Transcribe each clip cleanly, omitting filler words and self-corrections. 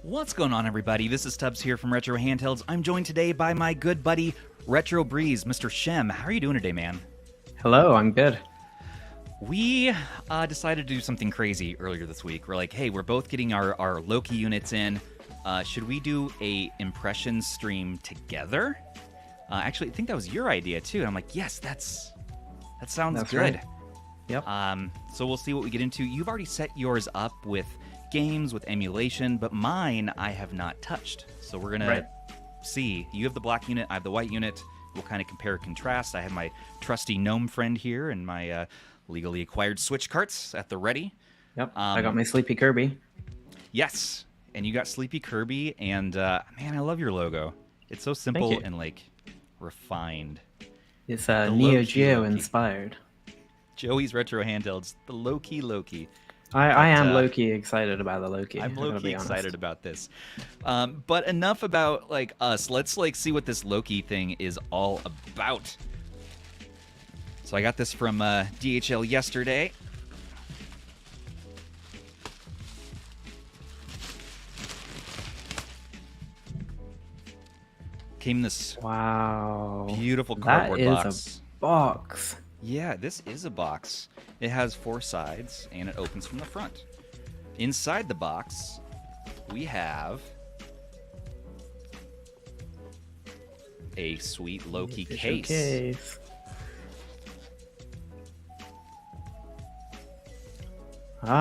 What's going on, everybody? This is Stubbs here from Retro Handhelds. I'm joined today by my good buddy, Retro Breeze, Mr. Shem. How are you doing today, man? Hello, I'm good. We decided to do something crazy earlier this week. We're like, hey, we're both getting our Loki units in. Should we do a impression stream together? Actually, I think that was your idea, too. And I'm like, yes, that sounds good. Right. Yep. So we'll see what we get into. You've already set yours up with games, with emulation, but mine I have not touched. So we're gonna see. You have the black unit, I have the white unit. We'll kind of compare and contrast. I have my trusty gnome friend here and my legally acquired Switch carts at the ready. Yep. I got my Sleepy Kirby. Yes, and you got Sleepy Kirby, and man, I love your logo. It's so simple and like refined. It's Neo Geo inspired. Joey's Retro Handhelds, the Loki. I am Loki excited about the Loki. I'm Loki excited about this. But enough about like us. Let's like see what this Loki thing is all about. So I got this from DHL yesterday. Came this beautiful cardboard box. That is a box. Yeah, this is a box. It has 4 sides, and it opens from the front. Inside the box, we have a sweet Loki case.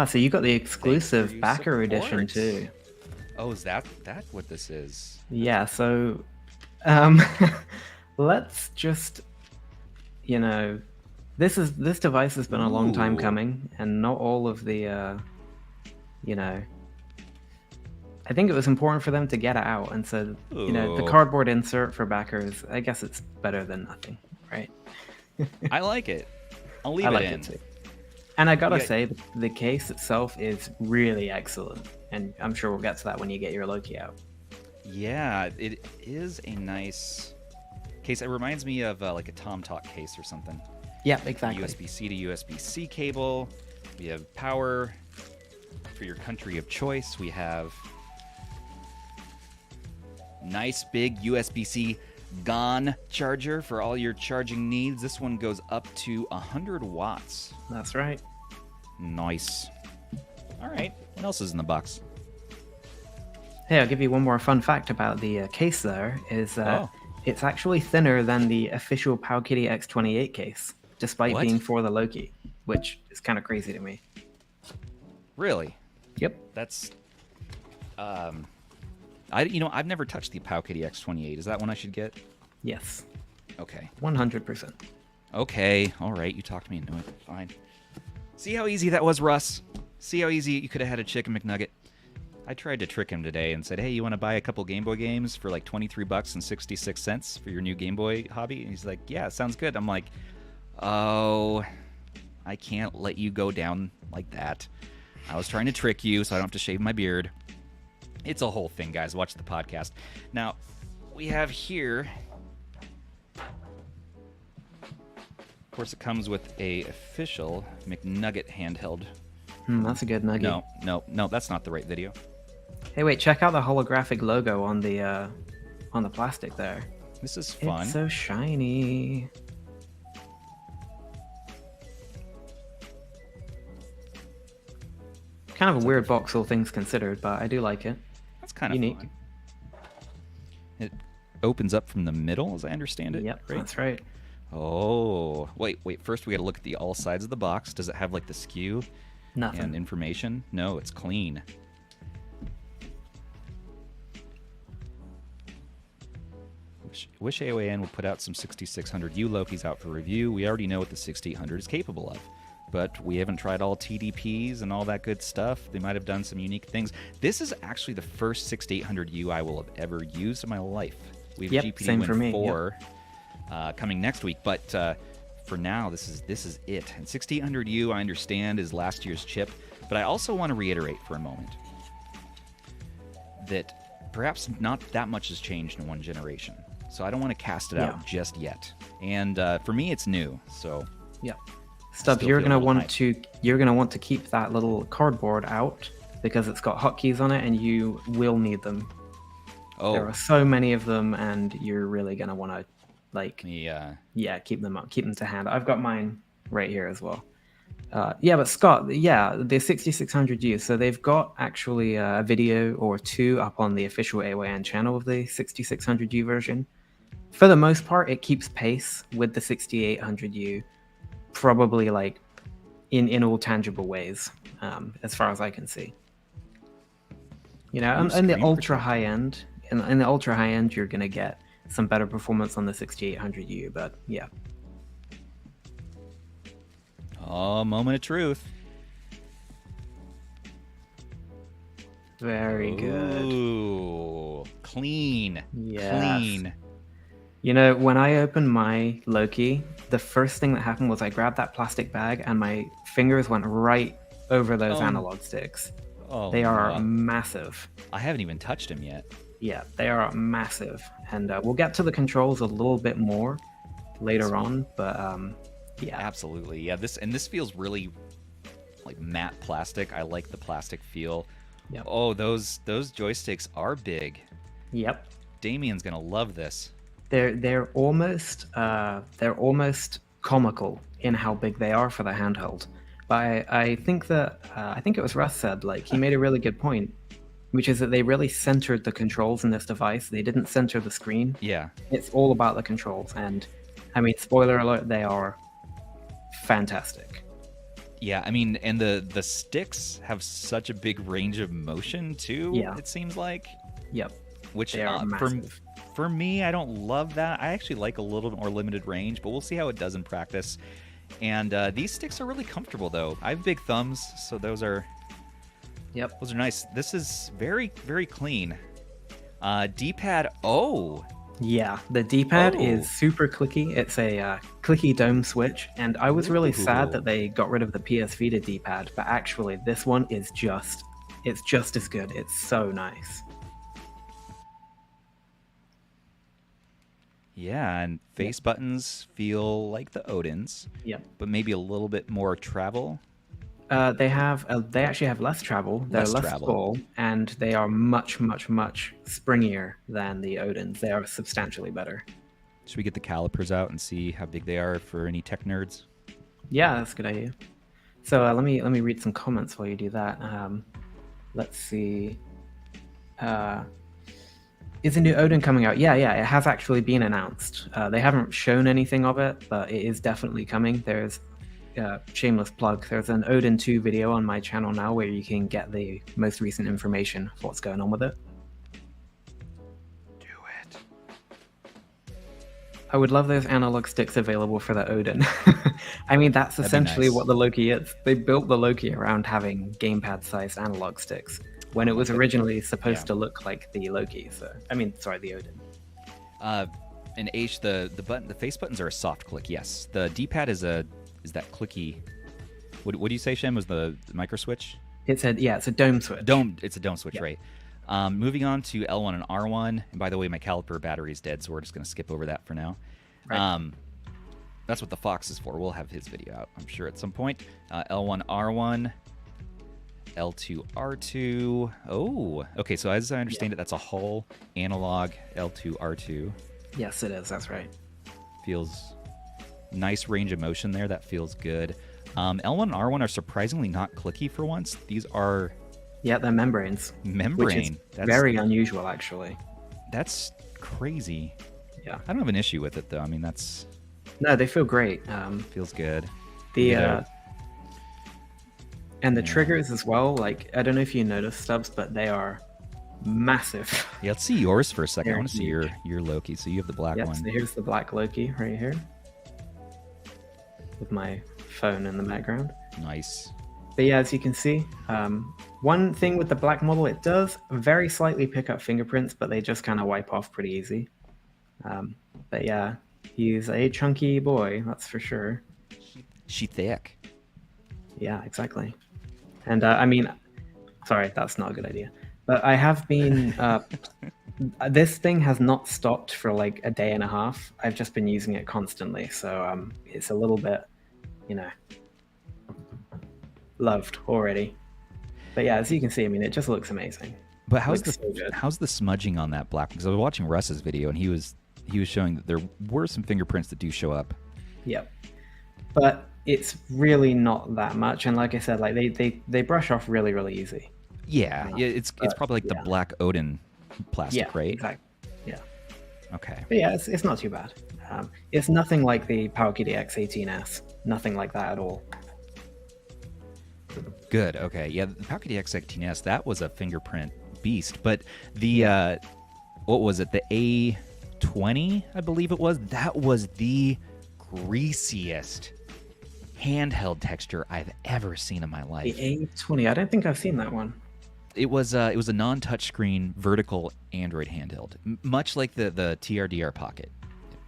So you got the exclusive backer edition too. Oh, is that what this is? Yeah, so let's just, this device has been a long time coming, and not all of the, I think it was important for them to get it out, and so, the cardboard insert for backers, I guess it's better than nothing, right? I like it. I'll leave it in. Too. And I gotta say, the case itself is really excellent, and I'm sure we'll get to that when you get your Loki out. Yeah, it is a nice case. It reminds me of like a TomTalk case or something. Yeah, exactly. USB-C to USB-C cable. We have power for your country of choice. We have nice big USB-C GAN charger for all your charging needs. This one goes up to 100 watts. That's right. Nice. All right. What else is in the box? Hey, I'll give you one more fun fact about the case there, is that it's actually thinner than the official Powkiddy X28 case, despite being for the Loki, which is kind of crazy to me. Really? Yep. That's... I've never touched the Powkiddy X28. Is that one I should get? Yes. Okay. 100%. Okay. All right. You talked me into it. Fine. See how easy that was, Russ? See how easy you could have had a chicken McNugget? I tried to trick him today and said, hey, you want to buy a couple Game Boy games for like $23.66 for your new Game Boy hobby? And he's like, yeah, sounds good. I'm like, oh, I can't let you go down like that. I was trying to trick you so I don't have to shave my beard. It's a whole thing, guys. Watch the podcast. Now, we have here... Of course, it comes with a official McNugget handheld. That's a good nugget. No, that's not the right video. Hey, wait, check out the holographic logo on the plastic there. This is fun. It's so shiny. Kind of a weird box, all things considered, but I do like it. That's kind of unique. Fun. It opens up from the middle, as I understand it. Yep, right? That's right. Oh, wait. First, we got to look at the all sides of the box. Does it have like the SKU and information? No, it's clean. Wish AYN would put out some 6600U Lokis out for review. We already know what the 6800 is capable of, but we haven't tried all TDPs and all that good stuff. They might have done some unique things. This is actually the first 6800U I will have ever used in my life. We have GPD Win 4 coming next week, but for now, this is it. And 6800U, I understand, is last year's chip, but I also want to reiterate for a moment that perhaps not that much has changed in one generation. So I don't want to cast it out just yet. And for me, it's new. So Stubbs, you're gonna want to keep that little cardboard out because it's got hotkeys on it, and you will need them. Oh, there are so many of them, and you're really gonna want to, like, keep them to hand. I've got mine right here as well. But Scott, the 6600U. So they've got actually a video or two up on the official AYN channel of the 6600U version. For the most part, it keeps pace with the 6800U, probably like in all tangible ways, as far as I can see. You know, in the ultra high end, in the ultra high end, you're gonna get some better performance on the 6800U, but yeah. Oh, moment of truth. Very good. Ooh, clean. Yes. Clean. You know, when I opened my Loki, the first thing that happened was I grabbed that plastic bag and my fingers went right over those analog sticks. Oh, they are massive. I haven't even touched them yet. Yeah, they are massive. And we'll get to the controls a little bit more later on, but yeah. Absolutely. Yeah, this feels really like matte plastic. I like the plastic feel. Yep. Oh, those joysticks are big. Yep. Damien's gonna love this. They're almost comical in how big they are for the handheld. But I think that I think it was Russ said, like, he made a really good point, which is that they really centered the controls in this device. They didn't center the screen. Yeah. It's all about the controls, and I mean, spoiler alert, they are fantastic. Yeah, I mean, and the sticks have such a big range of motion too. Yeah. It seems like. Yep. Which they are massive. For me, I don't love that. I actually like a little bit more limited range, but we'll see how it does in practice. And these sticks are really comfortable, though. I have big thumbs, so those are nice. This is very, very clean. D-pad. Oh. Yeah, the D-pad is super clicky. It's a clicky dome switch, and I was really sad that they got rid of the PS Vita D-pad, but actually this one is just as good. It's so nice. Yeah, and face buttons feel like the Odin's. Yep. But maybe a little bit more travel. They actually have less travel. They're less full, and they are much, much, much springier than the Odin's. They are substantially better. Should we get the calipers out and see how big they are for any tech nerds? Yeah, that's a good idea. So let me read some comments while you do that. Let's see. Is a new Odin coming out? Yeah, it has actually been announced. They haven't shown anything of it, but it is definitely coming. There's shameless plug. There's an Odin 2 video on my channel now where you can get the most recent information of what's going on with it. Do it. I would love those analog sticks available for the Odin. I mean, that's essentially what the Loki is. They built the Loki around having gamepad-sized analog sticks when it was originally supposed to look like the Loki. So, the Odin. And H, the face buttons are a soft click. Yes, the D-pad is that clicky. What do you say, Shem? Was the micro switch? It's a dome switch. It's a dome switch, right? Moving on to L1 and R1. And by the way, my caliper battery is dead, so we're just going to skip over that for now. Right. That's what the Fox is for. We'll have his video out, I'm sure, at some point. L1, R1, L2, R2. Oh, okay. So as I understand it, that's a whole analog L2, R2. Yes, it is. That's right. Feels nice range of motion there. That feels good. L1 and R1 are surprisingly not clicky for once. These are... Yeah, they're membranes. Membrane. Which is very unusual, actually. That's crazy. Yeah. I don't have an issue with it, though. I mean, that's... No, they feel great. Feels good. And the triggers as well, like, I don't know if you noticed, Stubbs, but they are massive. Yeah, let's see yours for a second. I want to see your Loki. So you have the black one. So here's the black Loki right here. With my phone in the background. Nice. But yeah, as you can see, one thing with the black model, it does very slightly pick up fingerprints, but they just kind of wipe off pretty easy. But yeah, he's a chunky boy, that's for sure. She thick. Yeah, exactly. And sorry, that's not a good idea. But I have been, this thing has not stopped for like a day and a half. I've just been using it constantly. So it's a little bit, loved already. But yeah, as you can see, I mean, it just looks amazing. But how's the smudging on that black? Because I was watching Russ's video, and he was showing that there were some fingerprints that do show up. Yep. But it's really not that much, and like I said, like they brush off really, really easy. Yeah, it's probably like the black Odin plastic, right? Exactly. Yeah. Okay. But yeah, it's not too bad. It's nothing like the PowerKitty X18S. Nothing like that at all. Good. Okay. Yeah, the PowerKitty X18S, that was a fingerprint beast. But the what was it? The A20, I believe it was. That was the greasiest handheld texture I've ever seen in my life. The A20. I don't think I've seen that one. It was a non-touchscreen vertical Android handheld, much like the TRDR Pocket.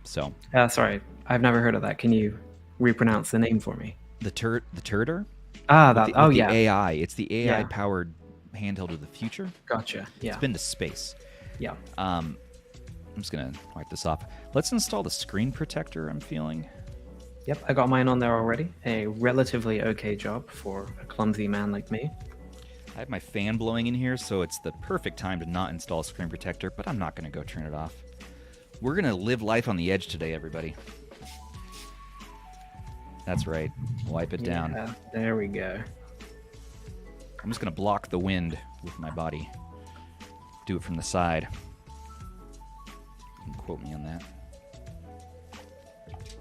So. Sorry, I've never heard of that. Can you repronounce the name for me? The Turder. The AI. It's the AI powered handheld of the future. Gotcha. Yeah. It's been to space. Yeah. I'm just gonna wipe this off. Let's install the screen protector. I'm feeling. Yep, I got mine on there already. A relatively okay job for a clumsy man like me. I have my fan blowing in here, so it's the perfect time to not install a screen protector, but I'm not gonna go turn it off. We're gonna live life on the edge today, everybody. That's right. Wipe it down. Yeah, there we go. I'm just gonna block the wind with my body. Do it from the side. You can quote me on that.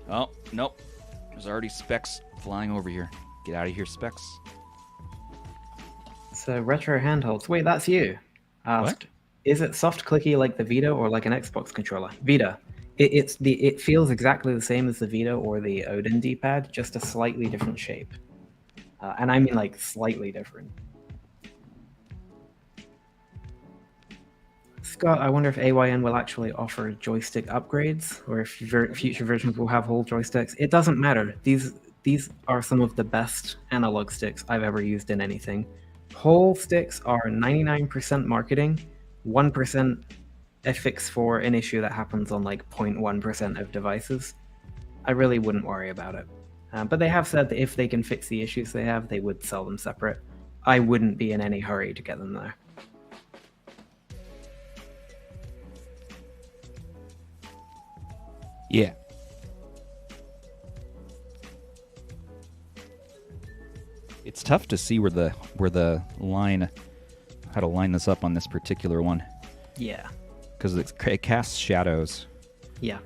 Oh, nope. There's already specks flying over here. Get out of here, specks. So, retro handhelds. Wait, that's you. Asked, what? Is it soft clicky like the Vita or like an Xbox controller? Vita. It feels exactly the same as the Vita or the Odin D-pad, just a slightly different shape. And I mean like slightly different. Scott, I wonder if AYN will actually offer joystick upgrades, or if future versions will have whole joysticks. It doesn't matter. These are some of the best analog sticks I've ever used in anything. Whole sticks are 99% marketing, 1% a fix for an issue that happens on like 0.1% of devices. I really wouldn't worry about it. But they have said that if they can fix the issues they have, they would sell them separate. I wouldn't be in any hurry to get them there. Yeah. It's tough to see where the line, how to line this up on this particular one. Yeah. Because it casts shadows. Yeah.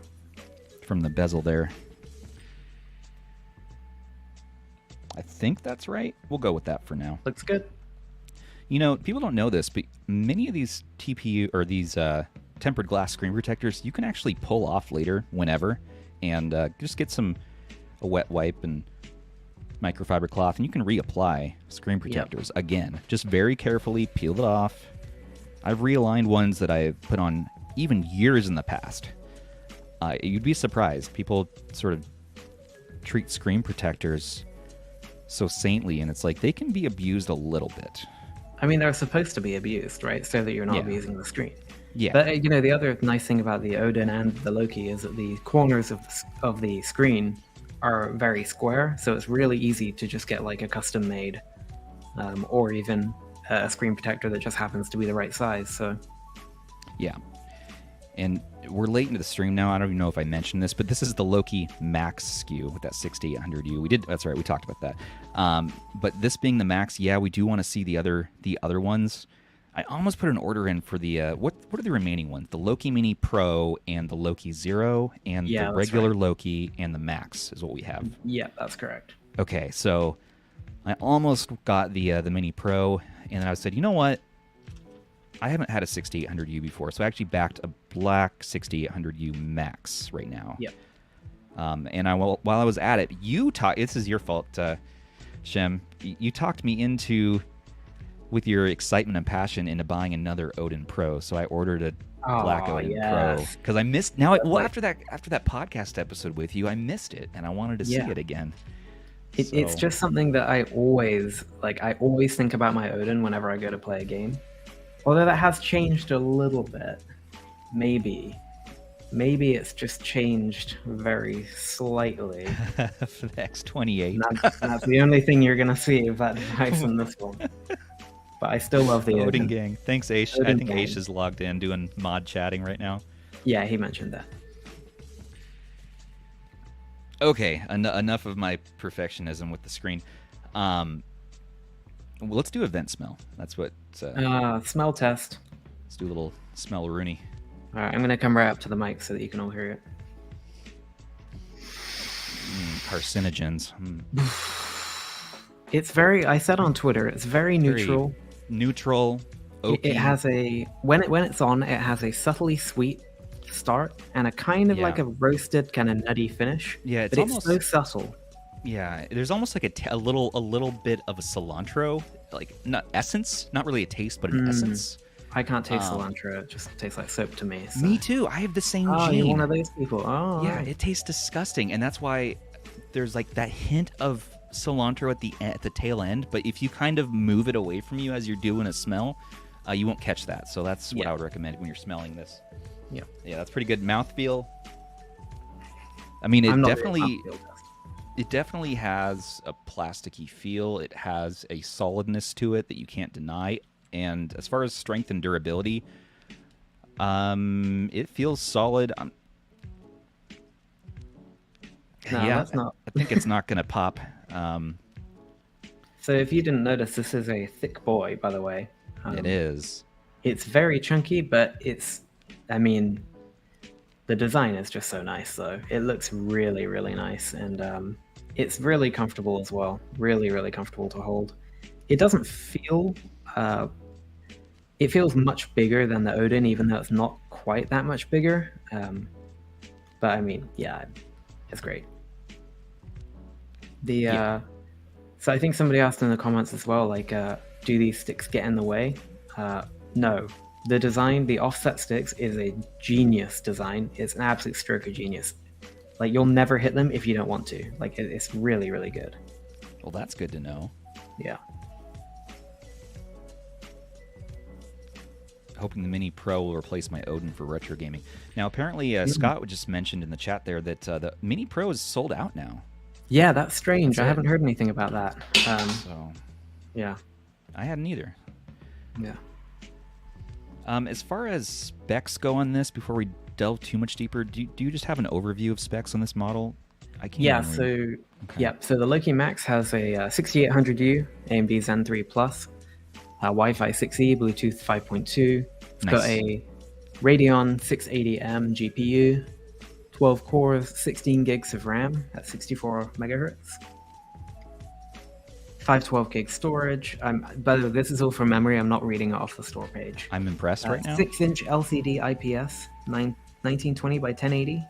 From the bezel there. I think that's right. We'll go with that for now. Looks good. You know, people don't know this, but many of these TPU or these tempered glass screen protectors, you can actually pull off later, whenever, and just get a wet wipe and microfiber cloth, and you can reapply screen protectors again. Just very carefully peel it off. I've realigned ones that I've put on even years in the past. You'd be surprised. People sort of treat screen protectors so saintly, and it's like they can be abused a little bit. I mean, they're supposed to be abused, right? So that you're not abusing the screen. Yeah. But, you know, the other nice thing about the Odin and the Loki is that the corners of the screen are very square, so it's really easy to just get like a custom made or even a screen protector that just happens to be the right size. So yeah. And we're late into the stream now. I don't even know if I mentioned this, but this is the Loki Max SKU with that 6800U. That's right, we talked about that. But this being the Max, yeah, we do want to see the other ones. I almost put an order in for the what are the remaining ones? The Loki Mini Pro and the Loki Zero and the regular Loki and the Max is what we have. Yeah, that's correct. Okay, so I almost got the Mini Pro, and then I said, you know what? I haven't had a 6800U before, so I actually backed a black 6800U Max right now. Yep. And while I was at it, this is your fault, Shem. You talked me into, with your excitement and passion, into buying another Odin Pro. So I ordered a black Odin Pro because I missed. After that podcast episode with you, I missed it, and I wanted to see it again. It's just something that I always think about my Odin whenever I go to play a game. Although that has changed a little bit. Maybe it's just changed very slightly. For the X28. That's the only thing you're going to see of that device in this one. but I still love the Odin gang. Thanks, Aish. Odin I think gang. Aish is logged in doing mod chatting right now. Yeah, he mentioned that. Okay, enough of my perfectionism with the screen. Well, let's do event smell. That's what. Smell test. Let's do a little smell Rooney. All right, I'm gonna come right up to the mic so that you can all hear it. Carcinogens. It's very. I said on Twitter, it's very neutral. Very neutral. It has a when it's on, it has a subtly sweet start and a kind of like a roasted kind of nutty finish. Yeah, it's almost so subtle. Yeah, there's almost like a little bit of a cilantro, like not essence, not really a taste, but an essence. I can't taste cilantro; it just tastes like soap to me. So. Me too. I have the same gene. You're one of those people. Oh, yeah, right. It tastes disgusting, and that's why there's like that hint of cilantro at the tail end. But if you kind of move it away from you as you're doing a smell, you won't catch that. So that's what I would recommend when you're smelling this. Yeah, that's pretty good. Mouthfeel. I mean, it definitely has a plasticky feel. It has a solidness to it that you can't deny. And as far as strength and durability, it feels solid. That's not. I think it's not going to pop. So if you didn't notice, this is a thick boy, by the way. It is. It's very chunky, but it's, I mean, the design is just so nice, though. It looks really, really nice. And it's really comfortable as well. Really, really comfortable to hold. It doesn't feel... it feels much bigger than the Odin, even though it's not quite that much bigger. But I mean, yeah, it's great. So I think somebody asked in the comments as well, like, do these sticks get in the way? No. The design, the offset sticks, is a genius design. It's an absolute stroke of genius. Like, you'll never hit them if you don't want to. Like, it's really, really good. Well, that's good to know. Yeah. Hoping the Mini Pro will replace my Odin for retro gaming. Now, apparently, Scott just mentioned in the chat there that the Mini Pro is sold out now. Yeah, that's strange. I haven't heard anything about that. Yeah. I hadn't either. Yeah. As far as specs go on this, before we delve too much deeper, do you just have an overview of specs on this model? I can't. Yeah. So the Loki Max has a 6800U AMD Zen 3 Plus, Wi-Fi 6E, Bluetooth 5.2. It's got a Radeon 680M GPU, 12 cores, 16 gigs of RAM at 64 megahertz. 512 gig storage. By the way, this is all from memory. I'm not reading it off the store page. I'm impressed right now. 6-inch LCD IPS, 1920 by 1080.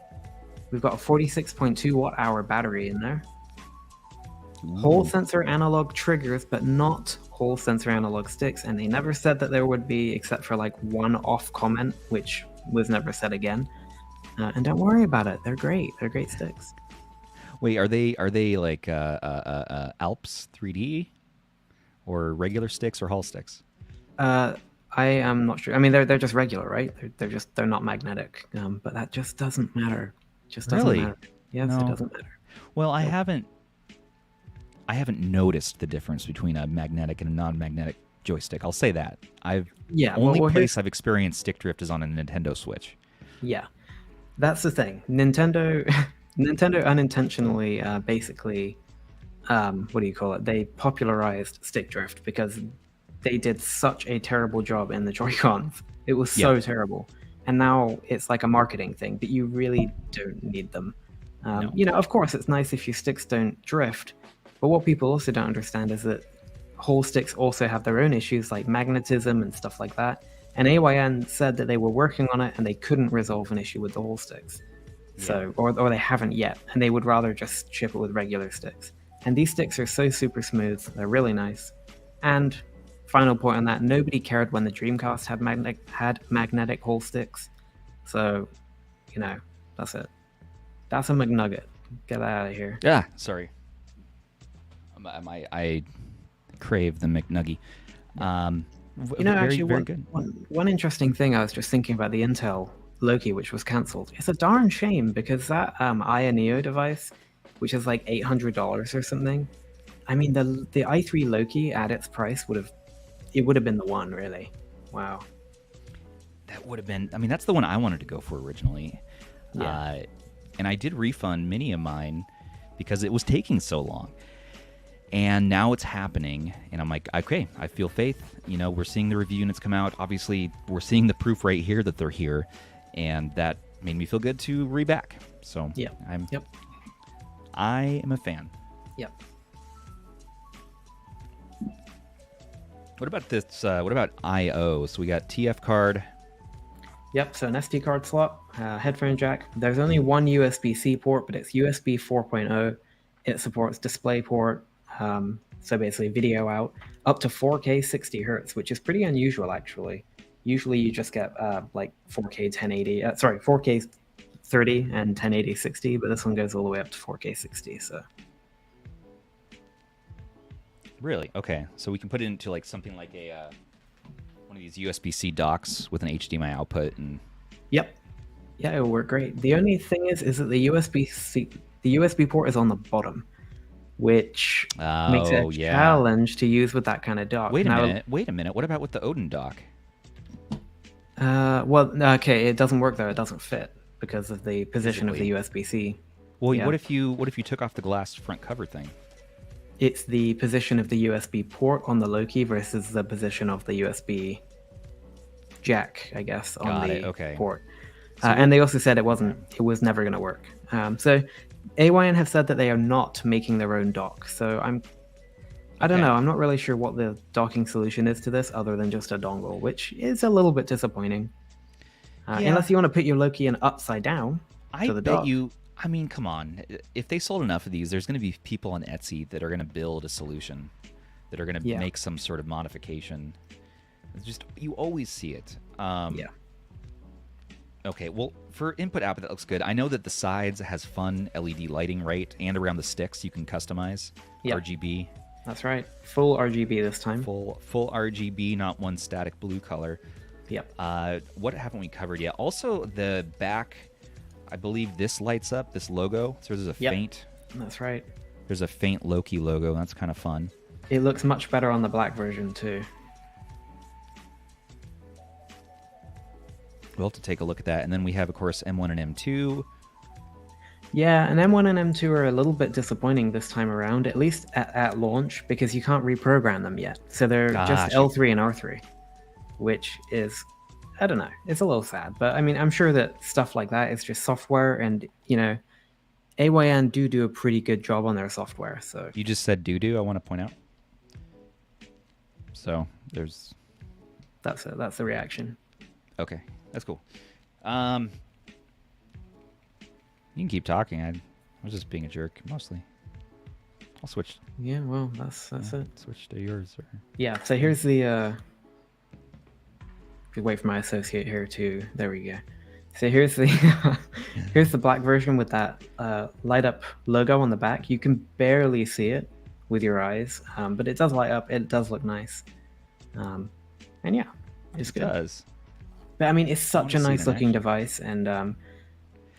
We've got a 46.2 watt-hour battery in there. Ooh. Hole sensor analog triggers, but not hole sensor analog sticks. And they never said that there would be, except for like one off comment, which was never said again. And don't worry about it. They're great. They're great sticks. Wait, are they like Alps 3D or regular sticks or Hall sticks? I am not sure. I mean, they're just regular, right? They're not magnetic. But that just doesn't matter. Just doesn't matter. Yes, no. It doesn't matter. Well, I haven't noticed the difference between a magnetic and a non-magnetic joystick. I'll say that. Only place I've experienced stick drift is on a Nintendo Switch. Yeah, that's the thing. Nintendo unintentionally, basically, what do you call it? They popularized stick drift because they did such a terrible job in the Joy-Cons. It was so terrible. And now it's like a marketing thing, but you really don't need them. No. You know, of course, it's nice if your sticks don't drift, but what people also don't understand is that whole sticks also have their own issues like magnetism and stuff like that. And AYN said that they were working on it and they couldn't resolve an issue with the whole sticks. So, or they haven't yet, and they would rather just ship it with regular sticks. And these sticks are so super smooth, they're really nice. And final point on that, nobody cared when the Dreamcast had magnetic hole sticks. So, you know, that's it. That's a McNugget. Get that out of here. Yeah, sorry. I crave the McNuggie. You know, actually, one interesting thing I was just thinking about the Intel Loki, which was cancelled. It's a darn shame because that AYANEO device, which is like $800 or something. I mean, the i3 Loki at its price would have it would have been the one, really. Wow. That would have been. I mean, that's the one I wanted to go for originally. Yeah. And I did refund many of mine because it was taking so long. And now it's happening, and I'm like, okay, I feel faith. You know, we're seeing the review units come out. Obviously, we're seeing the proof right here that they're here, and that made me feel good to reback. So I am a fan. Yep. What about this? What about I/O? So we got TF card. Yep, so an SD card slot, headphone jack. There's only one USB-C port, but it's USB 4.0. It supports DisplayPort, so basically video out, up to 4K 60 hertz, which is pretty unusual, actually. Usually you just get like 4K 1080, 4K 30 and 1080 60, but this one goes all the way up to 4K 60, so. Really? Okay, so we can put it into like something like a one of these USB-C docks with an HDMI output, and yep, yeah, it'll work great. The only thing is that the USB port is on the bottom, which makes it a challenge to use with that kind of dock. Wait a minute. What about with the Odin dock? Well, okay, it doesn't work though. It doesn't fit because of the position of the USB-C. Well, yeah. What if you took off the glass front cover thing? It's the position of the USB port on the Loki versus the position of the USB jack, I guess, on the port. And they also said it was never going to work. So AYN have said that they are not making their own dock. So I don't know. I'm not really sure what the docking solution is to this other than just a dongle, which is a little bit disappointing. Unless you want to put your Loki in upside down to the dock. I mean, come on. If they sold enough of these, there's going to be people on Etsy that are going to build a solution, that are going to make some sort of modification. It's just, you always see it. Okay, well, for input output, that looks good. I know that the sides has fun LED lighting, right? And around the sticks, you can customize RGB. That's right. Full RGB this time. Full RGB, not one static blue color. Yep. What haven't we covered yet? Also, the back, I believe this lights up, this logo. So there's a faint. That's right. There's a faint Loki logo. That's kind of fun. It looks much better on the black version, too. We'll have to take a look at that. And then we have, of course, M1 and M2. Yeah, and M1 and M2 are a little bit disappointing this time around, at least at launch, because you can't reprogram them yet. So they're just L3 and R3, which is, I don't know, it's a little sad. But I mean, I'm sure that stuff like that is just software, and, you know, AYN do a pretty good job on their software. So you just said do, I want to point out. So there's... That's the reaction. Okay, that's cool. You can keep talking. I was just being a jerk, mostly. I'll switch. Yeah, well, that's it. Switch to yours. Or... Yeah, so here's the... wait for my associate here, too. There we go. So here's the here's the black version with that light up logo on the back. You can barely see it with your eyes, but it does light up. It does look nice. And yeah, it's good. It does. But I mean, it's such a nice looking device, and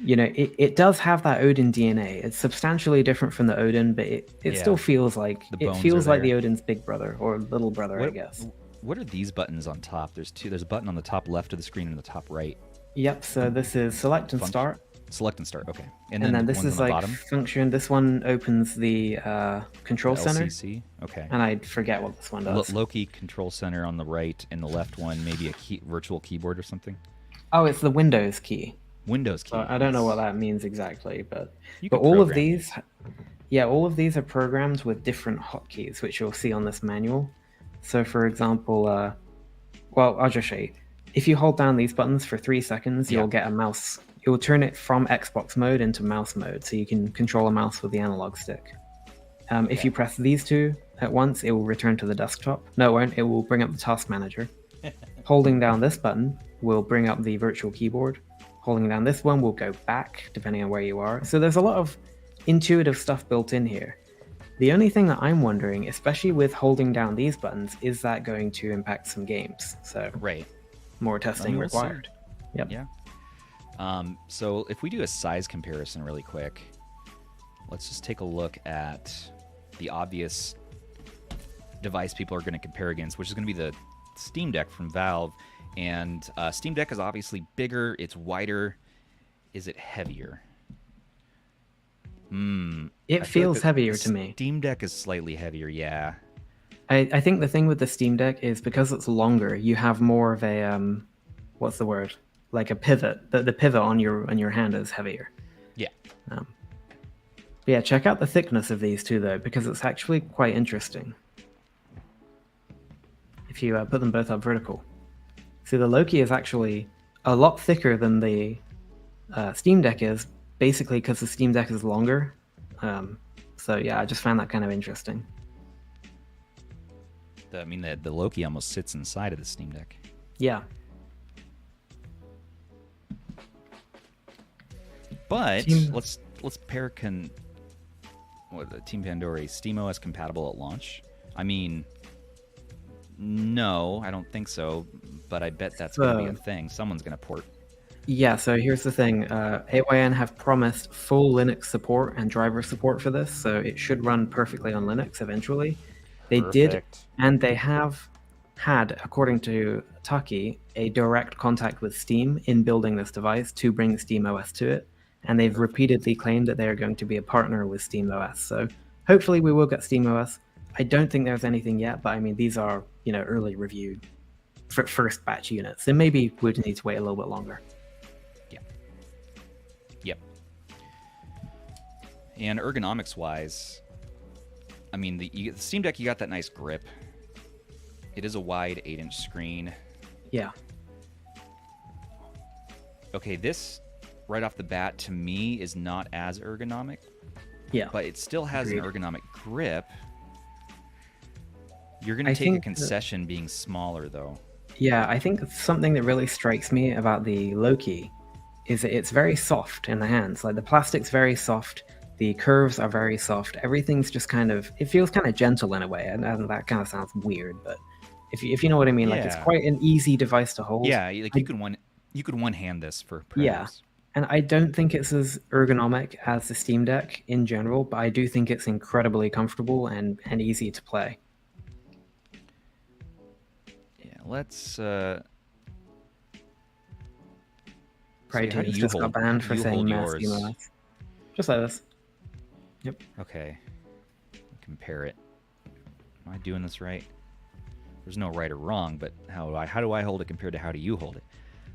you know, it does have that Odin DNA. It's substantially different from the Odin, but it still feels like the Odin's big brother or little brother, I guess. What are these buttons on top? There's two. There's a button on the top left of the screen and the top right. Yep. So this is select and start. Select and start. Okay. And then this is like function. This one opens the control center. LCC. Okay. And I forget what this one does. Loki control center on the right, and the left one maybe a virtual keyboard or something. Oh, it's the Windows key. Windows key. So I don't know what that means exactly, but all of these, all of these are programmed with different hotkeys, which you'll see on this manual. So, for example, well, I'll just show you. If you hold down these buttons for 3 seconds, you'll get a mouse. It will turn it from Xbox mode into mouse mode, so you can control a mouse with the analog stick. If you press these two at once, it will return to the desktop. No, it won't. It will bring up the task manager. Holding down this button will bring up the virtual keyboard. Holding down this one will go back, depending on where you are. So there's a lot of intuitive stuff built in here. The only thing that I'm wondering, especially with holding down these buttons, is that going to impact some games? So more testing required. Yep. Yeah. So if we do a size comparison really quick, let's just take a look at the obvious device people are going to compare against, which is going to be the Steam Deck from Valve. And Steam Deck is obviously bigger. It's wider. Is it heavier? It feels heavier to me. Steam Deck is slightly heavier, yeah. I think the thing with the Steam Deck is because it's longer, you have more of a what's the word? Like a pivot. The pivot on your hand is heavier. Yeah. Yeah, check out the thickness of these two though, because it's actually quite interesting. If you put them both up vertical. See, the Loki is actually a lot thicker than the Steam Deck is, basically because the Steam Deck is longer. So yeah, I just found that kind of interesting. I mean, the Loki almost sits inside of the Steam Deck. Yeah. But let's pair Team Pandora SteamOS compatible at launch. I mean, no, I don't think so. But I bet that's going to be a thing. Someone's going to port. Yeah, so here's the thing. AYN have promised full Linux support and driver support for this, so it should run perfectly on Linux eventually. They did, and they have had, according to Taki, a direct contact with Steam in building this device to bring SteamOS to it, and they've repeatedly claimed that they're going to be a partner with SteamOS. So hopefully we will get SteamOS. I don't think there's anything yet, but I mean, these are, early review for first batch units. So maybe we'd need to wait a little bit longer. Yep. And ergonomics-wise, I mean, the Steam Deck, you got that nice grip. It is a wide 8-inch screen. Yeah. Okay, this, right off the bat, to me, is not as ergonomic. Yeah. But it still has an ergonomic grip. You're going to take a concession being smaller, though. Yeah, I think something that really strikes me about the Loki is that it's very soft in the hands. Like, the plastic's very soft. The curves are very soft. Everything's just it feels kind of gentle in a way. And that kind of sounds weird, but if you know what I mean, like, it's quite an easy device to hold. Yeah, like you could one hand this for prayers. Yeah, and I don't think it's as ergonomic as the Steam Deck in general, but I do think it's incredibly comfortable and easy to play. Yeah, let's Pride just got banned for saying SteamOS. Just like this. Yep. Okay. Compare it. Am I doing this right? There's no right or wrong, but how do I hold it compared to how do you hold it?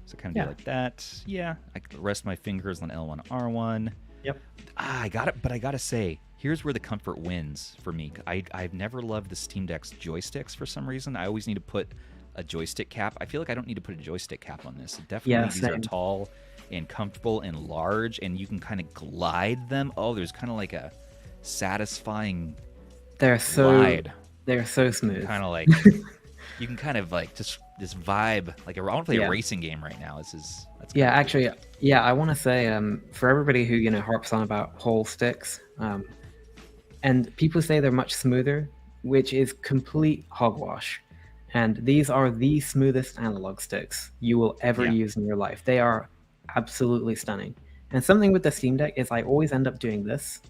So kind of do like that. Yeah. I rest my fingers on L1, R1. Yep. I got it, but I gotta say, here's where the comfort wins for me. I've never loved the Steam Deck's joysticks for some reason. I always need to put a joystick cap. I feel like I don't need to put a joystick cap on this. Definitely, these are tall and comfortable and large, and you can kind of glide them. Oh, there's kind of like a satisfying glide. They're so smooth. Kind of like you can kind of like just this vibe. Like I want to play a racing game right now. That's actually, I want to say for everybody who harps on about whole sticks, and people say they're much smoother, which is complete hogwash. And these are the smoothest analog sticks you will ever use in your life. They are absolutely stunning. And something with the Steam Deck is I always end up doing this,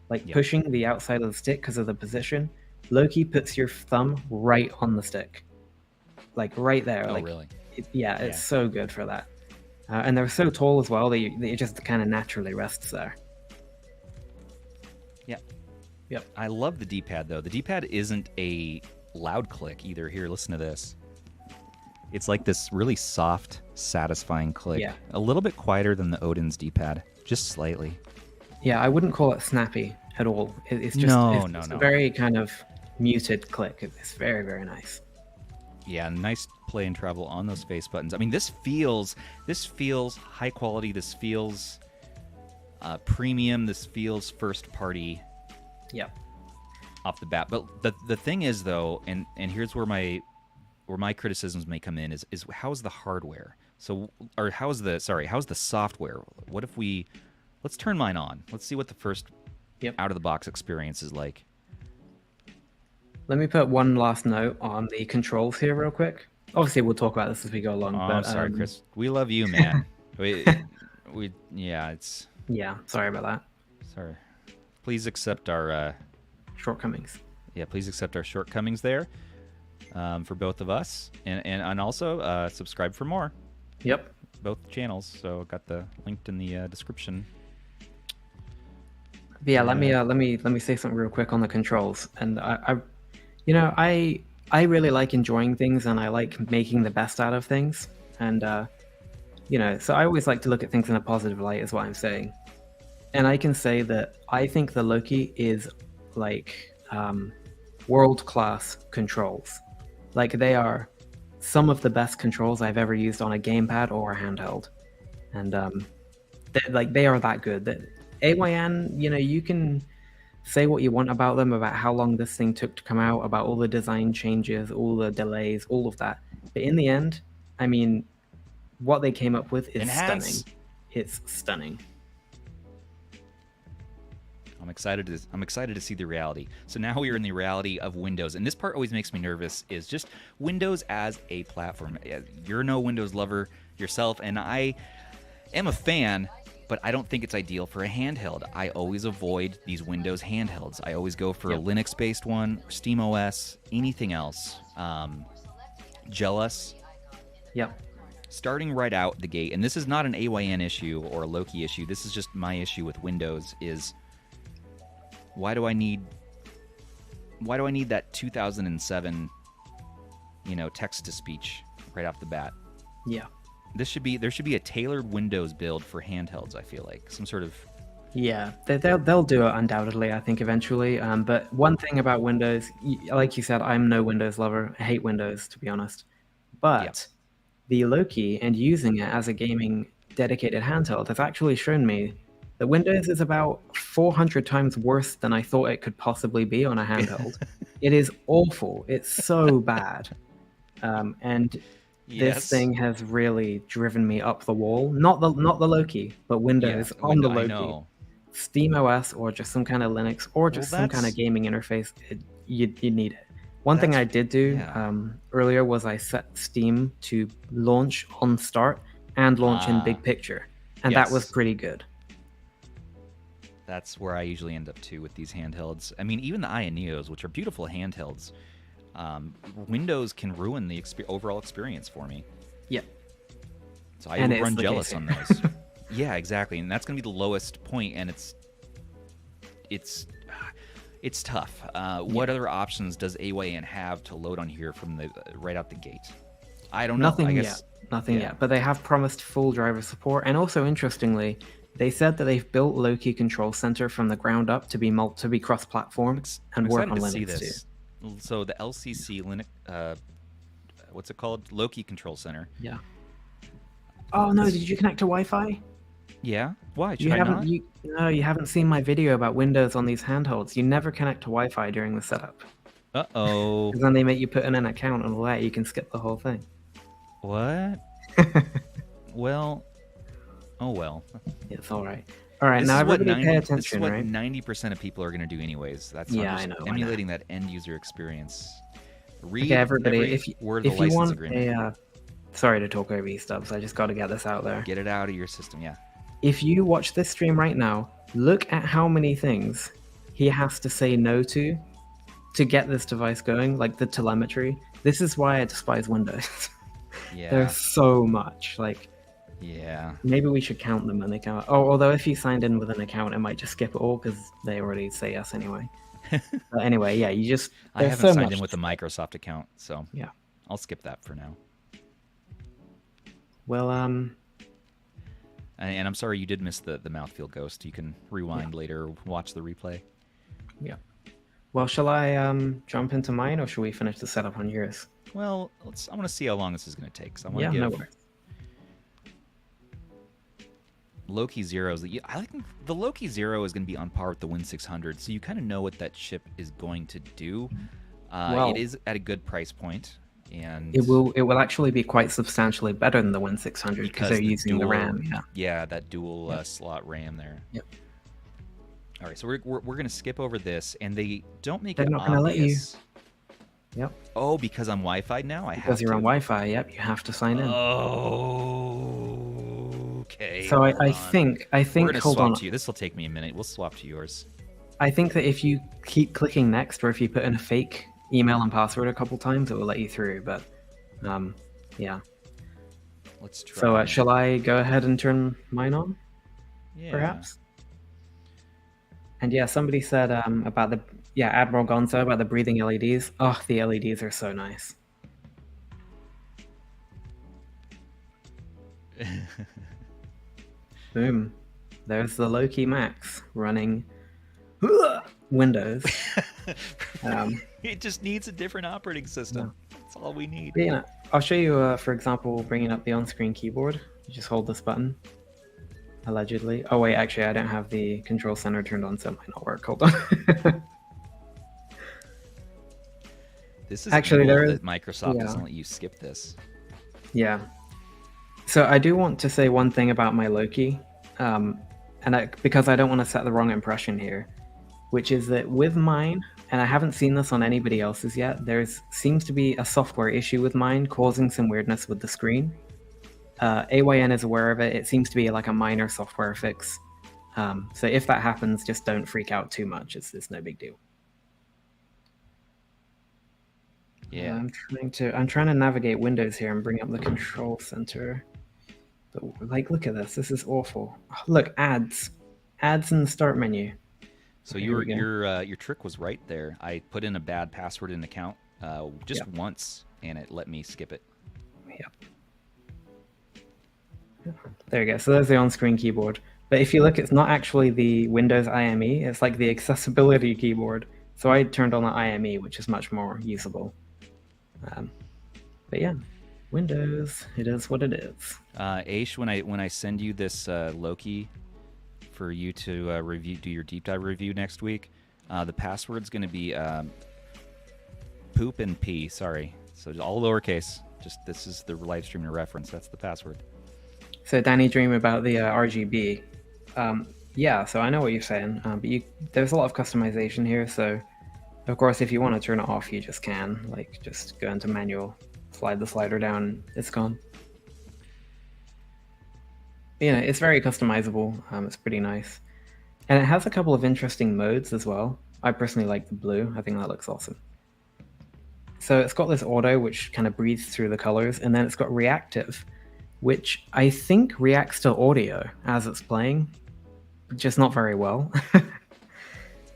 like pushing the outside of the stick because of the position. Loki puts your thumb right on the stick, like right there. Oh, like, really? It's so good for that. And they're so tall as well that it just kind of naturally rests there. Yep. I love the D-pad though. The D-pad isn't a loud click either. Here, listen to this. It's like this really soft, satisfying click. Yeah. A little bit quieter than the Odin's D-pad, just slightly. Yeah, I wouldn't call it snappy at all. It's just a very kind of muted click. It's very, very nice. Yeah, nice play and travel on those face buttons. I mean, this feels high quality. This feels premium. This feels first party. Yep. Off the bat. But the thing is though, and here's where my criticisms may come in is how's the hardware? How's the software? What if let's turn mine on. Let's see what the first out of the box experience is like. Let me put one last note on the controls here real quick. Obviously we'll talk about this as we go along. I'm sorry, Chris. We love you, man. Sorry about that. Sorry. Please accept our shortcomings. Yeah, please accept our shortcomings there for both of us, and also subscribe for more. Yep. Both channels. So got the linked in the description. But yeah, let me say something real quick on the controls. And I really like enjoying things, and I like making the best out of things. And so I always like to look at things in a positive light, is what I'm saying. And I can say that I think the Loki is like world-class controls. Like, they are some of the best controls I've ever used on a gamepad or a handheld. And they are that good. That AYN, you can say what you want about them, about how long this thing took to come out, about all the design changes, all the delays, all of that. But in the end, I mean, what they came up with is stunning. It's stunning. I'm excited to see the reality. So now we are in the reality of Windows, and this part always makes me nervous, is just Windows as a platform. You're no Windows lover yourself, and I am a fan, but I don't think it's ideal for a handheld. I always avoid these Windows handhelds. I always go for a Linux-based one, SteamOS, anything else. Jealous. Yep. Starting right out the gate, and this is not an AYN issue or a Loki issue, this is just my issue with Windows, is why do I need that 2007 text to speech right off the bat? Yeah. There should be a tailored Windows build for handhelds, I feel like. Some sort of... Yeah, they'll do it undoubtedly, I think, eventually. But one thing about Windows, like you said, I'm no Windows lover. I hate Windows, to be honest. But the Loki and using it as a gaming dedicated handheld has actually shown me that Windows is about 400 times worse than I thought it could possibly be on a handheld. It is awful. It's so bad. And this thing has really driven me up the wall. Not the Loki, but Windows on the Loki. SteamOS or just some kind of Linux or just some kind of gaming interface, you need it. One thing I did do earlier was I set Steam to launch on start and launch in big picture. And that was pretty good. That's where I usually end up too with these handhelds. I mean, even the AYANEOs, which are beautiful handhelds, Windows can ruin the overall experience for me. Yep. So I run jealous on those. Yeah, exactly. And that's going to be the lowest point, and it's tough. What other options does AYN have to load on here from the right out the gate? I don't know. Nothing yet. But they have promised full driver support, and also interestingly, they said that they've built Loki Control Center from the ground up to be cross-platform and work on Linux too. So the LCC Linux, what's it called? Loki Control Center. Yeah. Oh no! Did you connect to Wi-Fi? Yeah. Why? You haven't seen my video about Windows on these handhelds. You never connect to Wi-Fi during the setup. Uh-oh. Because then they make you put in an account, and all that you can skip the whole thing. What? Well. Oh well. It's all right. All right, now everybody pay attention, this is what right? 90% of people are going to do anyways. That's I know. Emulating that end user experience. Read everybody. If you want agreement. Sorry to talk over you, Stubbs. I just got to get this out there. Get it out of your system, yeah. If you watch this stream right now, look at how many things he has to say no to get this device going, like the telemetry. This is why I despise Windows. Yeah. There's so much. Yeah. Maybe we should count them when they come out. Oh, although if you signed in with an account, it might just skip it all because they already say yes anyway. But anyway, yeah, I haven't signed in with the Microsoft account, so yeah, I'll skip that for now. Well, and I'm sorry you did miss the mouthfeel ghost. You can rewind later or watch the replay. Yeah. Well, shall I jump into mine, or should we finish the setup on yours? Well, I want to see how long this is going to take. So I want to give no worries. Loki Zero's. I think the Loki Zero is going to be on par with the Win 600, so you kind of know what that chip is going to do. It is at a good price point, and it will actually be quite substantially better than the Win 600 because they're using the RAM. Yeah, that dual slot RAM there. Yep. All right, so we're going to skip over this, and they don't make They're it not going to let you. Yep. Oh, because I'm Wi-Fi now? Because you're on Wi-Fi, yep, you have to sign in. Oh, okay. So I think, we're gonna hold swap on. to you. This will take me a minute. We'll swap to yours. I think that if you keep clicking next, or if you put in a fake email and password a couple times, it will let you through. But yeah. Let's try. So shall I go ahead and turn mine on? Yeah. Perhaps. And yeah, somebody said about the Admiral Gonzo about the breathing LEDs. Oh, the LEDs are so nice. Boom. There's the Loki Max running Windows. It just needs a different operating system. No. That's all we need. But, you know, I'll show you, for example, bringing up the on-screen keyboard. You just hold this button. Allegedly. Oh wait, actually, I don't have the control center turned on, so it might not work. Hold on. This is actually cool that Microsoft doesn't let you skip this. Yeah. So I do want to say one thing about my Loki, because I don't want to set the wrong impression here, which is that with mine, and I haven't seen this on anybody else's yet, seems to be a software issue with mine causing some weirdness with the screen. AYN is aware of it. It seems to be like a minor software fix. So if that happens, just don't freak out too much. It's no big deal. Yeah. I'm trying to navigate Windows here and bring up the control center. But like, look at this. This is awful. Oh, look, ads in the start menu. So your trick was right there. I put in a bad password in the account just once, and it let me skip it. Yep. There you go. So there's the on-screen keyboard. But if you look, it's not actually the Windows IME. It's like the accessibility keyboard. So I turned on the IME, which is much more usable. But yeah, Windows, it is what it is. Aish, when I send you this Loki for you to do your deep dive review next week, the password's going to be poop and pee. Sorry, so all lowercase. Just this is the live stream to reference. That's the password. So Danny Dream about the RGB. Yeah, so I know what you're saying, but there's a lot of customization here. So of course, if you want to turn it off, you just can. Like, just go into manual, slide the slider down, it's gone. You know, it's very customizable. It's pretty nice. And it has a couple of interesting modes as well. I personally like the blue. I think that looks awesome. So it's got this auto, which kind of breathes through the colors, and then it's got reactive, which I think reacts to audio as it's playing, just not very well.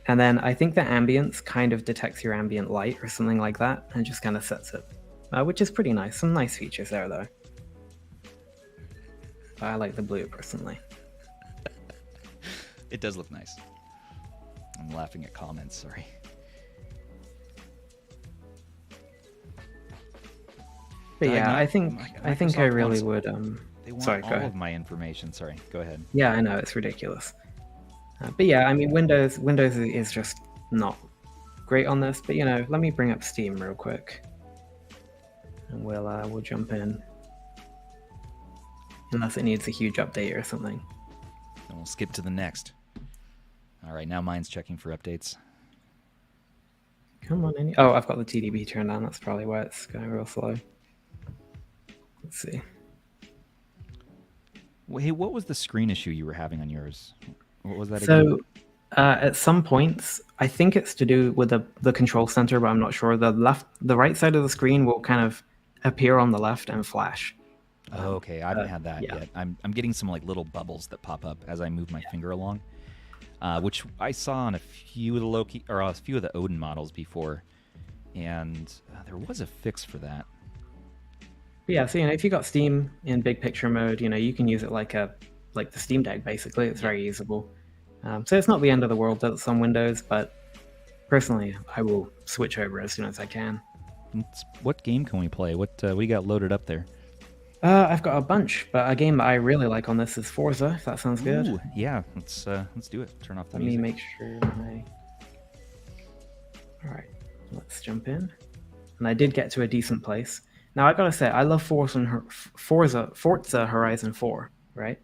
And then I think the ambience kind of detects your ambient light or something like that and just kind of sets it, which is pretty nice. Some nice features there, though. I like the blue, personally. It does look nice. I'm laughing at comments, sorry. But yeah, I think I really would. They want all of my information. Sorry, go ahead. Yeah, I know, it's ridiculous. But yeah, I mean, Windows is just not great on this. But you know, let me bring up Steam real quick, and we'll jump in. Unless it needs a huge update or something. And we'll skip to the next. All right, now mine's checking for updates. Come on, oh, I've got the TDP turned on. That's probably why it's going real slow. Let's see. Hey, what was the screen issue you were having on yours? What was that again? So, at some points, I think it's to do with the control center, but I'm not sure. The right side of the screen will kind of appear on the left and flash. Oh, okay. I haven't had that yet. I'm getting some like little bubbles that pop up as I move my finger along, which I saw on a few of the Loki or a few of the Odin models before, and there was a fix for that. But yeah, so you know, if you got Steam in big picture mode, you know, you can use it like the Steam Deck basically. It's very usable. So it's not the end of the world that it's on Windows, but personally, I will switch over as soon as I can. What game can we play? What do you got loaded up there? I've got a bunch, but a game that I really like on this is Forza, if that sounds good. Ooh, yeah, let's do it. Turn off the music. Let me make sure Alright, let's jump in. And I did get to a decent place. Now, I gotta say, I love Forza Horizon 4, right?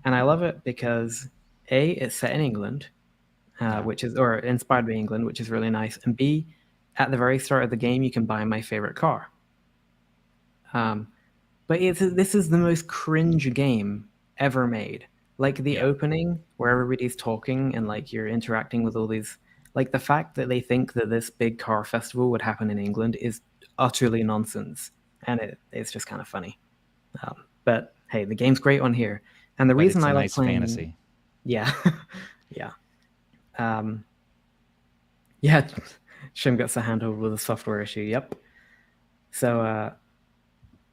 And I love it because, A, it's set in England, or inspired by England, which is really nice. And B, at the very start of the game, you can buy my favorite car. But this is the most cringe game ever made. Like the opening where everybody's talking and like you're interacting with all these Like, the fact that they think that this big car festival would happen in England is utterly nonsense, and it's just kind of funny. But hey, the game's great on here, and the reason I like playing, fantasy. Yeah, yeah, yeah. Shem gets a handheld with a software issue. Yep. So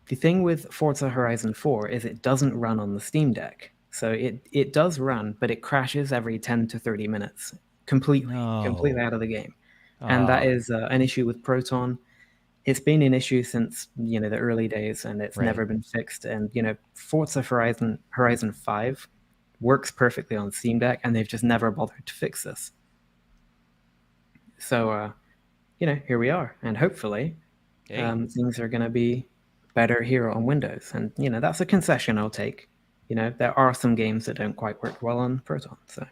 the thing with Forza Horizon 4 is it doesn't run on the Steam Deck. So it does run, but it crashes every 10 to 30 minutes completely out of the game. And that is an issue with Proton. It's been an issue since, the early days, and it's never been fixed. And, Forza Horizon 5 works perfectly on Steam Deck, and they've just never bothered to fix this. So, here we are. And hopefully things are going to be better here on Windows. And, that's a concession I'll take. There are some games that don't quite work well on Proton. So,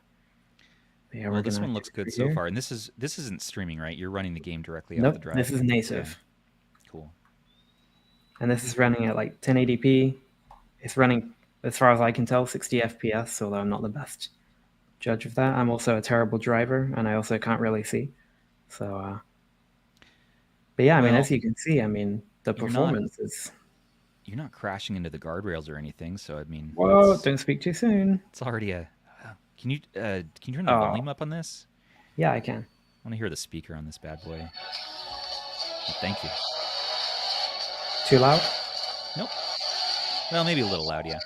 yeah, well, this one looks good so far. And this isn't streaming, right? You're running the game directly out of the drive. This is native. Yeah. Cool. And this is running at like 1080p. It's running, as far as I can tell, 60 FPS, although I'm not the best judge of that. I'm also a terrible driver, and I also can't really see. So, but yeah, as you can see, the performance is... You're not crashing into the guardrails or anything, so Whoa! Don't speak too soon. It's already a... Can you turn the volume up on this? Yeah, I can. I want to hear the speaker on this bad boy. Oh, thank you. Too loud? Nope. Well, maybe a little loud, yeah.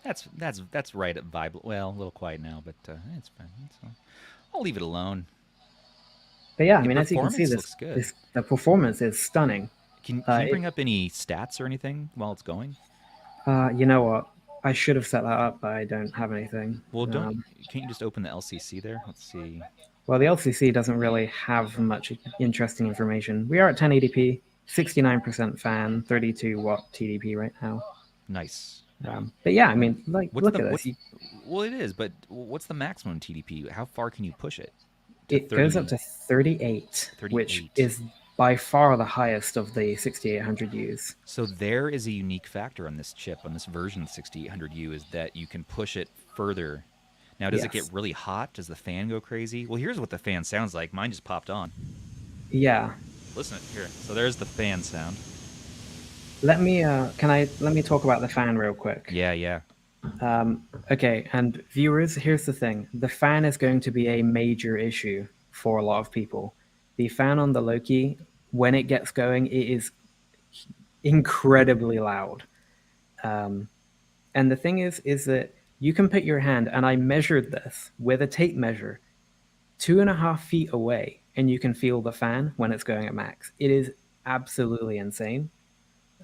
That's right at vibe. Well, a little quiet now, but it's fine. I'll leave it alone. But yeah, as you can see, the performance is stunning. Can you bring up any stats or anything while it's going? You know what? I should have set that up, but I don't have anything. Well, can't you just open the LCC there? Let's see. Well, the LCC doesn't really have much interesting information. We are at 1080p, 69% fan, 32-watt TDP right now. Nice. But yeah, look at this. Well, it is, but what's the maximum TDP? How far can you push it? It goes up to 38, which is by far the highest of the 6800Us. So there is a unique factor on this chip, on this version 6800U, is that you can push it further. Now, does it get really hot? Does the fan go crazy? Well, here's what the fan sounds like. Mine just popped on. Yeah. Listen here. So there's the fan sound. Let me talk about the fan real quick. Yeah. Okay, and viewers, here's the thing. The fan is going to be a major issue for a lot of people. The fan on the Loki, when it gets going, it is incredibly loud. And the thing is that you can put your hand, and I measured this with a tape measure, 2.5 feet away, and you can feel the fan when it's going at max. It is absolutely insane.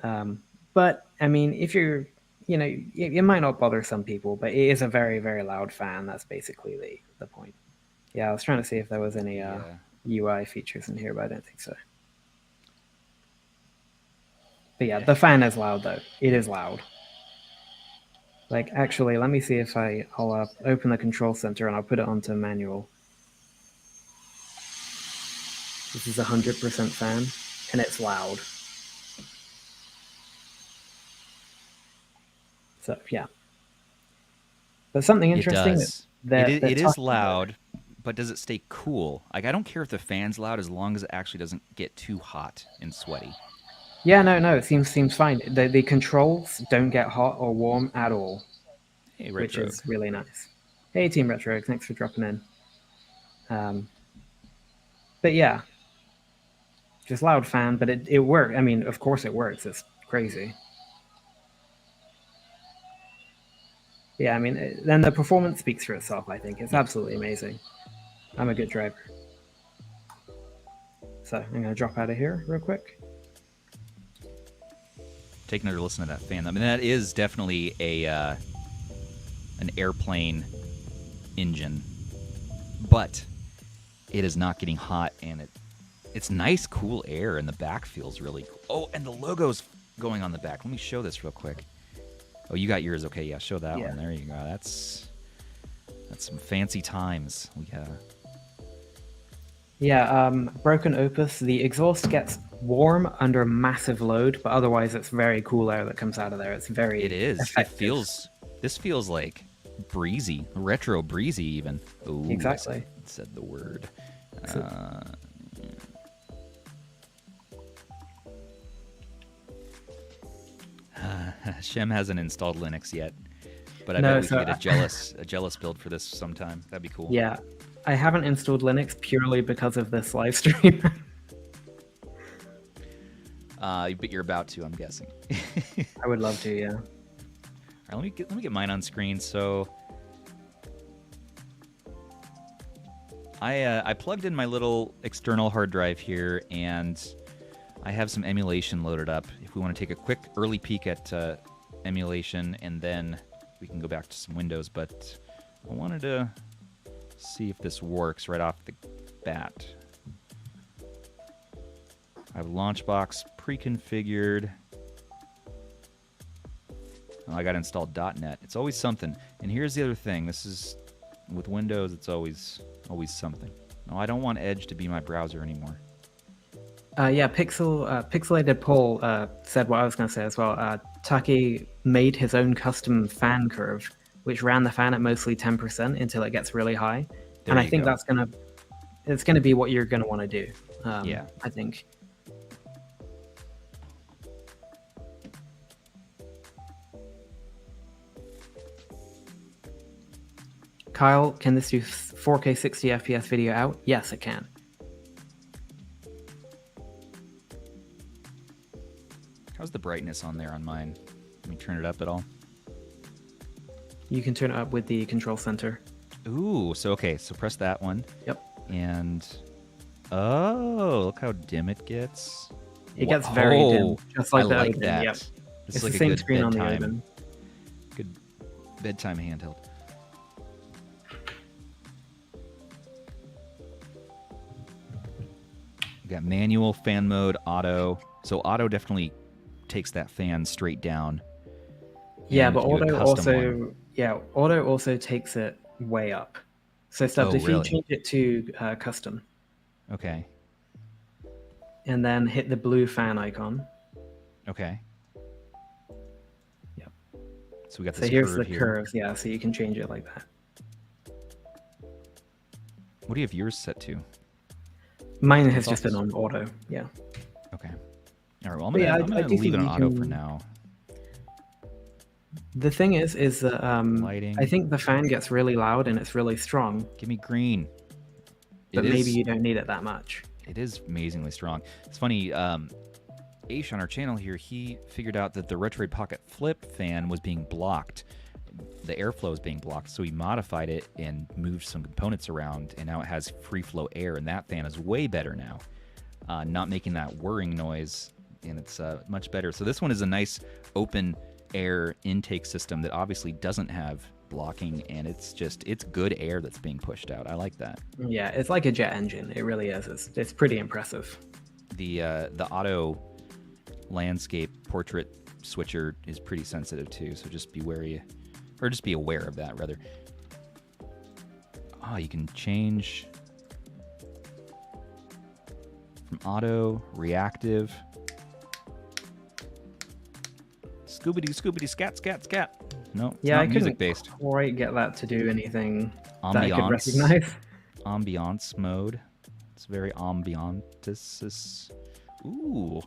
But, if you're, it might not bother some people, but it is a very, very loud fan. That's basically the point. Yeah, I was trying to see if there was any UI features in here, but I don't think so. But yeah, the fan is loud, though. It is loud. Like, actually, let me see if I'll open the control center and I'll put it onto manual. This is 100% fan, and it's loud. So, yeah. But something interesting... It is loud, but does it stay cool? Like, I don't care if the fan's loud as long as it actually doesn't get too hot and sweaty. Yeah, no, it seems fine. The controls don't get hot or warm at all, hey, which is really nice. Hey, Team Retro, thanks for dropping in. But yeah, just loud fan, but it worked. Of course it works. It's crazy. Yeah, then the performance speaks for itself, I think. It's absolutely amazing. I'm a good driver. So I'm going to drop out of here real quick. Take another listen to that fan. That is definitely an airplane engine, but it is not getting hot, and it's nice, cool air, and the back feels really cool. Oh, and the logo's going on the back. Let me show this real quick. Oh, you got yours. Okay, yeah, show that one. There you go. That's some fancy times. Broken Opus, the exhaust gets warm under massive load, but otherwise it's very cool air that comes out of there. It's very It is. effective. This feels like breezy, retro breezy even. Ooh, Exactly. I said the word. Shem hasn't installed Linux yet, but I bet we can get a jealous build for this sometime. That'd be cool. Yeah, I haven't installed Linux purely because of this live stream. But you're about to, I'm guessing. I would love to, yeah. All right, let me get mine on screen. So I plugged in my little external hard drive here, and I have some emulation loaded up. If we want to take a quick early peek at emulation, and then we can go back to some Windows. But I wanted to see if this works right off the bat. I have Launchbox pre-configured. Oh, I got to install .NET. It's always something. And here's the other thing. This is with Windows. It's always something. No, I don't want Edge to be my browser anymore. Yeah, Pixelated Paul said what I was going to say as well. Taki made his own custom fan curve, which ran the fan at mostly 10% until it gets really high. And I think it's gonna be what you're gonna want to do. Yeah, I think. Kyle, can this do 4K 60 FPS video out? Yes, it can. How's the brightness on there on mine? Let me turn it up at all. You can turn it up with the control center. Ooh, so press that one. Yep. And oh, look how dim it gets. It gets very dim, just like the Odin. That. Yep. It's like the same screen on the Odin. Good bedtime handheld. We got manual, fan mode, auto. So auto definitely takes that fan straight down. Yeah, but auto also takes it way up. So Stubbs, if you change it to custom. Okay. And then hit the blue fan icon. Okay. Yep. So we got this. So here's the curves, yeah. So you can change it like that. What do you have yours set to? Mine has just been on auto. Yeah. Okay. All right. Well, I'm gonna leave it on auto for now. The thing is that lighting. I think the fan gets really loud and it's really strong. Give me green. But maybe you don't need it that much. It is amazingly strong. It's funny, Aish on our channel here, he figured out that the Retroid Pocket Flip fan was being blocked. The airflow is being blocked, so he modified it and moved some components around, and now it has free flow air, and that fan is way better now. Not making that whirring noise, and it's much better. So this one is a nice open air intake system that obviously doesn't have blocking, and it's good air that's being pushed out. I like that. Yeah, it's like a jet engine. It really is. It's pretty impressive. The auto landscape portrait switcher is pretty sensitive too, so just be wary, or just be aware of that rather. You can change from auto, reactive. Scoobity scat scat scat. No, it's not music based. Quite get that to do anything that I could recognize. Ambiance mode. It's very ambiantis. Ooh.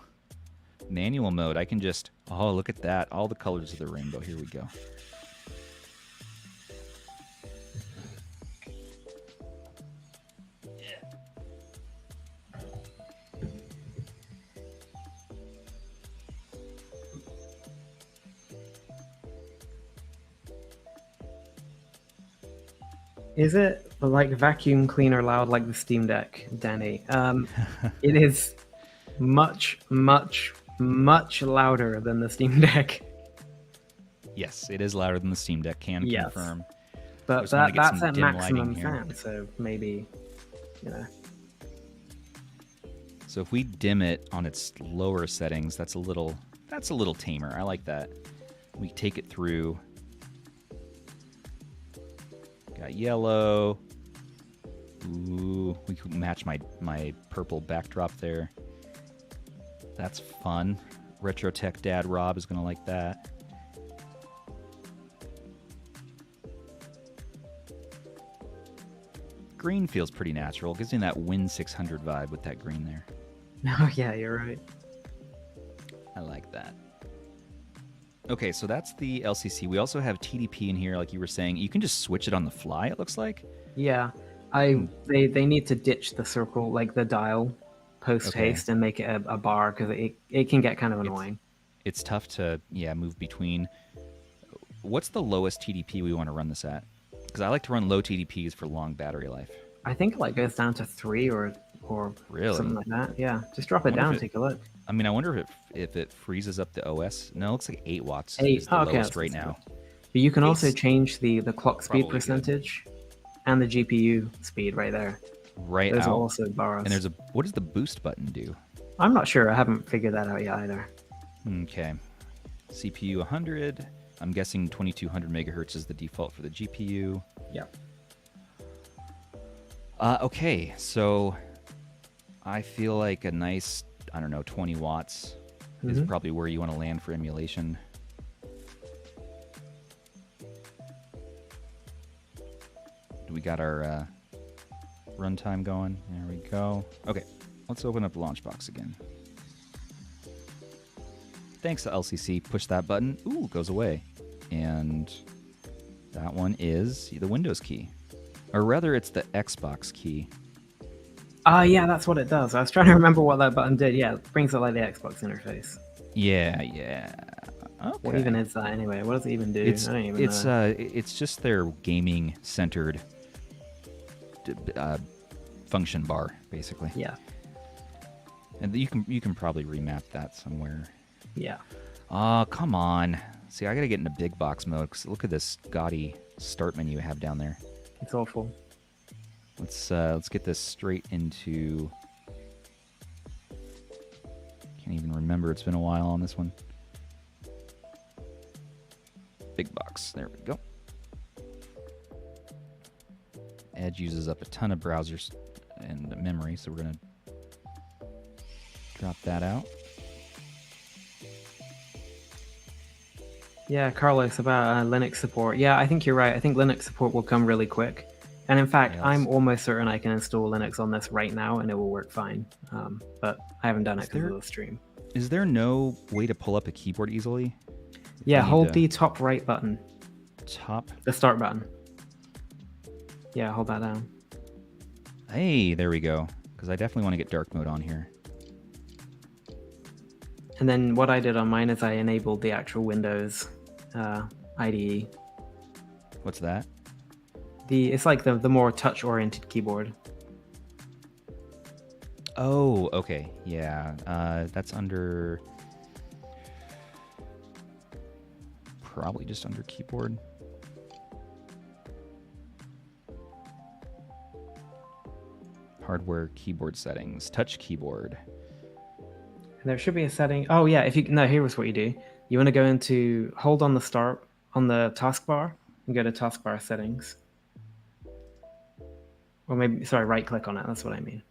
Manual mode. I can just look at that. All the colors of the rainbow. Here we go. Is it like vacuum cleaner loud like the Steam Deck, Danny? It is much, much, much louder than the Steam Deck. Yes, it is louder than the Steam Deck, confirm. But that's at maximum fan, so maybe, So if we dim it on its lower settings, that's a little tamer. I like that. We take it through. Got yellow. Ooh, we can match my purple backdrop there. That's fun. Retro Tech Dad Rob is gonna like that. green feels pretty natural. Gives me that Win 600 vibe with that green there. Oh yeah, you're right. I like that. Okay, so that's the LCC. We also have TDP in here, like you were saying. You can just switch it on the fly, it looks like. Yeah, they need to ditch the circle, like the dial, post haste, and make it a bar because it can get kind of annoying. It's tough to move between. What's the lowest TDP we want to run this at? Because I like to run low TDPs for long battery life. I think it goes down to 3 or really? Something like that. Yeah, just drop it down. Take a look. I mean, I wonder if it freezes up the OS. No, it looks like 8 watts 8. is the lowest right now. But you can also change the clock speed percentage and the GPU speed right there. Right. Those are also bars. And what does the boost button do? I'm not sure. I haven't figured that out yet either. Okay. CPU 100. I'm guessing 2200 megahertz is the default for the GPU. Yep. Okay, so I feel like a nice, 20 watts is probably where you want to land for emulation. We got our runtime going. There we go. Okay, let's open up the launch box again. Thanks to LCC. Push that button. Ooh, it goes away. And that one is the Windows key. Or rather, it's the Xbox key. Yeah, that's what it does. I was trying to remember what that button did. Yeah, it brings it like the Xbox interface. Yeah. Okay. What even is that anyway? What does it even do? I don't even know. It's just their gaming-centered function bar, basically. Yeah. And you can probably remap that somewhere. Yeah. Oh, come on. See, I gotta get into big box mode, because look at this gaudy start menu you have down there. It's awful. Let's get this straight into... Can't even remember. It's been a while on this one. Big box. There we go. Edge uses up a ton of browsers and memory, so we're going to drop that out. Yeah, Carlos, about Linux support. Yeah, I think you're right. I think Linux support will come really quick. And in fact, I'm almost certain I can install Linux on this right now and it will work fine. But I haven't done it because of the stream. Is there no way to pull up a keyboard easily? Yeah, hold the top right button. The start button. Yeah, hold that down. Hey, there we go. Because I definitely want to get dark mode on here. And then what I did on mine is I enabled the actual Windows IDE. What's that? It's like the more touch-oriented keyboard. Oh, okay. Yeah, that's under... Probably just under keyboard. Hardware keyboard settings. Touch keyboard. And there should be a setting. Oh, yeah. Here's what you do. You want to go into... Hold on the start on the taskbar and go to taskbar settings. Or maybe, right-click on it. That's what I mean.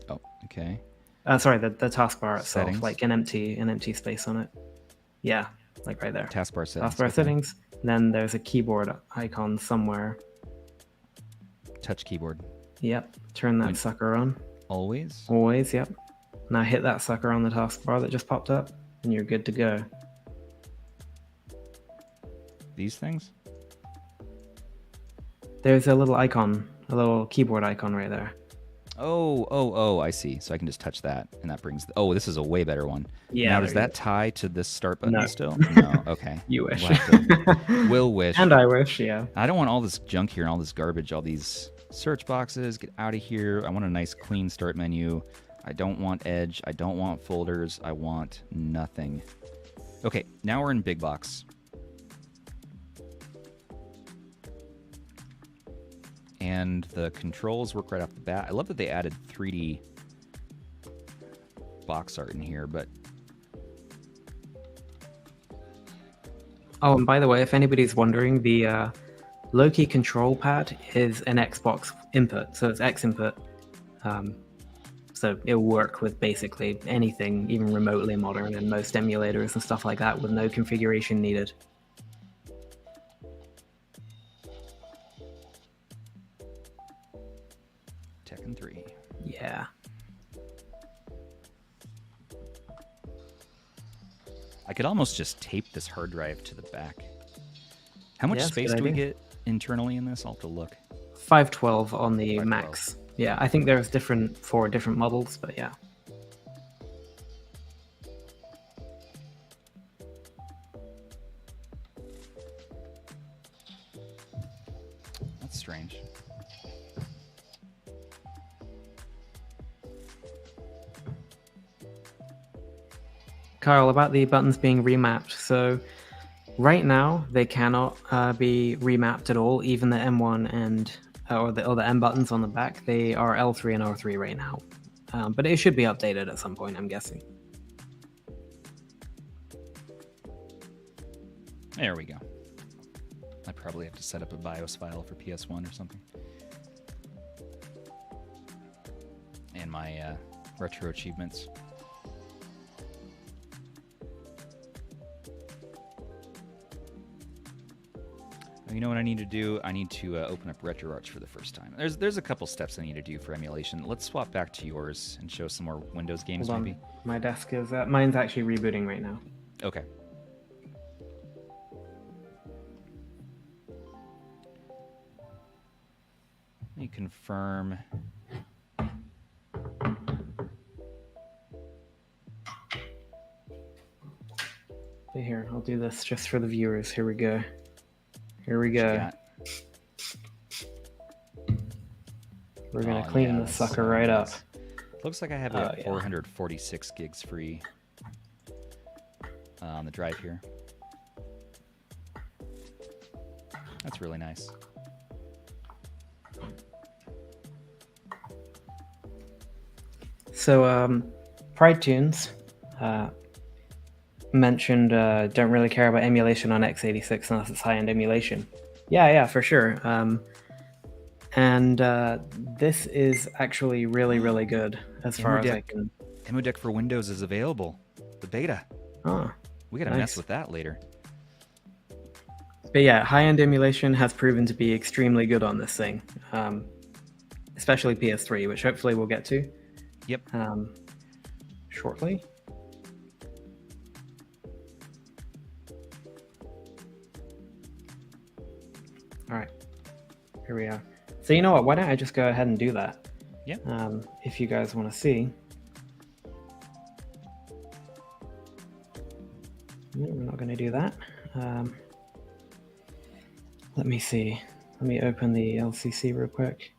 Oh, okay. Sorry, the taskbar itself, settings. like an empty space on it. Yeah, like right there. Taskbar settings. Taskbar settings. And then there's a keyboard icon somewhere. Touch keyboard. Yep. Turn that sucker on. Always? Always, yep. Now hit that sucker on the taskbar that just popped up, and you're good to go. These things? There's a little icon. A little keyboard icon right there. Oh, I see. So I can just touch that, and that brings... Oh, this is a way better one. Yeah. Now, does that tie to this start button No. still? No, okay. You wish. Will wish. And I wish, yeah. I don't want all this junk here and all this garbage, all these search boxes. Get out of here. I want a nice, clean start menu. I don't want Edge. I don't want folders. I want nothing. Okay, now we're in big box. And the controls work right off the bat. I love that they added 3D box art in here, but... Oh, and by the way, if anybody's wondering, the Loki control pad is an Xbox input, so it's X input. So it'll work with basically anything, even remotely modern, and most emulators and stuff like that with no configuration needed. Tekken 3. Yeah. I could almost just tape this hard drive to the back. How much space do we get internally in this? I'll have to look. 512 on the Max. Yeah, I think there's different for different models, but yeah. That's strange. Kyle, about the buttons being remapped. So right now they cannot be remapped at all. Even the M1 and or the M buttons on the back, they are L3 and R3 right now. But it should be updated at some point, I'm guessing. There we go. I probably have to set up a BIOS file for PS1 or something. And my retro achievements. You know what I need to do? I need to open up RetroArch for the first time. There's a couple steps I need to do for emulation. Let's swap back to yours and show some more Windows games, Hold on. maybe. My desk is mine's actually rebooting right now. Okay. Let me confirm. Here, I'll do this just for the viewers. Here we go. Here we go. We're going to clean this sucker right up. Looks like I have about 446 gigs free on the drive here. That's really nice. So, Pride Tunes mentioned don't really care about emulation on x86 unless it's high-end emulation. Yeah, for sure. And this is actually really, really good as far as I can. EmuDeck for Windows is available. The beta. Oh, we gotta mess with that later. But yeah, high-end emulation has proven to be extremely good on this thing, especially PS3, which hopefully we'll get to. Yep. Shortly. All right, here we are. So you know what? Why don't I just go ahead and do that? Yeah. If you guys want to see. No, we're not going to do that. Let me see. Let me open the LCC real quick.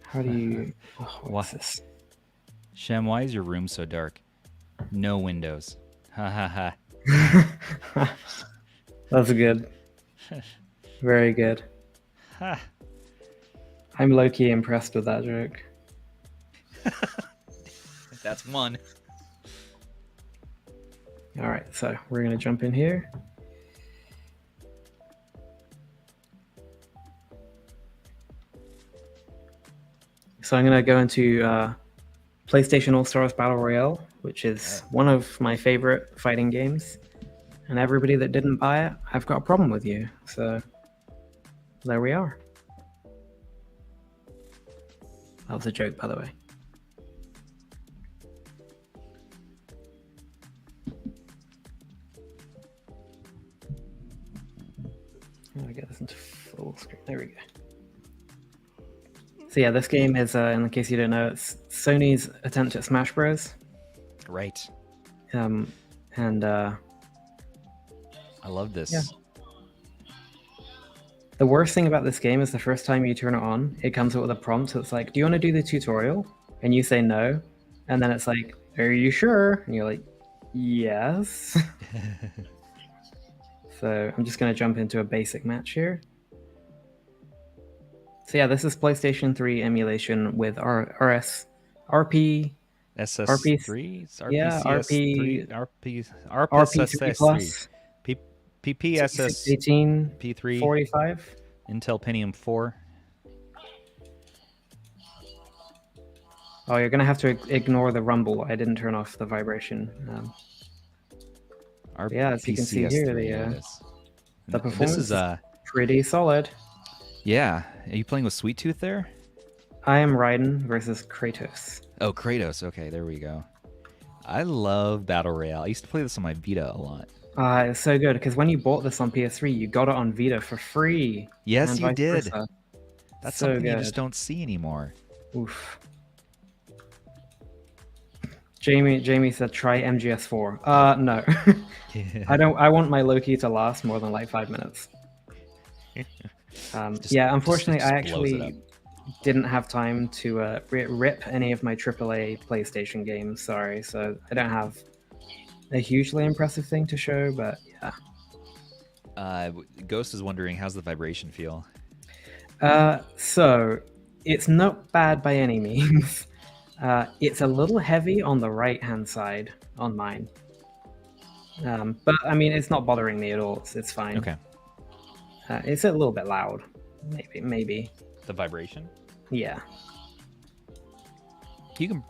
How do you... Oh, what's this? Shem, why is your room so dark? No windows. Ha ha ha. That's good. Very good. Ha. I'm low-key impressed with that joke. That's one. All right, so we're going to jump in here. So I'm going to go into PlayStation All-Stars Battle Royale, which is one of my favorite fighting games. And everybody that didn't buy it, I've got a problem with you. So there we are. That was a joke, by the way. How do I get this into full screen? There we go. So yeah, this game is, in case you don't know, it's Sony's attempt at Smash Bros. Right. And I love this. Yeah. The worst thing about this game is the first time you turn it on, it comes up with a prompt that's like, do you want to do the tutorial? And you say no. And then it's like, are you sure? And you're like, yes. So I'm just going to jump into a basic match here. So yeah, this is PlayStation 3 emulation with RP... SS3? Yeah, RP3 Plus. PPSS 18, P3 45. Intel Pentium 4. Oh, you're gonna have to ignore the rumble. I didn't turn off the vibration. Yeah, as you can see here, the performance is pretty solid. Yeah. Are you playing with Sweet Tooth there? I am Raiden versus Kratos. Oh, Kratos. Okay, there we go. I love Battle Royale. I used to play this on my Vita a lot. It's so good because when you bought this on PS3, you got it on Vita for free. Yes, you did. Versa. That's so something good. you just don't see anymore. Oof. Jamie said try MGS4. No. I want my Loki to last more than like 5 minutes. Yeah, unfortunately, I actually didn't have time to rip any of my AAA PlayStation games. Sorry, so I don't have a hugely impressive thing to show, but yeah. Ghost is wondering, how's the vibration feel? So it's not bad by any means. It's a little heavy on the right-hand side on mine. But I mean, it's not bothering me at all. It's fine. Okay. It's a little bit loud. Maybe. The vibration? Yeah. You can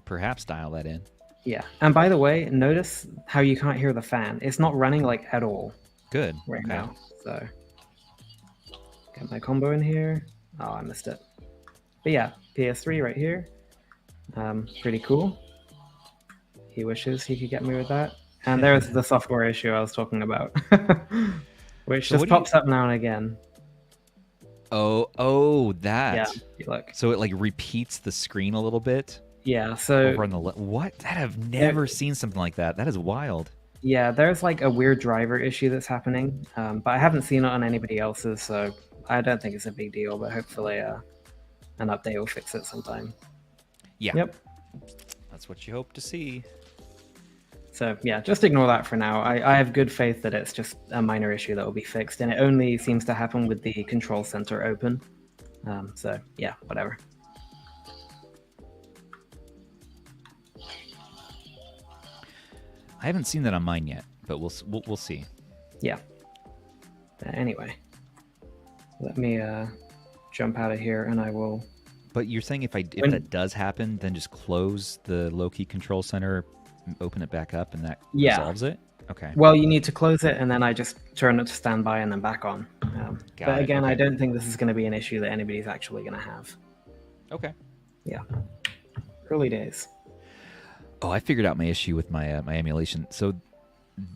perhaps dial that in. Yeah. And by the way, notice how you can't hear the fan. It's not running like at all. Good. Right now. So get my combo in here. Oh, I missed it. But yeah, PS3 right here. Pretty cool. He wishes he could get me with that. And there's the software issue I was talking about, which just pops up now and again. Oh, that. Yeah, look. So it like repeats the screen a little bit. Yeah. So over on the what? That I've never seen something like that. That is wild. Yeah, there's like a weird driver issue that's happening, but I haven't seen it on anybody else's, so I don't think it's a big deal. But hopefully, an update will fix it sometime. Yeah. Yep. That's what you hope to see. So yeah, just ignore that for now. I have good faith that it's just a minor issue that will be fixed, and it only seems to happen with the control center open. So yeah, whatever. I haven't seen that on mine yet, but we'll see. Yeah. Anyway, let me jump out of here, and I will. But you're saying if that does happen, then just close the Loki control center, open it back up, and that resolves it? Okay. Well, you need to close it, and then I just turn it to standby and then back on. But again, I don't think this is going to be an issue that anybody's actually going to have. Okay. Yeah. Early days. Oh, I figured out my issue with my my emulation. So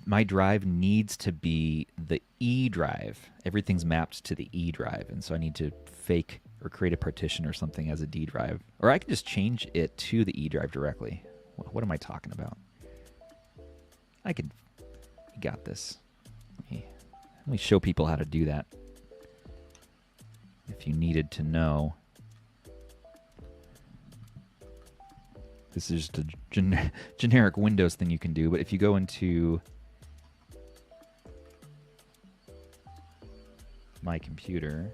my drive needs to be the E drive. Everything's mapped to the E drive, and so I need to fake or create a partition or something as a D drive. Or I can just change it to the E drive directly. What am I talking about? I got this. Let me show people how to do that. If you needed to know. This is just a generic Windows thing you can do, but if you go into my computer,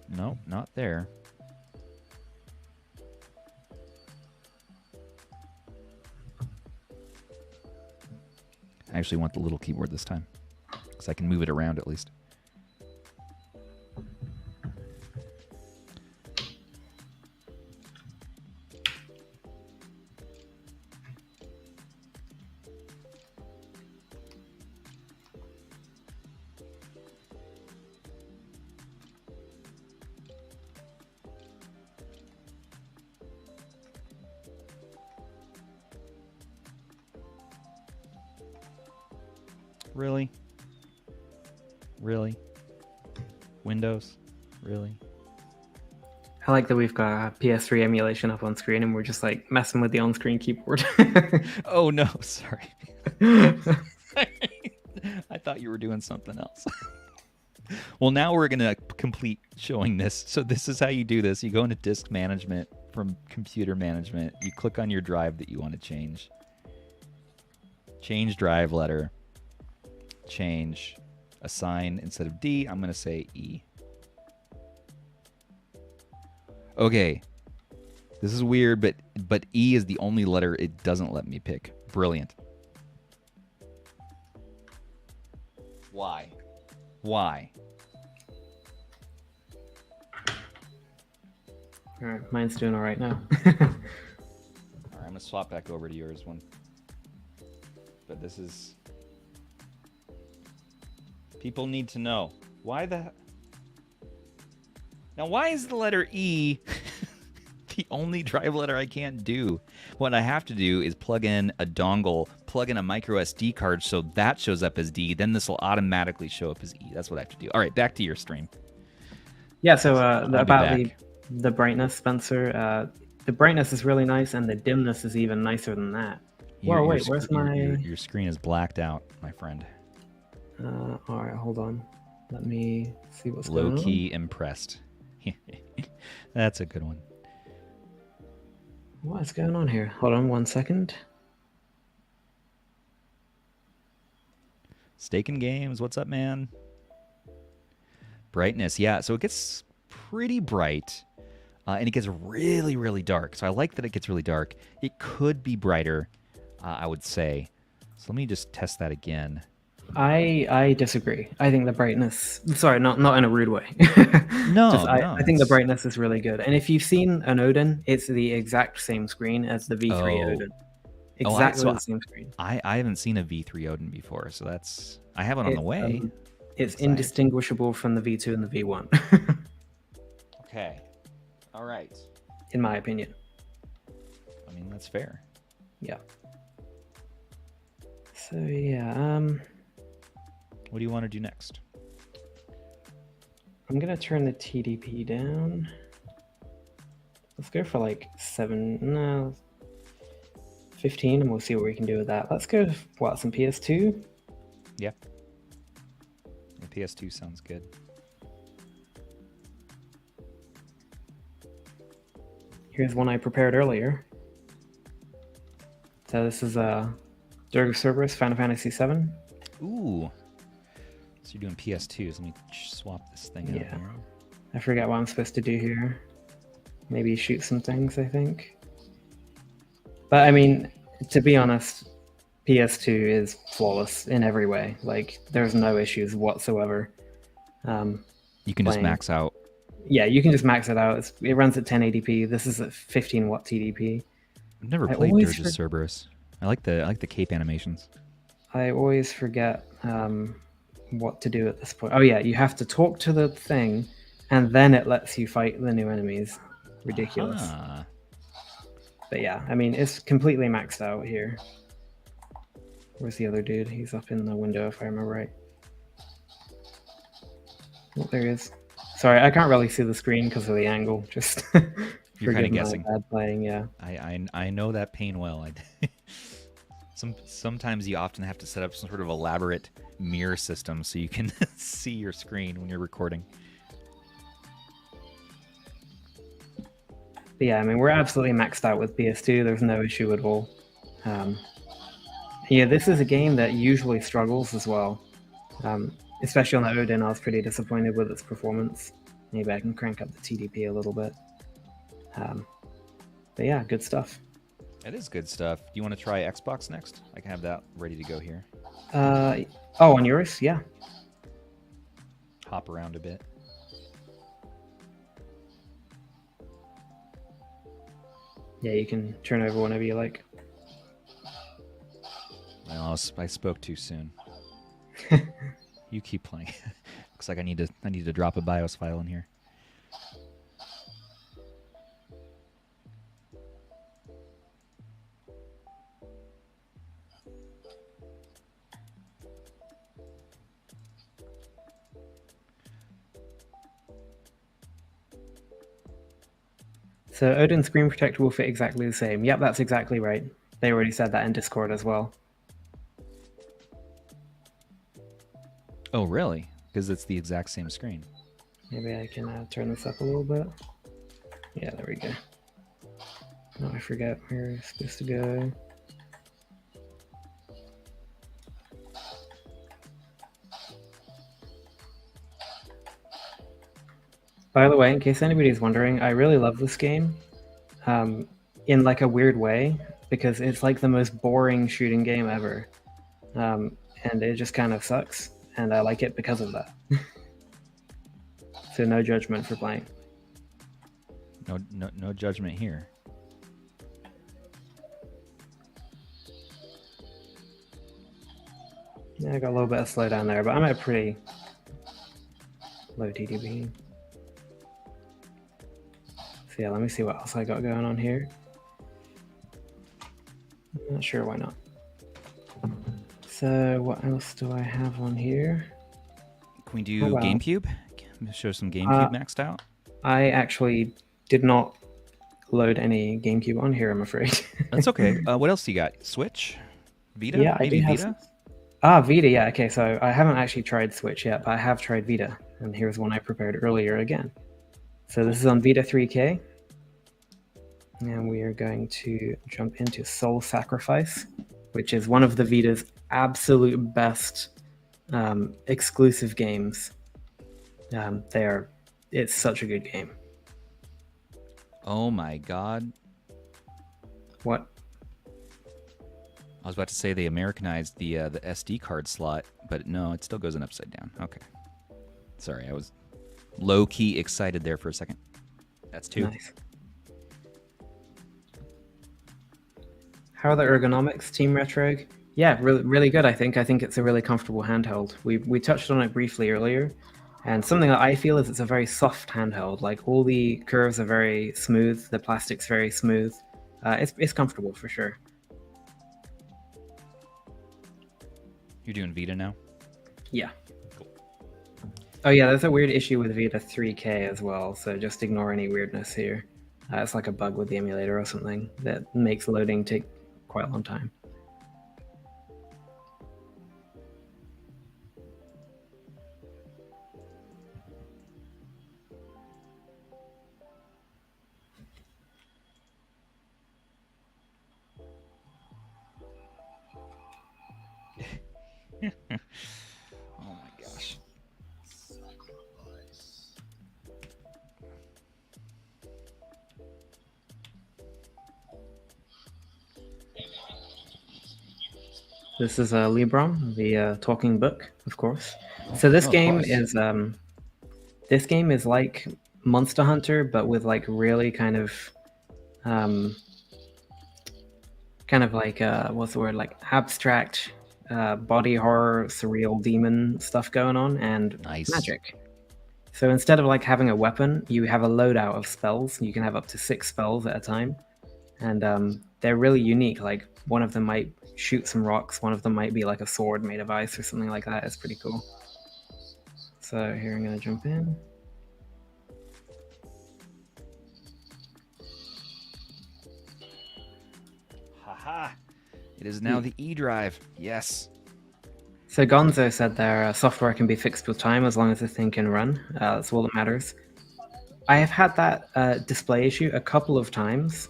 no, not there. I actually want the little keyboard this time, because I can move it around at least. Really? Really? Windows? Really? I like that we've got a PS3 emulation up on screen and we're just like messing with the on-screen keyboard. Oh no, sorry. I thought you were doing something else. Well, now we're going to complete showing this. So this is how you do this. You go into disk management from computer management. You click on your drive that you want to change. Change drive letter. Change assign instead of D, I'm going to say E. Okay. This is weird, but E is the only letter it doesn't let me pick. Brilliant. Why? Why? All right, mine's doing all right now. All right, I'm going to swap back over to yours one. But this is People need to know. Why the... Now, why is the letter E the only drive letter I can't do? What I have to do is plug in a dongle, plug in a micro SD card so that shows up as D. Then this will automatically show up as E. That's what I have to do. All right, back to your stream. Yeah, so about the brightness, Spencer. The brightness is really nice, and the dimness is even nicer than that. Whoa, wait, where's my... Your screen is blacked out, my friend. All right, hold on. Let me see what's going on. Low-key impressed. That's a good one. What's going on here? Hold on 1 second. Staking Games, what's up, man? Brightness, yeah. So it gets pretty bright, and it gets really, really dark. So I like that it gets really dark. It could be brighter, I would say. So let me just test that again. I disagree. I think the brightness... Sorry, not in a rude way. No, I think the brightness is really good. And if you've seen an Odin, it's the exact same screen as the V3 Odin. Exactly the same screen. I haven't seen a V3 Odin before, so that's... I have it on the way. It's indistinguishable from the V2 and the V1. Okay. All right. In my opinion. I mean, that's fair. Yeah. So, yeah, what do you want to do next? I'm going to turn the TDP down. Let's go for like 15, and we'll see what we can do with that. Let's go, some PS2? Yeah. The PS2 sounds good. Here's one I prepared earlier. So this is Dirge of Cerberus, Final Fantasy VII. Ooh. So you're doing PS2, so let me swap this thing out here. I forget what I'm supposed to do here. Maybe shoot some things, I think. But I mean, to be honest, PS2 is flawless in every way. Like, there's no issues whatsoever. You can just max out. Yeah, you can just max it out. It runs at 1080p. This is at 15 watt TDP. I've never played Dirge of Cerberus. I like the cape animations. I always forget what to do at this point. Oh yeah, you have to talk to the thing, and then it lets you fight the new enemies. Ridiculous. But yeah, I mean, it's completely maxed out here. Where's the other dude? He's up in the window, if I remember right. Oh, there he is. Sorry, I can't really see the screen because of the angle. Just you're kind of guessing. Bad playing, yeah. I know that pain well. Sometimes you often have to set up some sort of elaborate mirror system so you can see your screen when you're recording. But yeah, I mean, we're absolutely maxed out with PS2. There's no issue at all. Yeah, this is a game that usually struggles as well. Especially on the Odin, I was pretty disappointed with its performance. Maybe I can crank up the TDP a little bit. But yeah, good stuff. It is good stuff. Do you want to try Xbox next? I can have that ready to go here. Oh, on yours? Yeah. Hop around a bit. Yeah, you can turn over whenever you like. Well, I spoke too soon. You keep playing. Looks like I need to drop a BIOS file in here. So Odin Screen Protector will fit exactly the same. Yep, that's exactly right. They already said that in Discord as well. Oh, really? Because it's the exact same screen. Maybe I can turn this up a little bit. Yeah, there we go. No, I forget where it's supposed to go. By the way, in case anybody's wondering, I really love this game in like a weird way, because it's like the most boring shooting game ever. And it just kind of sucks, and I like it because of that. So no judgment for playing. No judgment here. Yeah, I got a little bit of slowdown there, but I'm at a pretty low TDP. So yeah, let me see what else I got going on here. I'm not sure, why not. So what else do I have on here? Can we do GameCube? Show some GameCube maxed out? I actually did not load any GameCube on here, I'm afraid. That's okay. What else do you got? Switch? Vita? Yeah, maybe Vita? Vita, yeah, okay, so I haven't actually tried Switch yet, but I have tried Vita, and here's one I prepared earlier again. So this is on Vita 3K, and we are going to jump into Soul Sacrifice, which is one of the Vita's absolute best exclusive games. It's such a good game. Oh my god. What? I was about to say they Americanized the SD card slot, but no, it still goes in upside down. Okay. Sorry, I was low-key excited there for a second. That's 2. Nice. How are the ergonomics, Team Retrog? Yeah, really, really good, I think. I think it's a really comfortable handheld. We touched on it briefly earlier, and something that I feel is it's a very soft handheld. Like, all the curves are very smooth, the plastic's very smooth. It's comfortable, for sure. You're doing Vita now? Yeah. Cool. Oh yeah, there's a weird issue with Vita 3K as well, so just ignore any weirdness here. It's like a bug with the emulator or something that makes loading take quite a long time. Oh my gosh. This is Libron, the talking book, of course. So this game is like Monster Hunter, but with like really kind of like what's the word, like abstract body horror, surreal demon stuff going on, and magic. So instead of like having a weapon, you have a loadout of spells. You can have up to 6 spells at a time, and they're really unique. Like, one of them might shoot some rocks, one of them might be like a sword made of ice or something like that. It's pretty cool. So here I'm gonna jump in. Haha! It is now the E-Drive. Yes. So Gonzo said their software can be fixed with time as long as the thing can run. That's all that matters. I have had that display issue a couple of times,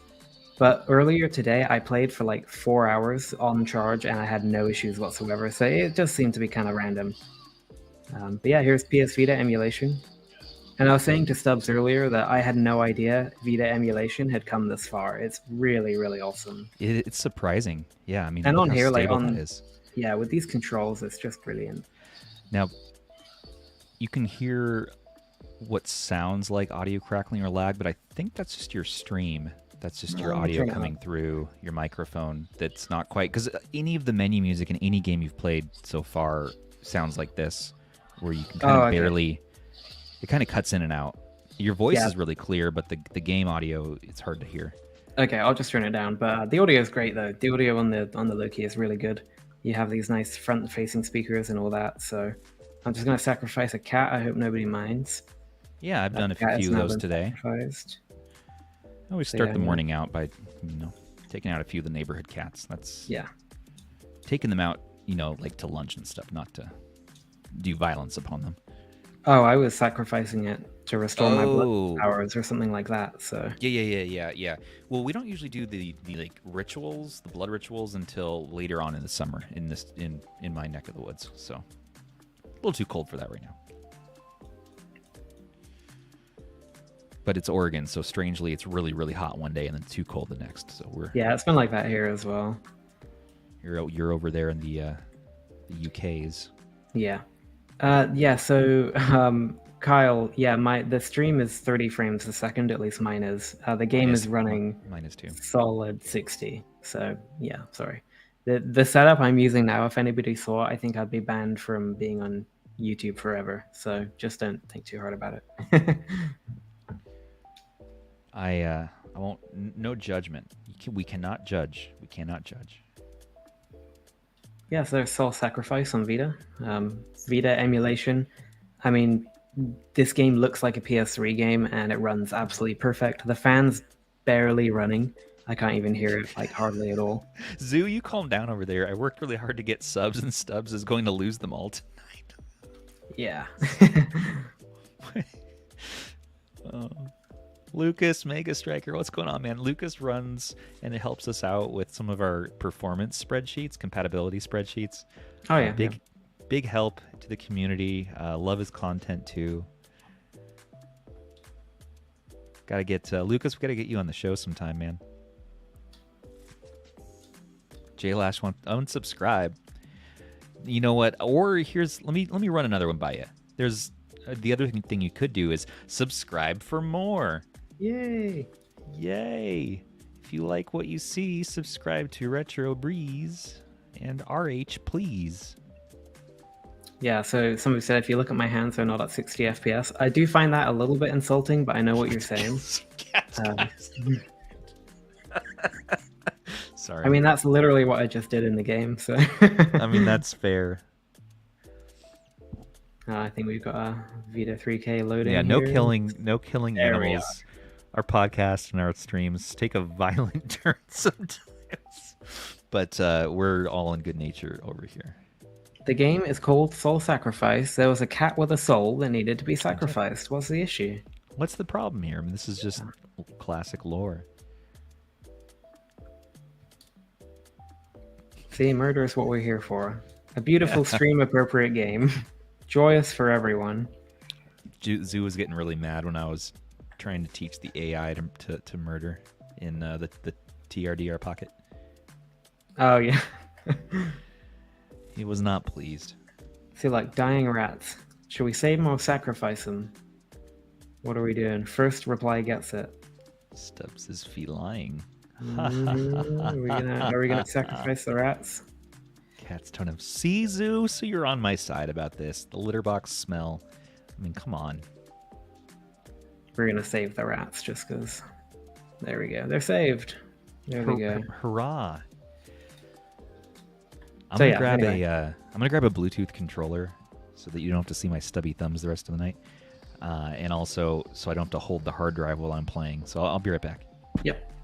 but earlier today I played for like 4 hours on charge and I had no issues whatsoever. So it just seemed to be kind of random. But yeah, here's PS Vita emulation. And I was saying to Stubbs earlier that I had no idea Vita emulation had come this far. It's really, really awesome. It's surprising. Yeah, I mean, and on here, like yeah, with these controls, it's just brilliant. Now, you can hear what sounds like audio crackling or lag, but I think that's just your stream. That's just your audio coming through your microphone. That's not quite, because any of the menu music in any game you've played so far sounds like this, where you can kind of barely. It kind of cuts in and out. Your voice is really clear, but the game audio, it's hard to hear. Okay, I'll just turn it down. But the audio is great though. The audio on the Loki is really good. You have these nice front-facing speakers and all that. So I'm just gonna sacrifice a cat. I hope nobody minds. Yeah, I've done a few of those today. Sacrificed. I always start the morning out by, taking out a few of the neighborhood cats. That's taking them out, like to lunch and stuff, not to do violence upon them. Oh, I was sacrificing it to restore my blood powers or something like that. So yeah. Well, we don't usually do the like rituals, the blood rituals, until later on in the summer in my neck of the woods. So a little too cold for that right now. But it's Oregon, so strangely, it's really, really hot one day and then too cold the next. So it's been like that here as well. You're over there in the UKs. Yeah. So Kyle, the stream is 30 frames a second, at least mine is. The game is running mine is too. solid 60. So yeah, sorry. The setup I'm using now, if anybody saw it, I think I'd be banned from being on YouTube forever. So just don't think too hard about it. I won't. No judgment. We cannot judge. We cannot judge. Yeah, so there's Soul Sacrifice on Vita. Vita emulation. I mean, this game looks like a PS3 game, and it runs absolutely perfect. The fan's barely running. I can't even hear it, like, hardly at all. Zoo, you calm down over there. I worked really hard to get subs, and Stubbs is going to lose them all tonight. Yeah. Lucas, Mega Striker, what's going on, man? Lucas runs, and it helps us out with some of our performance spreadsheets, compatibility spreadsheets. Oh, yeah. Big help to the community. Love his content, too. Gotta get, Lucas, we gotta get you on the show sometime, man. J-Lash wants unsubscribe. You know what? Or here's let me run another one by you. There's the other thing you could do is subscribe for more. Yay! If you like what you see, subscribe to Retro Breeze and RH, please. Yeah, so somebody said if you look at my hands, they're not at 60 FPS. I do find that a little bit insulting, but I know what you're saying. Sorry. I mean, that's literally what I just did in the game, so... I mean, that's fair. I think we've got a Vita 3K loading. Yeah, no here. killing animals. Our podcast and our streams take a violent turn sometimes. But we're all in good nature over here. The game is called Soul Sacrifice. There was a cat with a soul that needed to be sacrificed. What's the issue? What's the problem here? I mean, this is just classic lore. See, murder is what we're here for. A beautiful stream-appropriate game. Joyous for everyone. Zoo was getting really mad when I was trying to teach the AI to murder in the TRDR pocket. Oh, yeah. He was not pleased. See, like, dying rats. Should we save them or sacrifice them? What are we doing? First reply gets it. Stubbs is feline. Are we gonna sacrifice the rats? Cats don't have Zoo, so you're on my side about this. The litter box smell. I mean, come on. We're gonna save the rats just because. There we go. They're saved. There we go. Hurrah! I'm gonna grab a Bluetooth controller so that you don't have to see my stubby thumbs the rest of the night, and also so I don't have to hold the hard drive while I'm playing. So I'll be right back. Yep.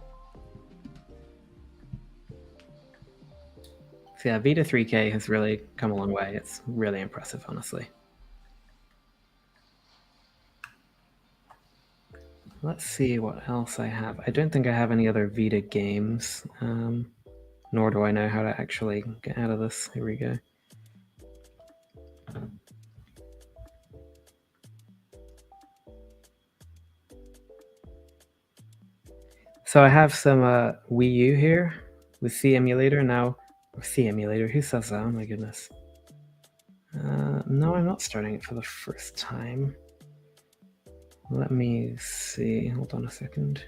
So yeah, Vita 3K has really come a long way. It's really impressive, honestly. Let's see what else I have. I don't think I have any other Vita games, nor do I know how to actually get out of this. Here we go. So I have some Wii U here with C emulator now. C emulator, who says that? Oh my goodness. No, I'm not starting it for the first time. Let me see. Hold on a second.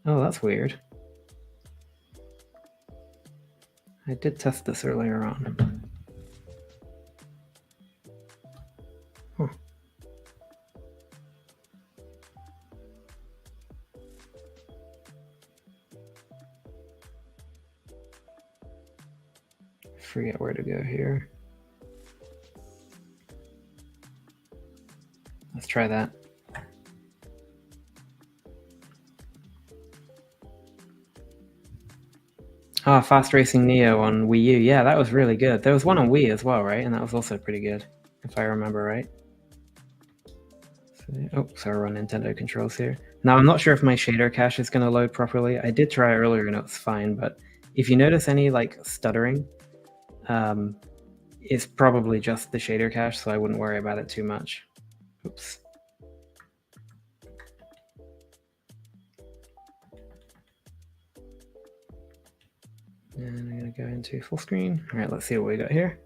Oh, that's weird. I did test this earlier on. Huh. Forget where to go here. Let's try that. Ah, Fast Racing Neo on Wii U. Yeah, that was really good. There was one on Wii as well, right? And that was also pretty good, if I remember right. So I run Nintendo controls here. Now, I'm not sure if my shader cache is going to load properly. I did try earlier and it was fine, but if you notice any like stuttering, it's probably just the shader cache, so I wouldn't worry about it too much. Oops. And I'm going to go into full screen. All right, let's see what we got here.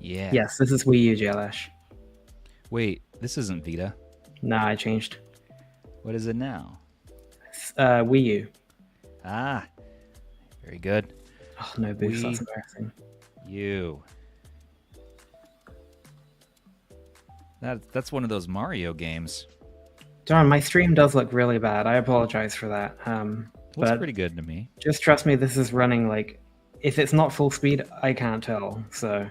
Yeah. Yes, this is Wii U, Jalash. Wait, this isn't Vita. Nah, I changed. What is it now? Wii U. Ah, very good. Oh, no boost. That's embarrassing. U. That's one of those Mario games. Darn, my stream does look really bad. I apologize for that. Looks pretty good to me. Just trust me, this is running like... If it's not full speed, I can't tell, so...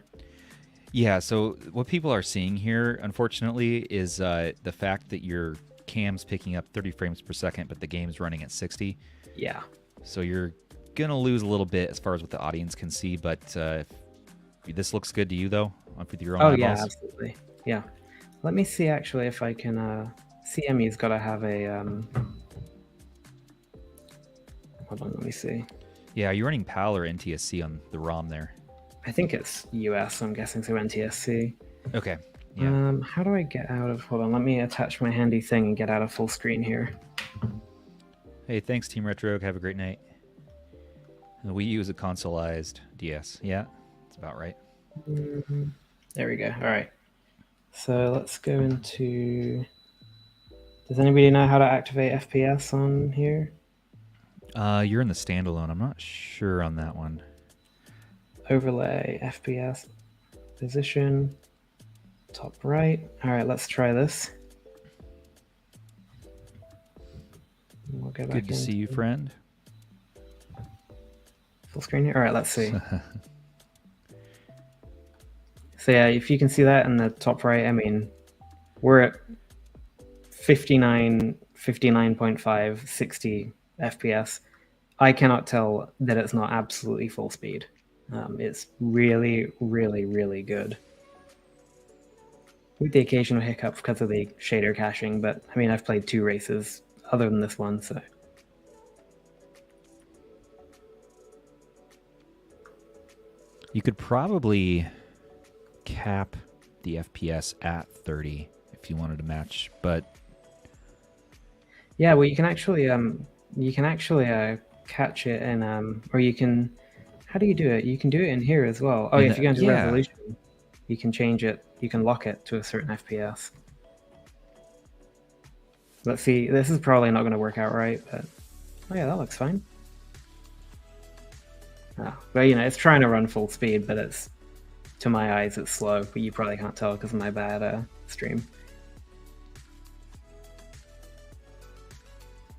Yeah, so what people are seeing here, unfortunately, is the fact that your cam's picking up 30 frames per second, but the game's running at 60. Yeah. So you're going to lose a little bit as far as what the audience can see, but this looks good to you, though, with your own eyeballs? Yeah, absolutely. Yeah. Let me see, actually, if I can... CMU's got to have a... Hold on, let me see. Yeah, are you running PAL or NTSC on the ROM there? I think it's US, I'm guessing, so NTSC. Okay. Yeah. How do I get out of... Hold on, let me attach my handy thing and get out of full screen here. Hey, thanks, Team Retro. Have a great night. The Wii U is a consoleized DS. Yeah, that's about right. There we go. All right. So let's go into... Does anybody know how to activate FPS on here? You're in the standalone. I'm not sure on that one. Overlay, FPS, position, top right. All right, let's try this. We'll go back Good to see you, friend. Full screen here. All right, let's see. So yeah, if you can see that in the top right, I mean, we're at 59.5, 60 FPS. I cannot tell that it's not absolutely full speed. It's really, really, really good. With the occasional hiccup because of the shader caching, but I mean, I've played 2 races other than this one, so. You could probably cap the FPS at 30 if you wanted to match, but yeah, well, you can actually catch it in or you can. How do you do it? You can do it in here as well. Oh, yeah, if you go into resolution, you can change it. You can lock it to a certain FPS. Let's see. This is probably not going to work out right, but oh yeah, that looks fine. Oh, well, you know, it's trying to run full speed, but it's, to my eyes, it's slow. But you probably can't tell because of my bad stream.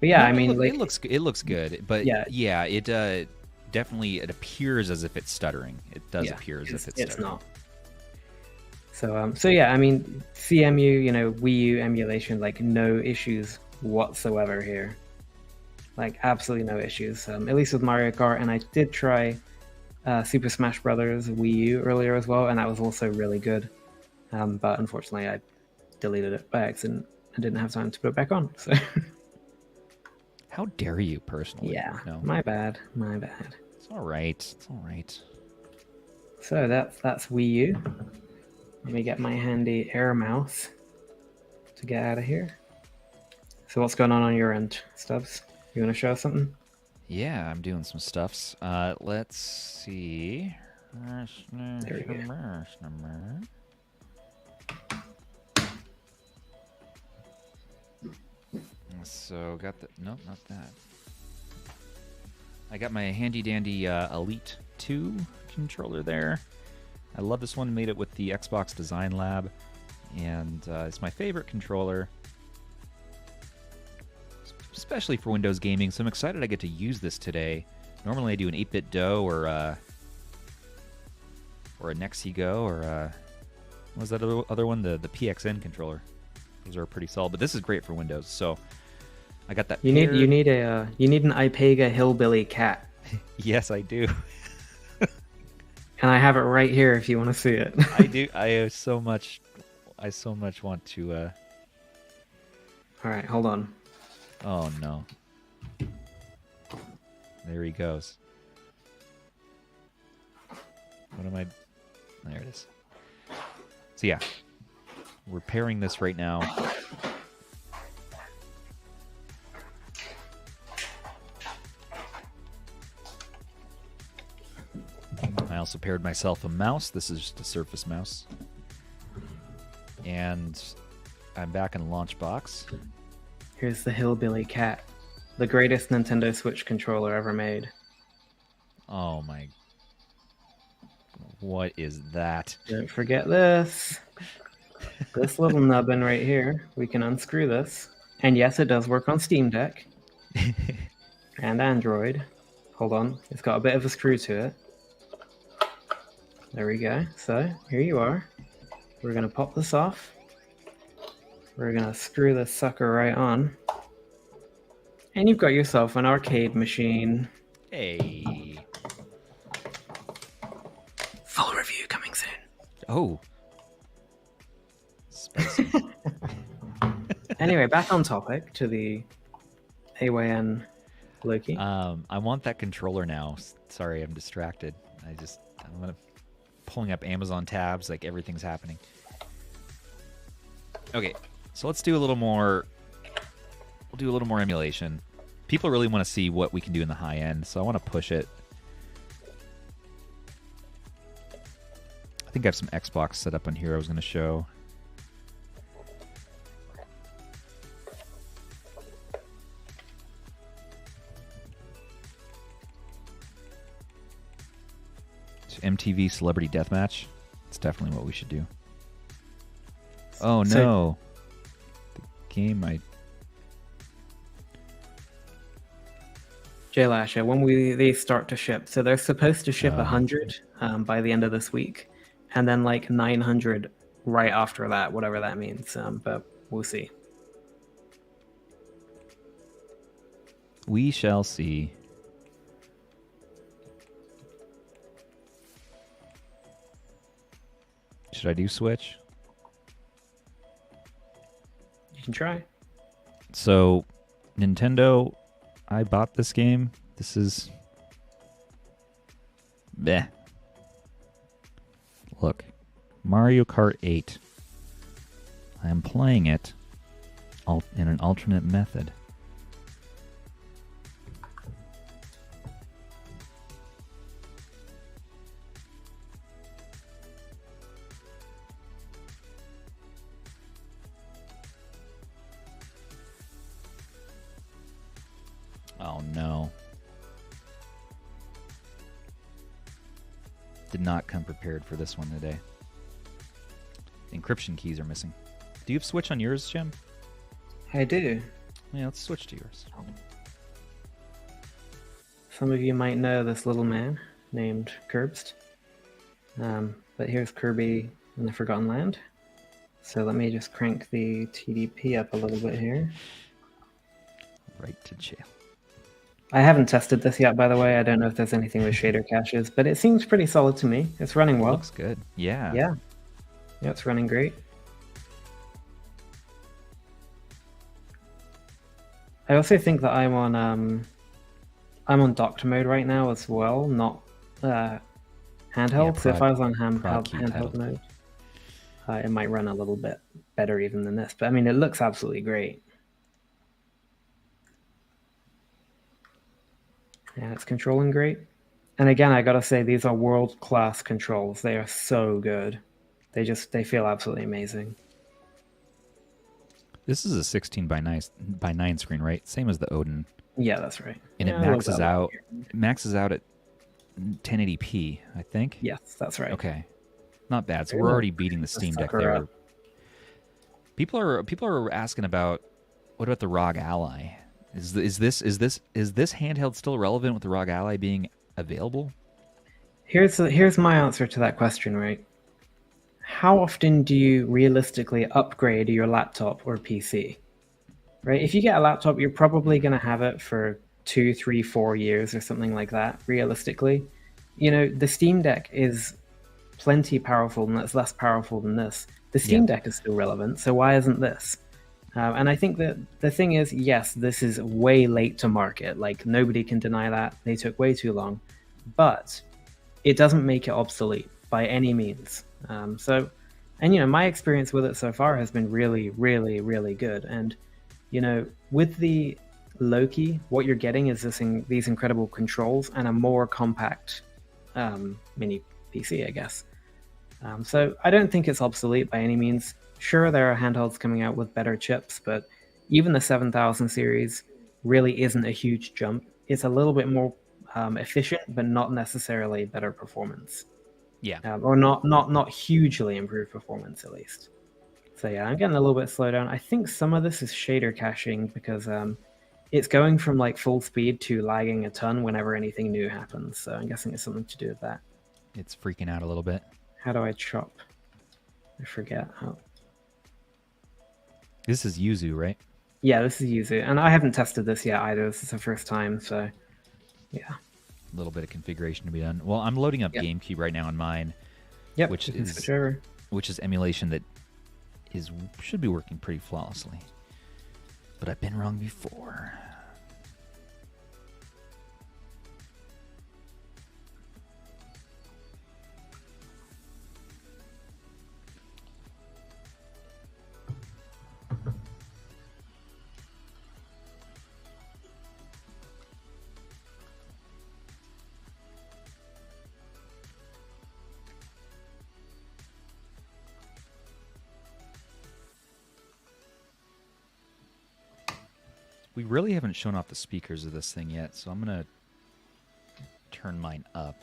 But yeah, no, I mean, it looks good, but yeah, it definitely appears as if it's stuttering. It does appear as if it's stuttering. Not. So yeah, I mean, CMU, you know, Wii U emulation, like no issues whatsoever here. Like absolutely no issues. At least with Mario Kart, and I did try Super Smash Brothers Wii U earlier as well, and that was also really good. But unfortunately, I deleted it by accident. I didn't have time to put it back on. So. How dare you, personally? Yeah, no. My bad. It's all right. It's all right. So that's Wii U. Let me get my handy air mouse to get out of here. So what's going on your end, Stubbs? You want to show us something? Yeah, I'm doing some stuffs. Let's see. There we go. So got the nope, not that. I got my handy dandy Elite 2 controller there. I love this one. Made it with the Xbox Design Lab, and it's my favorite controller, especially for Windows gaming. So I'm excited I get to use this today. Normally I do an 8-bit Do or a Nexi Go or what was that other one? The PXN controller. Those are pretty solid, but this is great for Windows. So I got that. You need an Ipega hillbilly cat. Yes, I do. And I have it right here if you want to see it. I do. I so much want to. All right, hold on. Oh no! There he goes. What am I? There it is. So yeah, we're pairing this right now. I also paired myself a mouse. This is just a Surface mouse. And I'm back in Launchbox. Here's the Hillbilly Cat, the greatest Nintendo Switch controller ever made. Oh my. What is that? Don't forget this. This little nubbin right here. We can unscrew this. And yes, it does work on Steam Deck. And Android. Hold on. It's got a bit of a screw to it. There we go. So, here you are. We're going to pop this off. We're going to screw this sucker right on. And you've got yourself an arcade machine. Hey. Full review coming soon. Oh. Spicy. Anyway, back on topic to the AYN Loki. I want that controller now. Sorry, I'm distracted. I'm pulling up Amazon tabs, like everything's happening. Okay, so let's do a little more. We'll do a little more emulation. People really want to see what we can do in the high end, so I want to push it. I think I have some Xbox set up on here I was going to show. So MTV Celebrity Deathmatch. It's definitely what we should do. Oh no. The game J-Lasher, when they start to ship, so they're supposed to ship 100 by the end of this week, and then like 900 right after that, whatever that means. But we'll see. We shall see. Should I do Switch? You can try. So, Nintendo, I bought this game. This is... Bleh. Look. Mario Kart 8. I am playing it in an alternate method. Oh no. Did not come prepared for this one today. Encryption keys are missing. Do you have Switch on yours, Shem? I do. Yeah, let's switch to yours. Some of you might know this little man named Curbst. But here's Kirby in the Forgotten Land. So let me just crank the TDP up a little bit here. Right to jail. I haven't tested this yet, by the way. I don't know if there's anything with shader caches, but it seems pretty solid to me. It's running well. Looks good. Yeah. Yeah, it's running great. I also think that I'm on docked mode right now as well, not handheld. Yeah, So if I was on handheld mode, it might run a little bit better even than this. But I mean, it looks absolutely great. Yeah, it's controlling great. And again, I gotta say, these are world-class controls. They are so good. They feel absolutely amazing. This is a 16 by 9 screen, right? Same as the Odin. Yeah, that's right. And it maxes out. It maxes out at 1080p, I think. Yes, that's right. Okay, not bad. So we're already beating the Steam Deck there. People are asking about what about the ROG Ally? Is this handheld still relevant with the ROG Ally being available? Here's my answer to that question, right? How often do you realistically upgrade your laptop or PC? Right? If you get a laptop, you're probably going to have it for 2, 3, 4 years or something like that, realistically. You know, the Steam Deck is plenty powerful, and that's less powerful than this. The Steam Deck is still relevant, so why isn't this? And I think that the thing is, yes, this is way late to market. Like, nobody can deny that. They took way too long. But it doesn't make it obsolete by any means. And, you know, my experience with it so far has been really, really, really good. And, you know, with the Loki, what you're getting is these incredible controls and a more compact mini PC, I guess. So I don't think it's obsolete by any means. Sure, there are handhelds coming out with better chips, but even the 7000 series really isn't a huge jump. It's a little bit more efficient, but not necessarily better performance. Yeah. Or not hugely improved performance, at least. So yeah, I'm getting a little bit slowed down. I think some of this is shader caching because it's going from like full speed to lagging a ton whenever anything new happens. So I'm guessing it's something to do with that. It's freaking out a little bit. How do I chop? I forget how. This is Yuzu, right? Yeah, this is Yuzu, and I haven't tested this yet either. This is the first time, so yeah. A little bit of configuration to be done. Well, I'm loading up GameCube right now on mine. Yep, which is emulation that should be working pretty flawlessly. But I've been wrong before. We really haven't shown off the speakers of this thing yet, so I'm going to turn mine up.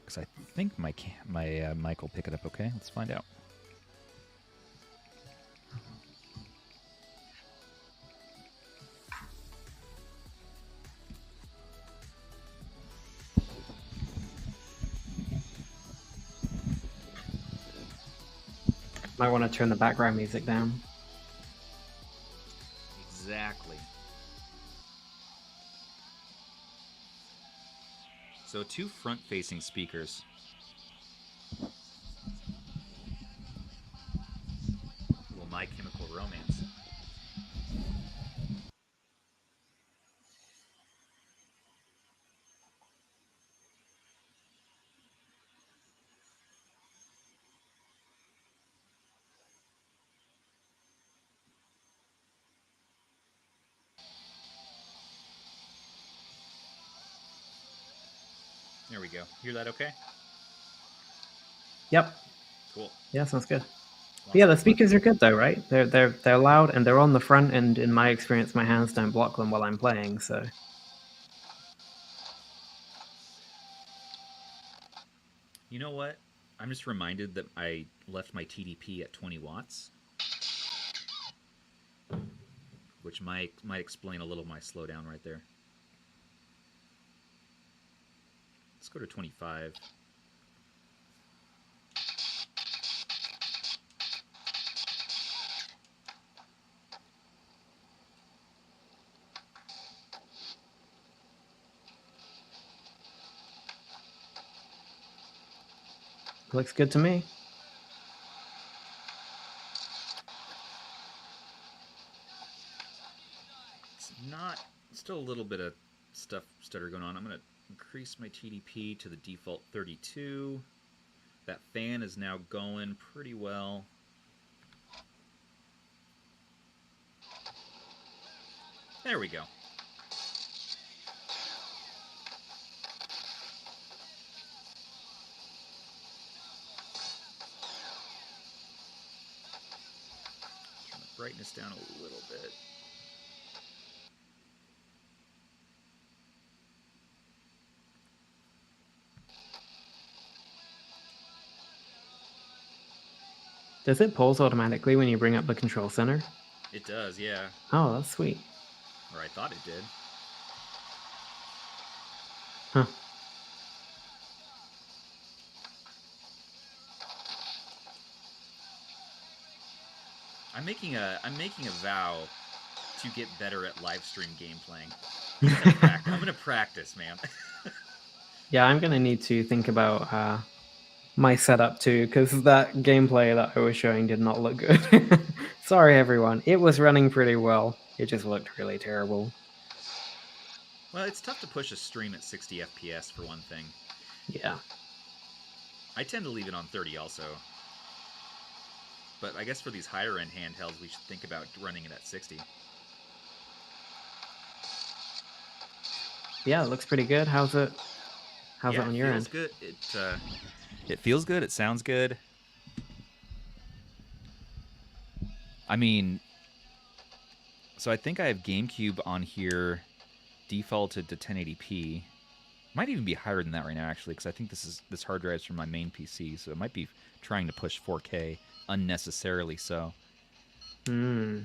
Because I think my mic will pick it up okay. Let's find out. Might want to turn the background music down. Exactly. So 2 front-facing speakers. Well, My Chemical Romance. There we go. Hear that okay? Yep. Cool. Yeah, sounds good. But yeah, the speakers are good though, right? They're loud and they're on the front, and in my experience, my hands don't block them while I'm playing, so. You know what? I'm just reminded that I left my TDP at 20 watts, which might explain a little my slowdown right there. Let's go to 25. Looks good to me. It's not, still a little bit of stutter going on. I'm going to increase my TDP to the default 32. That fan is now going pretty well. There we go. Turn the brightness down a little bit. Does it pause automatically when you bring up the control center? It does, yeah. Oh, that's sweet. Or I thought it did. Huh. I'm making a vow to get better at live stream game playing. I'm gonna practice, man. Yeah, I'm gonna need to think about my setup too, because that gameplay that I was showing did not look good. Sorry, everyone. It was running pretty well. It just looked really terrible. Well, it's tough to push a stream at 60 FPS for one thing. Yeah. I tend to leave it on 30 also. But I guess for these higher-end handhelds, we should think about running it at 60. Yeah, it looks pretty good. How's it on your end? It feels good. It feels good. It sounds good. I mean, So I think I have GameCube on here defaulted to 1080p. Might even be higher than that right now, actually, because I think this hard drive is from my main PC, so it might be trying to push 4K unnecessarily so. Hmm.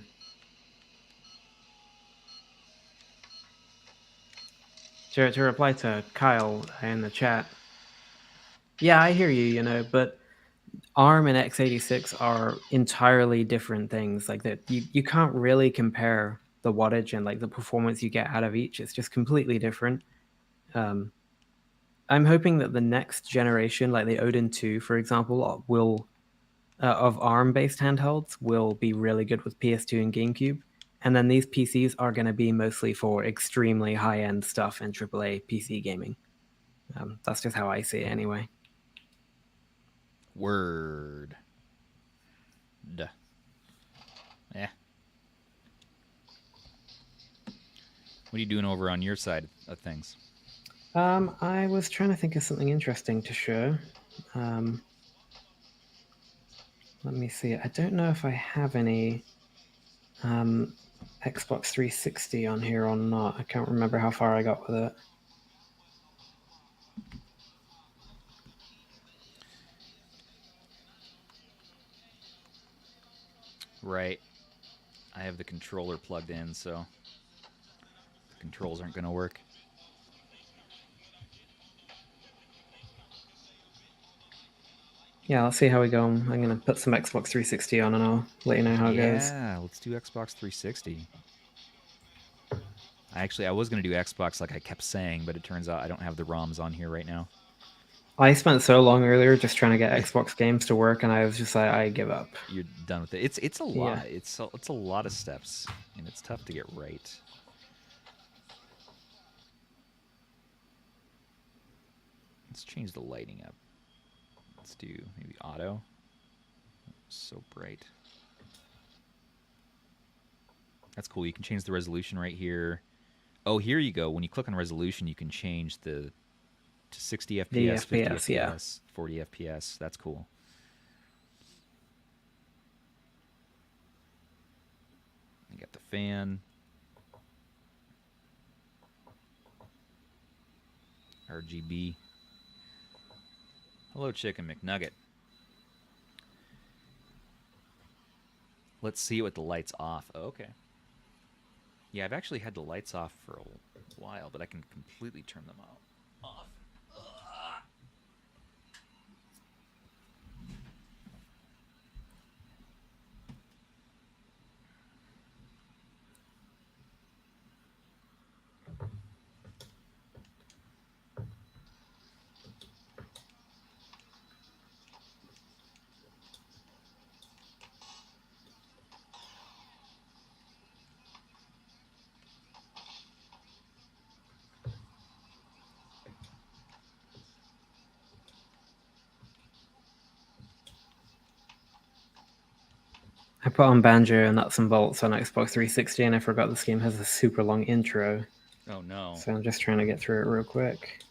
To reply to Kyle in the chat, yeah, I hear you, but ARM and x86 are entirely different things. Like that, you can't really compare the wattage and like the performance you get out of each. It's just completely different. I'm hoping that the next generation, like the Odin 2, for example, will of ARM-based handhelds will be really good with PS2 and GameCube. And then these PCs are going to be mostly for extremely high-end stuff and AAA PC gaming. That's just how I see it anyway. Word. Duh. Yeah. What are you doing over on your side of things? I was trying to think of something interesting to show. Let me see. I don't know if I have any Xbox 360 on here or not. I can't remember how far I got with it. Right. I have the controller plugged in, so the controls aren't going to work. Yeah, let's see how we go. I'm going to put some Xbox 360 on and I'll let you know how it goes. Yeah, let's do Xbox 360. I was going to do Xbox like I kept saying, but it turns out I don't have the ROMs on here right now. I spent so long earlier just trying to get Xbox games to work, and I was just like, I give up. You're done with it. It's a lot. Yeah. It's a lot of steps, and it's tough to get right. Let's change the lighting up. Let's do maybe auto. So bright. That's cool. You can change the resolution right here. Oh, here you go. When you click on resolution, you can change to 60 FPS, 50 FPS, yeah. 40 FPS. That's cool. You got the fan. RGB. Hello, Chicken McNugget. Let's see it with the lights off. Oh, okay. Yeah, I've actually had the lights off for a while, but I can completely turn them off. I put on Banjo and Nuts and Bolts on Xbox 360, and I forgot this game has a super long intro. Oh, no. So I'm just trying to get through it real quick.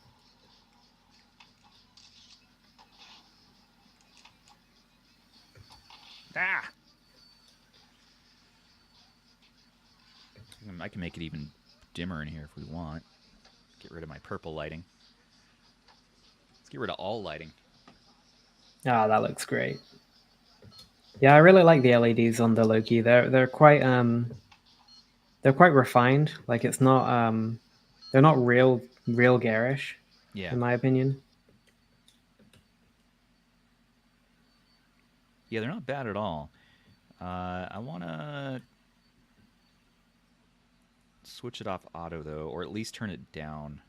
Ah! I can make it even dimmer in here if we want. Get rid of my purple lighting. Let's get rid of all lighting. Ah, that looks great. Yeah, I really like the LEDs on the Loki. They're quite refined. Like it's not they're not real garish. Yeah. In my opinion. Yeah, they're not bad at all. I want to switch it off auto though, or at least turn it down.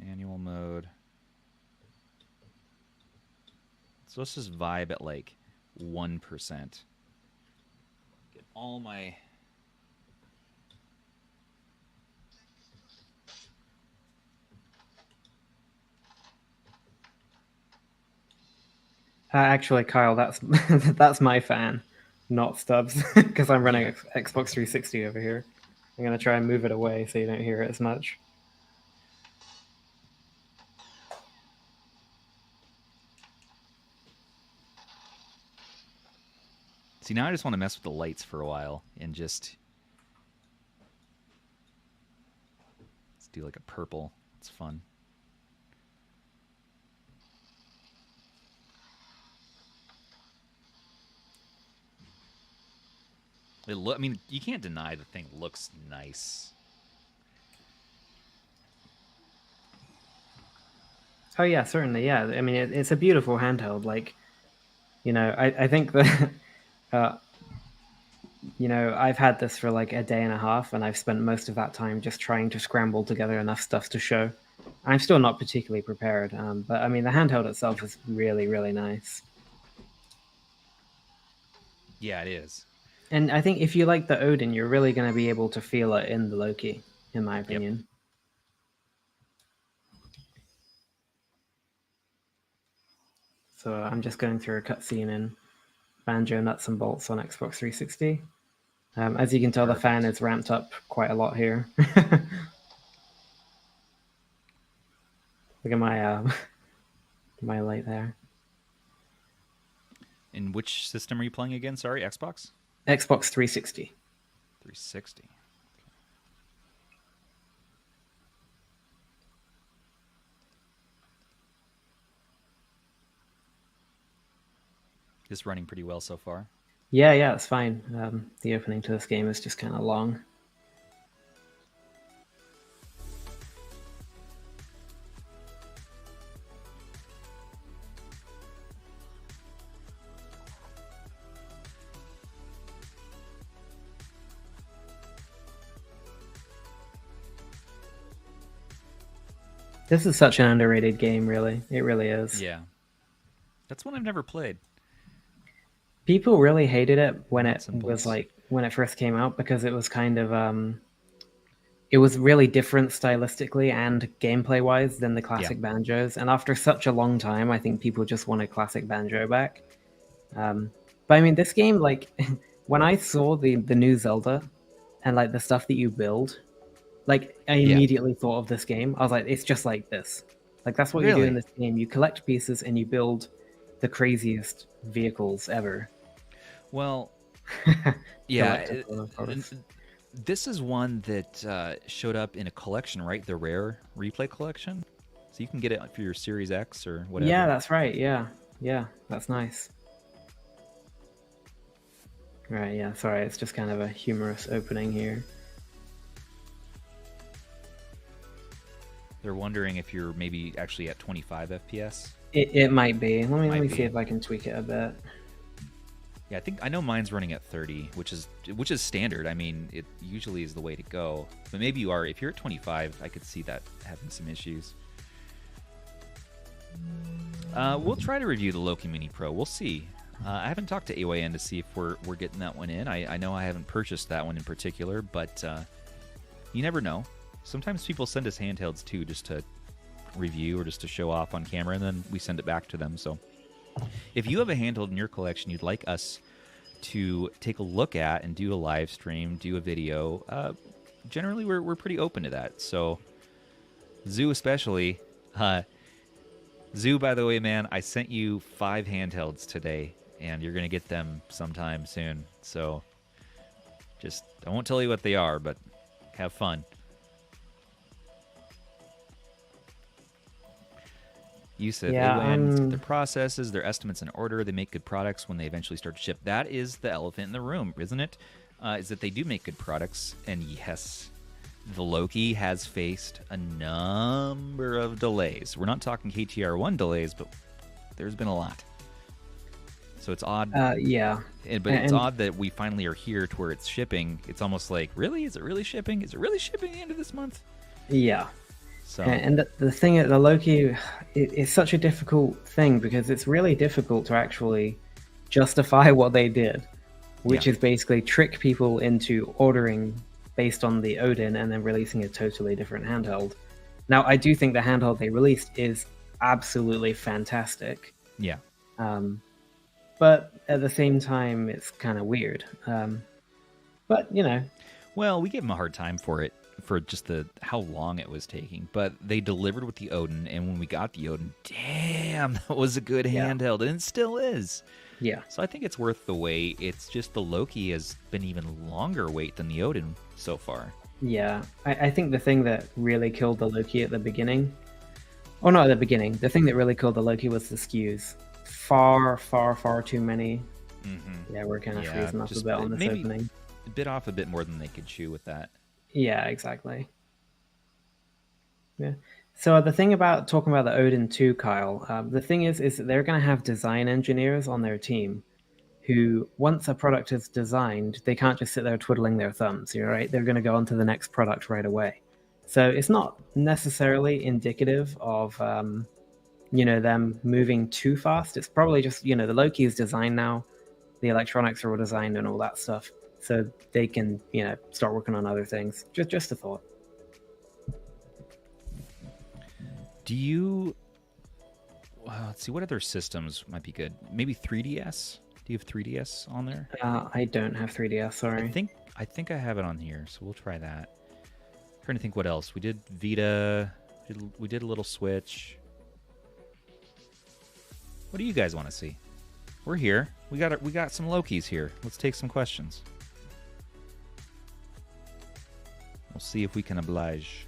Manual mode. So let's just vibe at like 1%. Get all my... Actually, Kyle, that's that's my fan, not Stubbs, because I'm running Xbox 360 over here. I'm going to try and move it away so you don't hear it as much. See, now I just want to mess with the lights for a while and just... Let's do like a purple. It's fun. I mean, you can't deny the thing looks nice. Oh yeah, certainly. Yeah, I mean, it's a beautiful handheld. Like, you know, I think that, you know, I've had this for like a day and a half, and I've spent most of that time just trying to scramble together enough stuff to show. I'm still not particularly prepared, but I mean, the handheld itself is really, really nice. Yeah, it is. And I think if you like the Odin, you're really going to be able to feel it in the Loki, in my opinion. Yep. So I'm just going through a cutscene in Banjo Nuts and Bolts on Xbox 360. As you can tell, the fan is ramped up quite a lot here. Look at my my light there. In which system are you playing again? Sorry, Xbox? Xbox 360. 360. This running pretty well so far. Yeah, it's fine. The opening to this game is just kind of long. This is such an underrated game, really. It really is. Yeah. That's one I've never played. People really hated it when it was like when it first came out because it was kind of it was really different stylistically and gameplay wise than the classic Banjos. And after such a long time, I think people just wanted classic Banjo back. But I mean, this game, like when I saw the new Zelda and like the stuff that you build, like I immediately thought of this game. I was like, it's just like this. Like that's what you do in this game. You collect pieces and you build the craziest vehicles ever. Well, yeah, this is one that showed up in a collection, right? The Rare Replay collection. So you can get it for your Series X or whatever. Yeah, that's right. Yeah, that's nice. Right, yeah, sorry, it's just kind of a humorous opening here. They're wondering if you're maybe actually at 25 FPS. It might be. Let me see if I can tweak it a bit. Yeah, I know mine's running at 30, which is standard. I mean, it usually is the way to go. But maybe you are. If you're at 25, I could see that having some issues. We'll try to review the Loki Mini Pro. We'll see. I haven't talked to AYN to see if we're getting that one in. I know I haven't purchased that one in particular, but you never know. Sometimes people send us handhelds too, just to review or just to show off on camera, and then we send it back to them. So if you have a handheld in your collection you'd like us to take a look at and do a live stream, do a video, generally we're pretty open to that. So Zoo especially, Zoo, by the way, man, I sent you 5 handhelds today, and you're going to get them sometime soon. So just, I won't tell you what they are, but have fun. You said their processes, their estimates in order, they make good products when they eventually start to ship. That is the elephant in the room, isn't it? Is that they do make good products, and yes, the Loki has faced a number of delays. We're not talking KTR1 delays, but there's been a lot. So it's odd. Yeah. But it's odd that we finally are here to where it's shipping. It's almost like, really? Is it really shipping? Is it really shipping at the end of this month? Yeah. So. And the thing at the Loki, it's such a difficult thing because it's really difficult to actually justify what they did, which is basically trick people into ordering based on the Odin and then releasing a totally different handheld. Now, I do think the handheld they released is absolutely fantastic. Yeah. But at the same time, it's kind of weird. But, you know. Well, we gave them a hard time for it, for just how long it was taking. But they delivered with the Odin, and when we got the Odin, damn, that was a good handheld, and it still is. Yeah. So I think it's worth the wait. It's just the Loki has been even longer wait than the Odin so far. Yeah, I think the thing that really killed the Loki at the beginning, or not at the beginning, the thing that really killed the Loki was the SKUs. Far too many. Mm-hmm. Yeah, we're kind of freezing up a bit on this opening. Bit off a bit more than they could chew with that. Yeah, exactly. Yeah. So the thing about talking about the Odin 2, Kyle, the thing is that they're going to have design engineers on their team who, once a product is designed, they can't just sit there twiddling their thumbs, right? They're going to go on to the next product right away. So it's not necessarily indicative of, them moving too fast. It's probably just, the Loki is designed now, the electronics are all designed and all that stuff. So they can, start working on other things. Just a thought. Do you... let's see, what other systems might be good? Maybe 3DS? Do you have 3DS on there? I don't have 3DS, sorry. I think I have it on here, so we'll try that. I'm trying to think what else. We did Vita. We did a little Switch. What do you guys want to see? We're here. We got some Lokis here. Let's take some questions. We'll see if we can oblige.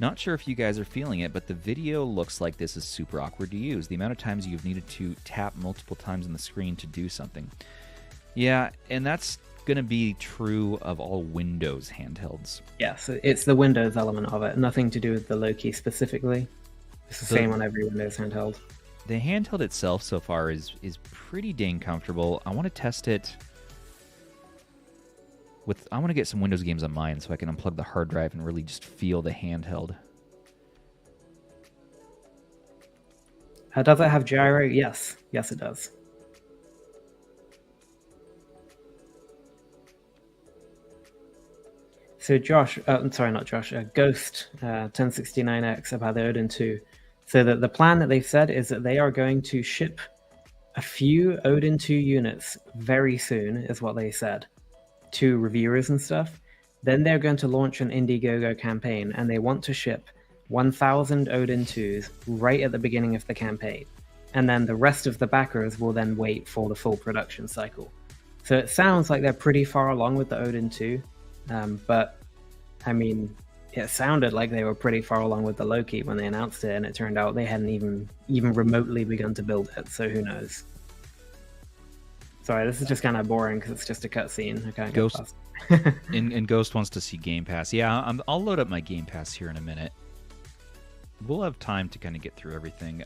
Not sure if you guys are feeling it, but the video looks like this is super awkward to use. The amount of times you've needed to tap multiple times on the screen to do something. Yeah, and that's going to be true of all Windows handhelds. Yeah, so it's the Windows element of it. Nothing to do with the Loki specifically. It's the same on every Windows handheld. The handheld itself so far is pretty dang comfortable. I want to test it with... I want to get some Windows games on mine so I can unplug the hard drive and really just feel the handheld. Does it have gyro? Yes. Yes, it does. So Josh, sorry, not Josh, Ghost 1069X about the Odin 2. So that the plan that they've said is that they are going to ship a few Odin 2 units very soon, is what they said, to reviewers and stuff. Then they're going to launch an Indiegogo campaign, and they want to ship 1,000 Odin 2s right at the beginning of the campaign. And then the rest of the backers will then wait for the full production cycle. So it sounds like they're pretty far along with the Odin 2. But I mean, it sounded like they were pretty far along with the Loki when they announced it, and it turned out they hadn't even remotely begun to build it. So who knows? Sorry, this is just kind of boring because it's just a cutscene. I can't go past. and Ghost wants to see Game Pass. Yeah, I'll load up my Game Pass here in a minute. We'll have time to kind of get through everything.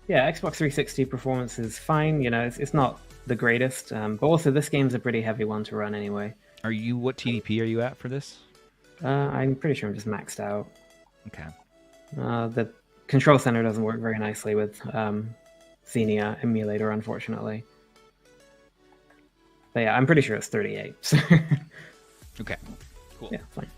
Yeah, Xbox 360 performance is fine. It's not the greatest, but also this game's a pretty heavy one to run anyway. What TDP are you at for this? I'm pretty sure I'm just maxed out. Okay. The control center doesn't work very nicely with Xenia emulator, unfortunately. But yeah, I'm pretty sure it's 38. So. Okay, cool. Yeah, fine.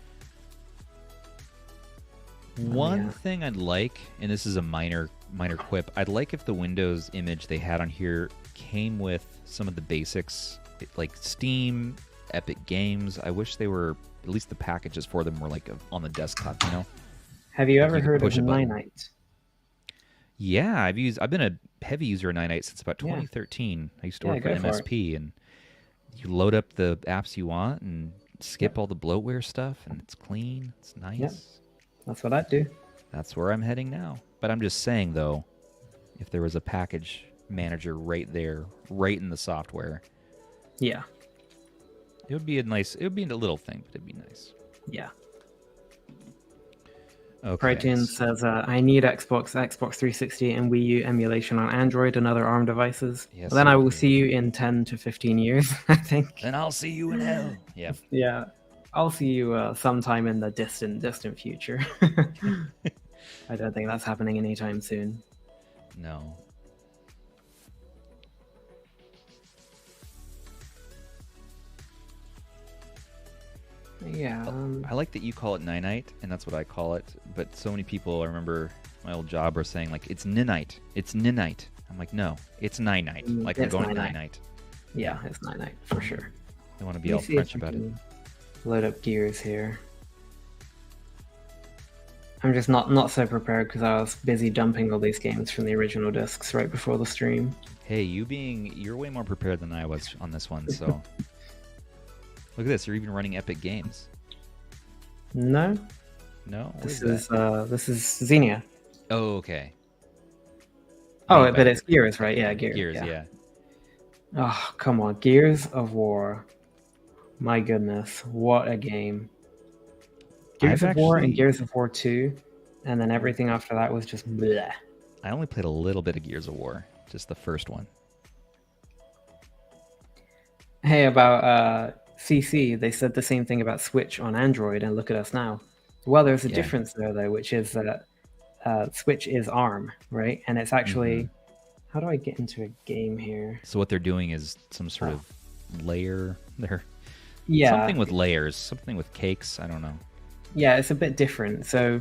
One thing I'd like, and this is a minor quip, I'd like if the Windows image they had on here came with some of the basics, like Steam, Epic Games. I wish they were, at least the packages for them were like on the desktop, Have you ever heard of Ninite? Yeah, I've been a heavy user of Ninite since about 2013. I used to work for MSP, and you load up the apps you want and skip all the bloatware stuff, and it's clean. It's nice. Yep. That's what I do. That's where I'm heading now. But I'm just saying, though, if there was a package manager right there, right in the software, yeah, it would be a little thing, but it'd be nice. Yeah. Okay. Protein says, I need Xbox 360, and Wii U emulation on Android and other ARM devices. Yes, then I will see you in 10 to 15 years, I think. Then I'll see you in hell. Yeah. Yeah. I'll see you sometime in the distant future. I don't think that's happening anytime soon. No. Yeah. I like that you call it Ninite, and that's what I call it. But so many people, I remember my old job, were saying, like, it's Ninite. It's Ninite. I'm like, no, it's Ninite. Like, I'm going Ninite. Yeah, it's Ninite, for sure. They want to be all French about it. Load up gears here. I'm just not so prepared because I was busy dumping all these games from the original discs right before the stream. Hey, you're way more prepared than I was on this one, so... Look at this, you're even running Epic Games. No? No? This is Xenia. Oh, okay. Oh, but it's Gears, right? Yeah, Gears. Gears, yeah. Oh, come on. Gears of War. My goodness. What a game. Gears of War and Gears of War 2, and then everything after that was just bleh. I only played a little bit of Gears of War, just the first one. Hey, about CC, they said the same thing about Switch on Android, and look at us now. Well, there's a difference there, though, which is that Switch is ARM, right? And it's actually... How do I get into a game here? So what they're doing is some sort of layer. Yeah. Something with layers, something with cakes, I don't know. Yeah, it's a bit different. So,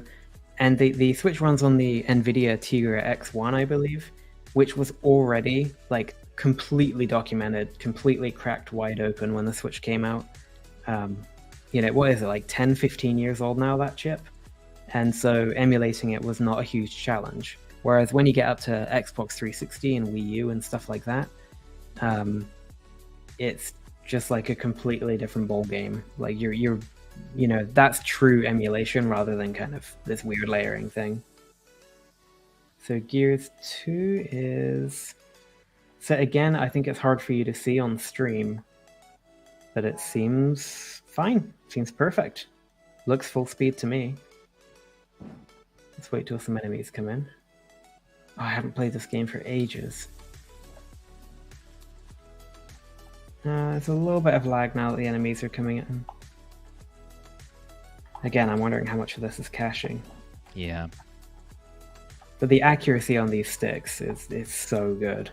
and the Switch runs on the NVIDIA Tegra X1, I believe, which was already like completely documented, completely cracked wide open when the Switch came out. What is it, like 10, 15 years old now, that chip? And so emulating it was not a huge challenge. Whereas when you get up to Xbox 360 and Wii U and stuff like that, it's just like a completely different ball game. Like that's true emulation rather than kind of this weird layering thing. So Gears 2 is... So again, I think it's hard for you to see on stream, but it seems fine. Seems perfect. Looks full speed to me. Let's wait till some enemies come in. Oh, I haven't played this game for ages. There's a little bit of lag now that the enemies are coming in. Again, I'm wondering how much of this is caching. Yeah. But the accuracy on these sticks is so good.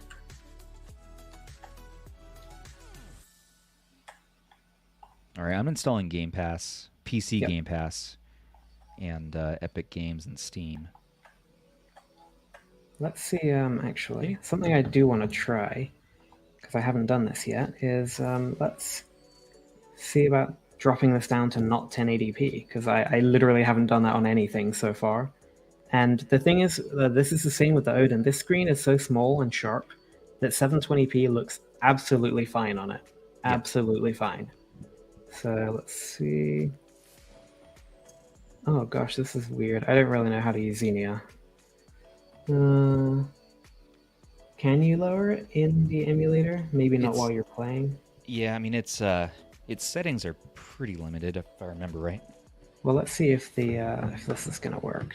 Alright, I'm installing GamePass, PC GamePass, and Epic Games and Steam. Let's see, actually, something I do want to try, because I haven't done this yet, is let's see about dropping this down to not 1080p, because I literally haven't done that on anything so far. And the thing is, this is the same with the Odin. This screen is so small and sharp that 720p looks absolutely fine on it. Absolutely fine. So let's see. Oh gosh, this is weird. I don't really know how to use Xenia. Can you lower it in the emulator? Maybe not while you're playing. Yeah, I mean its settings are pretty limited if I remember right. Well, let's see if this is gonna work.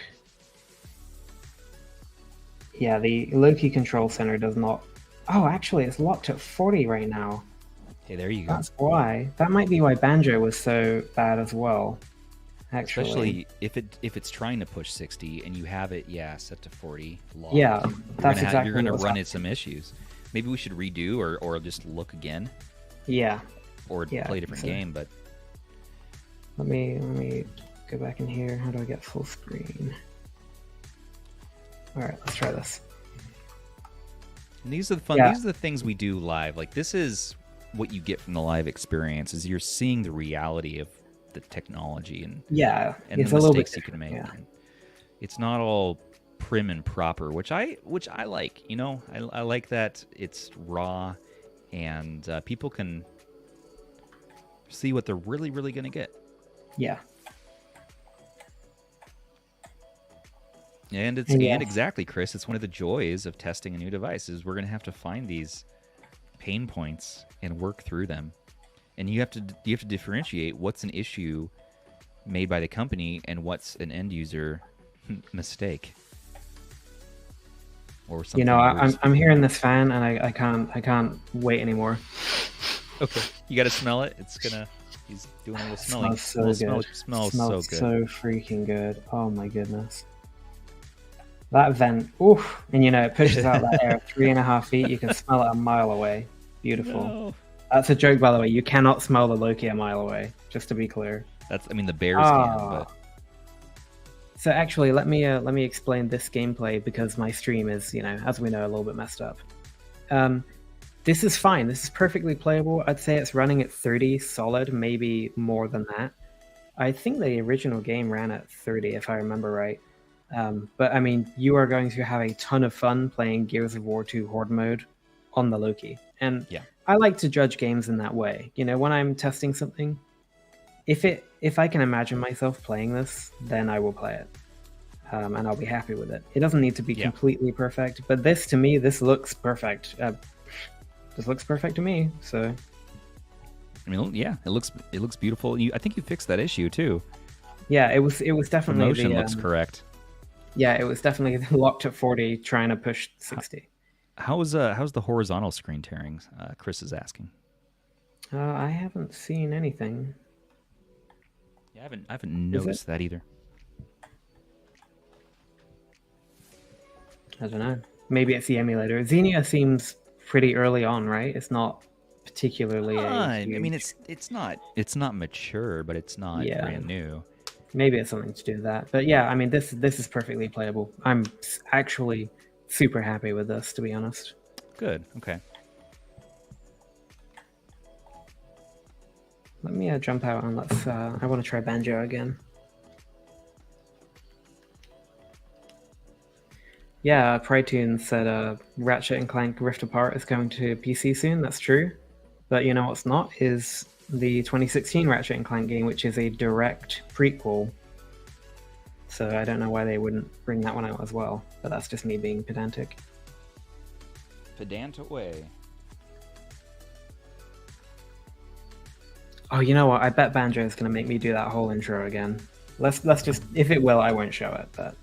Yeah, the Loki control center does not. Oh, actually, it's locked at 40 right now. Hey, there you go. That's why. That might be why Banjo was so bad as well. Actually. Especially if it's trying to push 60 and you have it, set to 40. Locked. Yeah, that's exactly. You're gonna run into some issues. Maybe we should redo or just look again. Yeah. Or play a different game, but. Let me go back in here. How do I get full screen? All right, let's try this. And these are the fun. Yeah. These are the things we do live. Like this is what you get from the live experience. Is you're seeing the reality of the technology and the mistakes you can make. Yeah. It's not all prim and proper, which I like. You know, I like that it's raw, and people can see what they're really going to get. Yeah. And exactly, Chris. It's one of the joys of testing a new device is we're going to have to find these pain points and work through them. And you have to differentiate what's an issue made by the company and what's an end user mistake. Or something. You know, I'm hearing this fan and I can't wait anymore. Okay, you got to smell it. He's doing a little smelling. Smells so good. Smells so good. So freaking good. Oh my goodness. That vent, oof, and it pushes out that air 3.5 feet. You can smell it a mile away. Beautiful. No. That's a joke, by the way. You cannot smell the Loki a mile away. Just to be clear. The bears can. But... So actually, let me explain this gameplay because my stream is, as we know, a little bit messed up. This is fine. This is perfectly playable. I'd say it's running at 30 solid, maybe more than that. I think the original game ran at 30, if I remember right. But I mean, you are going to have a ton of fun playing Gears of War 2 Horde mode on the Loki. And yeah. I like to judge games in that way. You know, when I'm testing something, if I can imagine myself playing this, then I will play it. And I'll be happy with it. It doesn't need to be completely perfect, but this, to me, this looks perfect. This looks perfect to me, so... I mean, yeah, it looks beautiful. I think you fixed that issue, too. Yeah, it was definitely... The motion looks correct. Yeah, it was definitely locked at 40, trying to push 60. How's the horizontal screen tearing? Chris is asking. I haven't seen anything. Yeah, I haven't noticed that either. I don't know. Maybe it's the emulator. Xenia seems pretty early on, right? It's not particularly. I mean, it's not mature, but it's not brand new. Maybe it's something to do with that. But yeah, I mean, this is perfectly playable. I'm actually super happy with this, to be honest. Good. Okay. Let me jump out and let's. I want to try Banjo again. Yeah, Prytoon said Ratchet and Clank Rift Apart is coming to PC soon. That's true. But you know what's not is the 2016 Ratchet and Clank game, which is a direct prequel. So I don't know why they wouldn't bring that one out as well. But that's just me being pedantic. Pedant away. Oh, you know what? I bet Banjo is going to make me do that whole intro again. Let's just, if it will, I won't show it, but...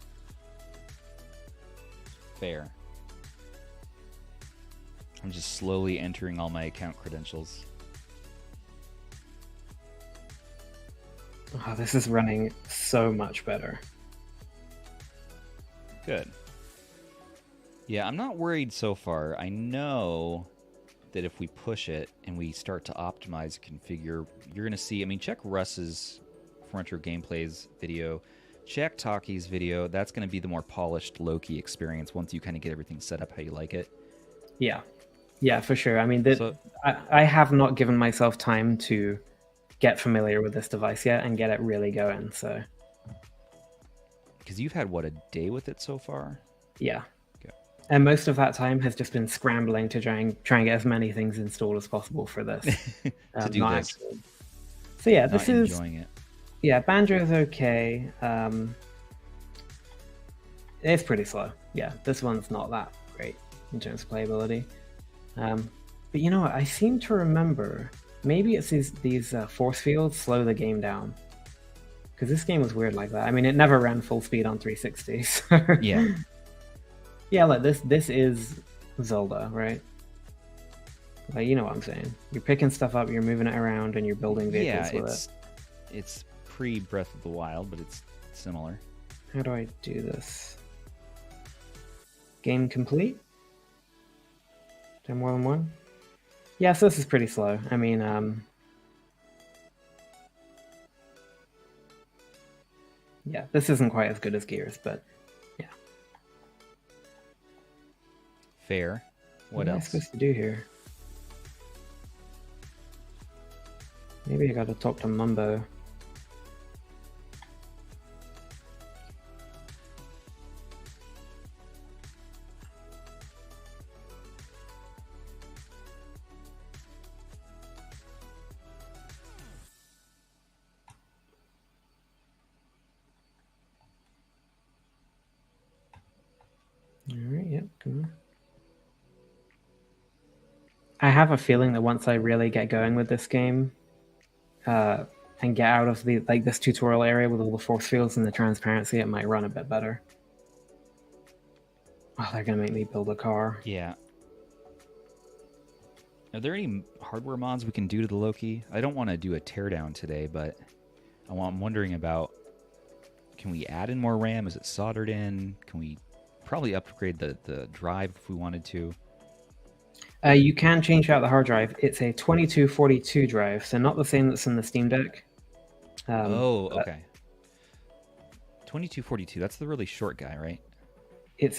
Fair. I'm just slowly entering all my account credentials. Oh, this is running so much better. Good. Yeah, I'm not worried so far. I know that if we push it and we start to optimize, configure, you're going to see... I mean, check Russ's Front Row Gameplays video. Check Taki's video. That's going to be the more polished Loki experience once you kind of get everything set up how you like it. Yeah. Yeah, for sure. I mean, I have not given myself time to get familiar with this device yet and get it really going, so... Because you've had, what, a day with it so far? Yeah. Okay. And most of that time has just been scrambling to try and get as many things installed as possible for this. to do this. Actually. So yeah, this is... enjoying it. Yeah, Banjo is okay. It's pretty slow. Yeah, this one's not that great in terms of playability. But you know what? I seem to remember maybe it's these force fields slow the game down. Because this game was weird like that. I mean, it never ran full speed on 360. So yeah. Yeah, like this is Zelda, right? Like, you know what I'm saying. You're picking stuff up, you're moving it around, and you're building vehicles with it. It's pre-Breath of the Wild, but it's similar. How do I do this? Game complete? Do more than one? Yeah, so this is pretty slow. I mean, yeah, this isn't quite as good as Gears, but yeah. Fair. What else? What am I supposed to do here? Maybe I gotta talk to Mumbo. Alright, yep, come on. I have a feeling that once I really get going with this game, and get out of this tutorial area with all the force fields and the transparency, it might run a bit better. Oh, they're gonna make me build a car. Yeah. Are there any hardware mods we can do to the Loki? I don't want to do a teardown today, but I'm wondering about, can we add in more RAM? Is it soldered in? Can we probably upgrade the drive if we wanted to? You can change out the hard drive. It's a 2242 drive, so not the same that's in the Steam Deck. Okay. 2242, that's the really short guy, right?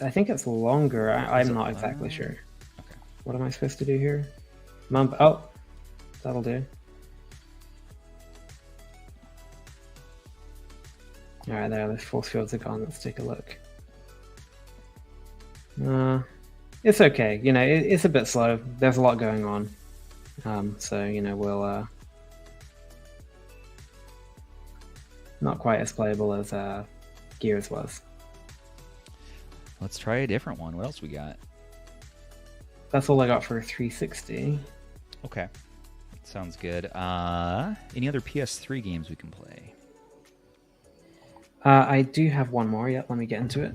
I think it's longer. I'm not exactly sure. Okay. What am I supposed to do here? Oh, that'll do. All right, there. The force fields are gone. Let's take a look. It's okay. You know, it's a bit slow. There's a lot going on. So you know, we'll not quite as playable as Gears was. Let's try a different one. What else we got? That's all I got for 360. Okay. Sounds good. Any other PS3 games we can play? I do have one more. Yep, let me get into it.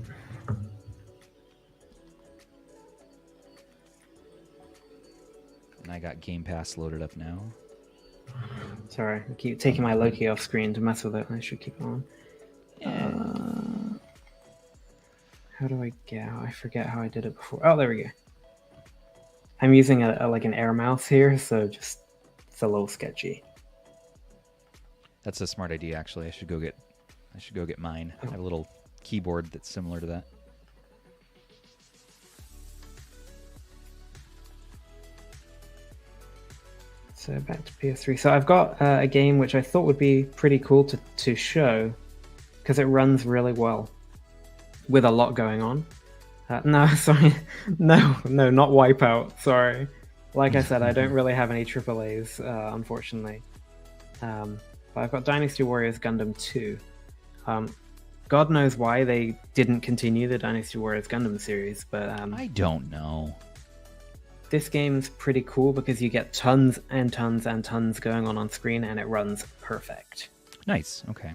And I got GamePass loaded up now. Sorry, I keep taking my Loki off screen to mess with it. I should keep it on. How do I get out? I forget how I did it before. Oh, there we go. I'm using like an air mouse here, so just it's a little sketchy. That's a smart idea, actually. I should go get mine. I have a little keyboard that's similar to that. So back to PS3. So I've got a game which I thought would be pretty cool to show because it runs really well with a lot going on. No, sorry. No, not Wipeout. Sorry. Like I said, I don't really have any AAAs, unfortunately. But I've got Dynasty Warriors Gundam 2. God knows why they didn't continue the Dynasty Warriors Gundam series, but I don't know. This game's pretty cool because you get tons and tons and tons going on screen, and it runs perfect. Nice. Okay.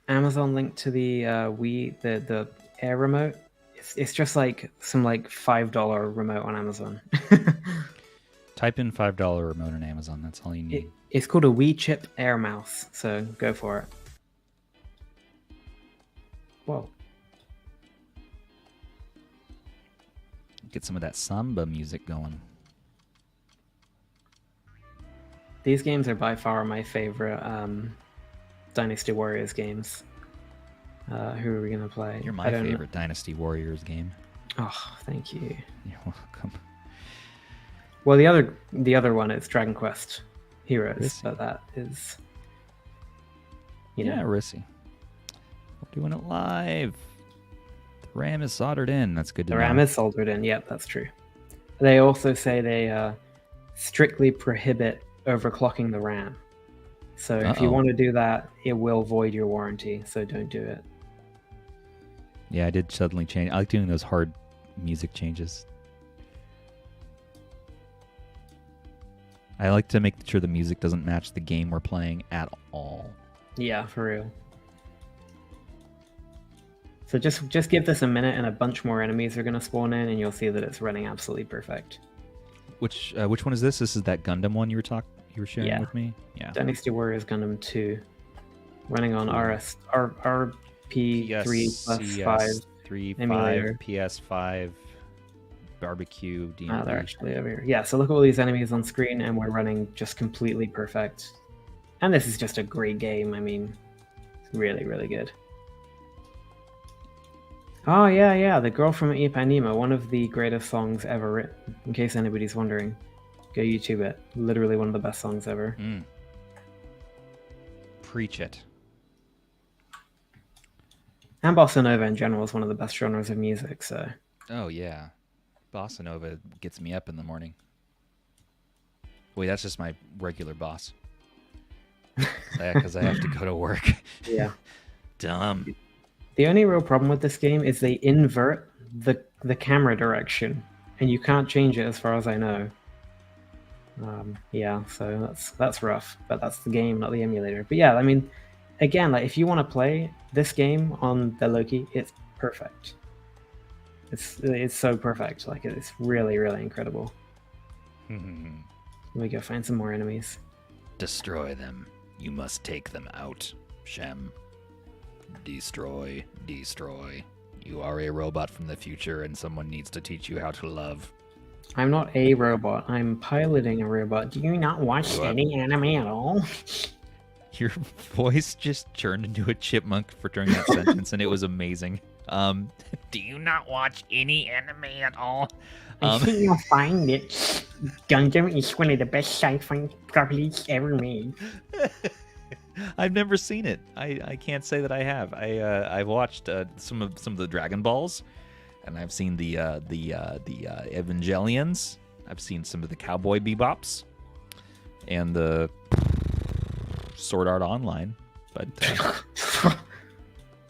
Amazon linked to the Wii, the Air remote. It's just like some like $5 remote on Amazon. Type in $5 remote on Amazon. That's all you need. It's called a Wii Chip Air Mouse, so go for it. Whoa. Get some of that samba music going. These games are by far my favorite Dynasty Warriors games. Who are we going to play? You're my favorite Dynasty Warriors game. Oh, thank you. You're welcome. Well, the other one is Dragon Quest Heroes, but that is, you know. Rissy. We're doing it live. The RAM is soldered in. That's good to know. The RAM is soldered in. Yep, that's true. They also say they strictly prohibit overclocking the RAM. So if you want to do that, it will void your warranty. So don't do it. Yeah, I did suddenly change. I like doing those hard music changes. I like to make sure the music doesn't match the game we're playing at all. Yeah, for real. So just give this a minute and a bunch more enemies are going to spawn in and you'll see that it's running absolutely perfect. Which one is this? This is that Gundam one you were sharing with me? Yeah. Dynasty Warriors Gundam 2. Running on RP3 plus 5 emulator. PS5 barbecue DMV. They're actually over here. Yeah, so look at all these enemies on screen and we're running just completely perfect. And this is just a great game. I mean, it's really, really good. Oh, yeah, The Girl from Ipanema, one of the greatest songs ever written, in case anybody's wondering. Go YouTube it. Literally one of the best songs ever. Preach it. And Bossa Nova in general is one of the best genres of music, so... Oh, yeah. Bossa Nova gets me up in the morning. Wait, that's just my regular boss. Because I have to go to work. Yeah. Dumb. The only real problem with this game is they invert the camera direction, and you can't change it as far as I know. Yeah, so that's rough, but that's the game, not the emulator. But yeah, I mean, again, like if you want to play this game on the Loki, it's perfect. It's so perfect. Like it's really, really incredible. Let me go find some more enemies. Destroy them. You must take them out, Shem. Destroy. You are a robot from the future and someone needs to teach you how to love. I'm not a robot. I'm piloting a robot. Do you not watch any anime at all? Your voice just turned into a chipmunk during that sentence and it was amazing. Do you not watch any anime at all? I think you'll find it. Gundam is one of the best sci-fi properties ever made. I've never seen it. I can't say that I have. I've watched some of the Dragon Balls, and I've seen the Evangelions. I've seen some of the Cowboy Bebops, and the Sword Art Online. But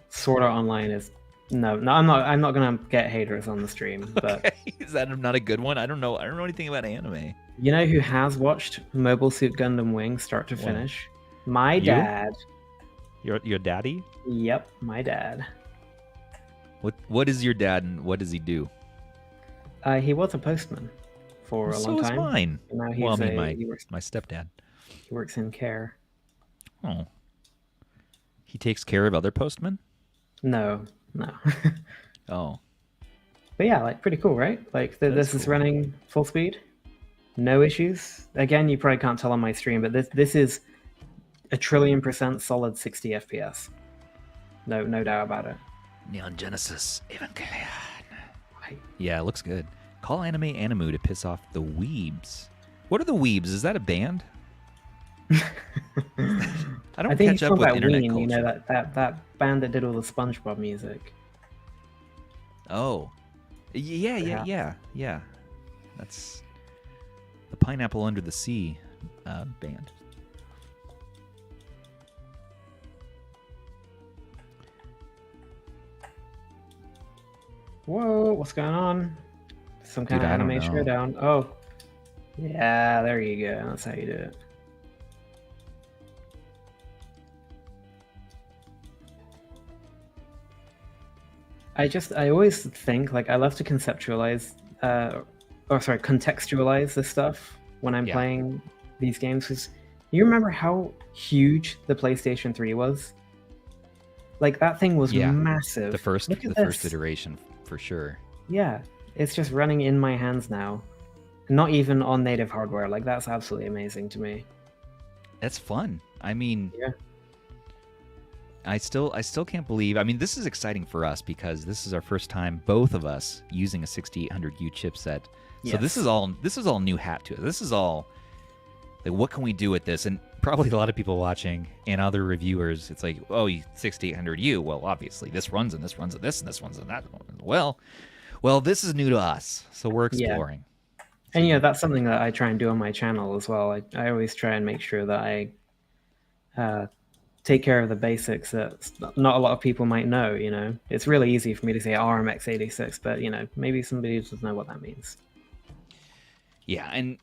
Sword Art Online is no. I'm not gonna get haters on the stream. But okay. Is that not a good one? I don't know anything about anime. You know who has watched Mobile Suit Gundam Wing start to finish? My dad. Your daddy? Yep, my dad. What is your dad, and what does he do? He was a postman for a long time. So is mine. Now he's my stepdad. He works in care. Oh. He takes care of other postmen? No. Oh. But yeah, like pretty cool, right? Like this is running full speed. No issues. Again, you probably can't tell on my stream, but this is 1,000,000,000% solid 60 FPS. No doubt about it. Neon Genesis Evangelion. Yeah, it looks good. Call Anime Animu to piss off the weebs. What are the weebs? Is that a band? I don't catch up with internet culture. You know that band that did all the SpongeBob music. Oh, yeah. That's the Pineapple Under the Sea band. Whoa, what's going on? Some kind of anime showdown. Oh, yeah, there you go. That's how you do it. I always think, like, I love to contextualize this stuff when I'm playing these games. Because you remember how huge the PlayStation 3 was? Like, that thing was massive. The first iteration, for sure. Yeah, it's just running in my hands now. Not even on native hardware. Like, that's absolutely amazing to me. That's fun. I mean... Yeah. I still can't believe. I mean, this is exciting for us because this is our first time, both of us, using a 6800U chipset. Yes. So this is all new hat to it. This is all like, what can we do with this? And probably a lot of people watching and other reviewers, it's like, oh, 6800U. Well, obviously this runs and this runs and this and this runs and that. Well, this is new to us, so we're exploring. Yeah. And yeah, that's something that I try and do on my channel as well. I always try and make sure that I take care of the basics that not a lot of people might know, you know. It's really easy for me to say ARM x86, but, you know, maybe somebody doesn't know what that means. Yeah, and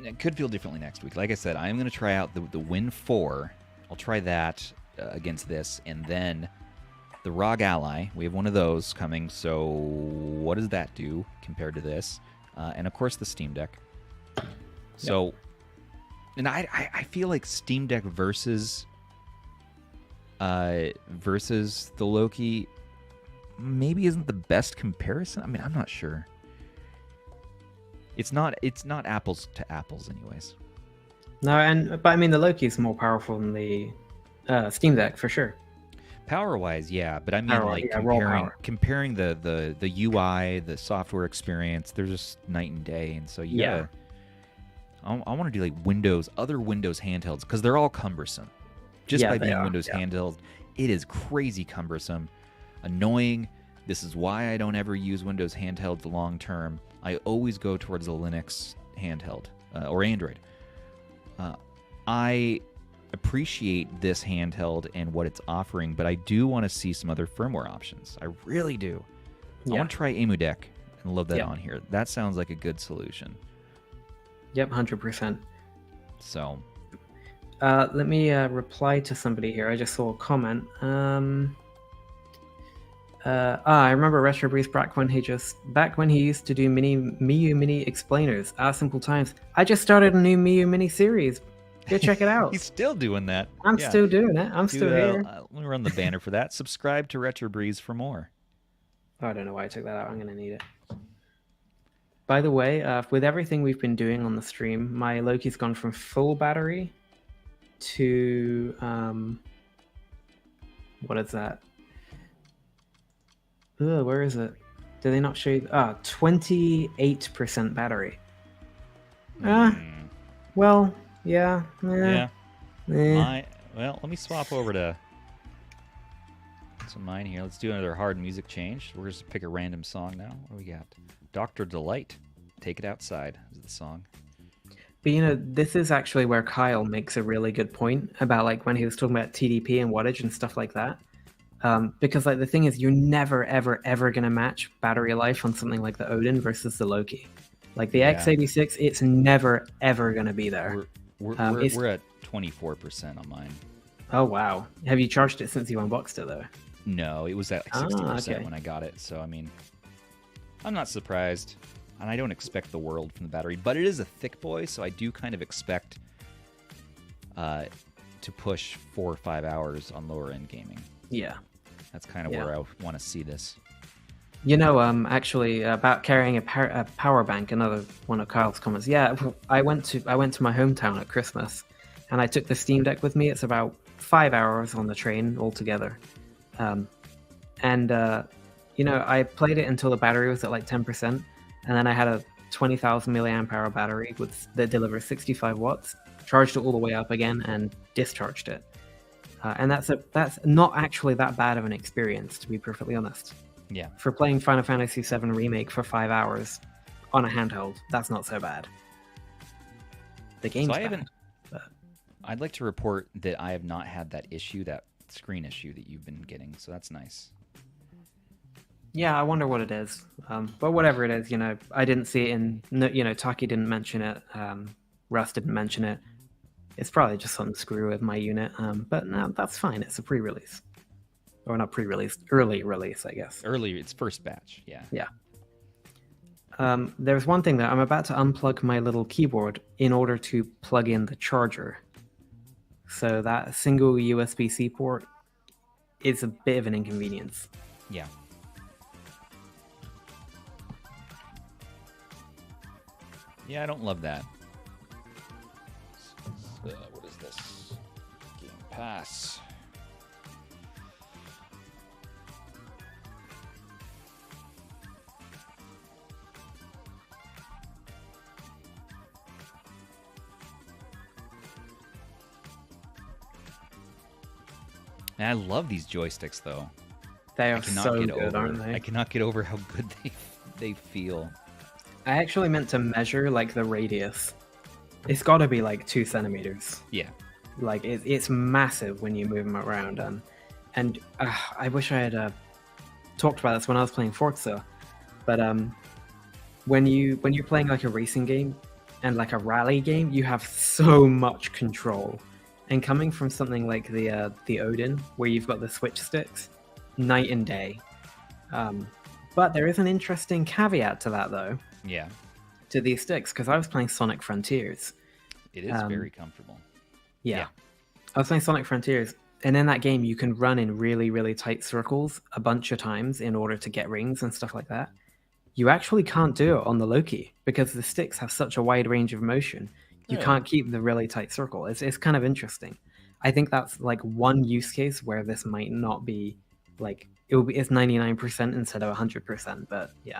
it could feel differently next week. Like I said, I'm going to try out the Win 4. I'll try that against this, and then the ROG Ally. We have one of those coming, so what does that do compared to this? And, of course, the Steam Deck. So, and I feel like Steam Deck versus the Loki maybe isn't the best comparison. I mean, I'm not sure. It's not apples to apples anyways. No, but I mean, the Loki is more powerful than the Steam Deck for sure. Power-wise, yeah, but I mean, comparing the UI, the software experience, they're just night and day, and so I want to do like other Windows handhelds, because they're all cumbersome. Just by being Windows handheld, it is crazy cumbersome, annoying. This is why I don't ever use Windows handhelds long term. I always go towards a Linux handheld or Android. I appreciate this handheld and what it's offering, but I do want to see some other firmware options. I really do. I want to try EmuDeck and load that on here. That sounds like a good solution. Yep, 100%. So... let me reply to somebody here. I just saw a comment. I remember Retro Breeze back when he used to do Miyu Mini explainers. Simple times. I just started a new Miyu Mini series. Go check it out. He's still doing that. I'm still doing it. I'm still here. Let me run the banner for that. Subscribe to Retro Breeze for more. Oh, I don't know why I took that out. I'm gonna need it. By the way, with everything we've been doing on the stream, my Loki's gone from full battery to what is that? Where is it? Do they not show you? 28% battery. Well, yeah. Well, let me swap over to mine here. Let's do another hard music change. We're just pick a random song now. What do we got? Dr. Delight. Take It Outside is the song. But you know, this is actually where Kyle makes a really good point about like when he was talking about TDP and wattage and stuff like that. Because like the thing is, you're never ever gonna match battery life on something like the Odin versus the Loki. Like the x86, it's never ever gonna be there. We're at 24% on mine. Oh wow! Have you charged it since you unboxed it though? No, it was at like 60% when I got it. So I mean, I'm not surprised, and I don't expect the world from the battery. But it is a thick boy, so I do kind of expect to push 4 or 5 hours on lower end gaming. Yeah, that's kind of where I want to see this. You know, actually, about carrying a power bank. Another one of Kyle's comments. Yeah, I went to my hometown at Christmas, and I took the Steam Deck with me. It's about 5 hours on the train altogether. You know, I played it until the battery was at like 10%, and then I had a 20,000 milliamp hour battery that delivers 65 watts, charged it all the way up again, and discharged it. And that's not actually that bad of an experience, to be perfectly honest. Yeah. For playing Final Fantasy VII Remake for 5 hours on a handheld, that's not so bad. The game's bad. I'd like to report that I have not had that issue, that screen issue that you've been getting, so that's nice. Yeah, I wonder what it is. But whatever it is, you know, I didn't see it in, you know, Taki didn't mention it, Russ didn't mention it. It's probably just some screw with my unit, but no, that's fine. It's a pre-release. Or not pre-release, early release, I guess. Early, it's first batch, yeah. Yeah. There's one thing that I'm about to unplug my little keyboard in order to plug in the charger. So that single USB-C port is a bit of an inconvenience. Yeah. Yeah, I don't love that. What is this? GamePass. And I love these joysticks, though. They are so good, aren't they? I cannot get over how good they feel. I actually meant to measure like the radius. It's got to be like 2 centimeters. Yeah. Like it's massive when you move them around, and I wish I had talked about this when I was playing Forza, but when you're playing like a racing game and like a rally game, you have so much control. And coming from something like the Odin, where you've got the switch sticks, night and day. But there is an interesting caveat to that, though. Yeah. To these sticks, because I was playing Sonic Frontiers. It is very comfortable. Yeah. I was playing Sonic Frontiers, and in that game, you can run in really, really tight circles a bunch of times in order to get rings and stuff like that. You actually can't do it on the Loki, because the sticks have such a wide range of motion. You can't keep the really tight circle. It's kind of interesting. I think that's like one use case where this might not be like it's 99% instead of 100%. But yeah.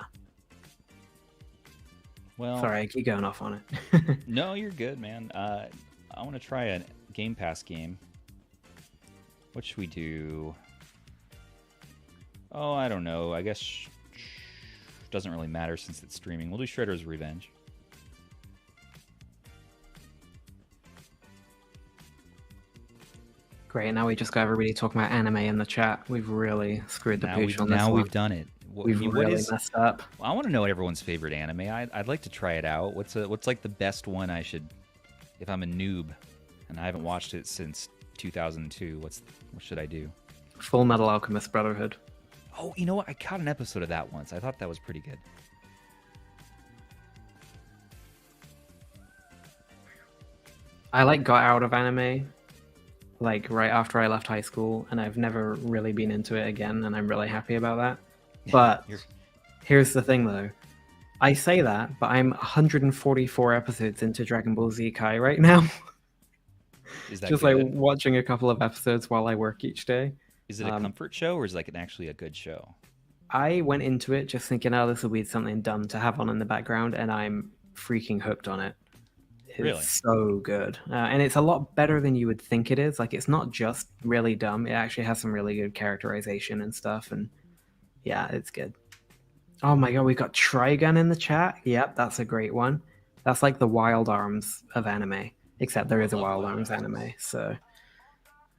Well, sorry, I keep going off on it. No, you're good, man. I want to try a Game Pass game. What should we do? Oh, I don't know. I guess doesn't really matter since it's streaming. We'll do Shredder's Revenge. Great, now we just got everybody talking about anime in the chat. We've really screwed the pooch on this one. Now we've done it. We've really messed up. Well, I want to know everyone's favorite anime. I'd like to try it out. What's like the best one I should, if I'm a noob, and I haven't watched it since 2002. What should I do? Full Metal Alchemist Brotherhood. Oh, you know what? I caught an episode of that once. I thought that was pretty good. I got out of anime like right after I left high school, and I've never really been into it again, and I'm really happy about that. But here's the thing though. I say that, but I'm 144 episodes into Dragon Ball Z Kai right now. Is that just good? Like watching a couple of episodes while I work each day. Is it a comfort show, or is it like actually a good show? I went into it just thinking, oh, this will be something dumb to have on in the background, and I'm freaking hooked on it. Really? so good. And it's a lot better than you would think it is. Like, it's not just really dumb. It actually has some really good characterization and stuff. And yeah, it's good. Oh my god, we got Trigun in the chat. Yep, that's a great one. That's like the Wild Arms of anime, except there is a Wild Arms anime. So,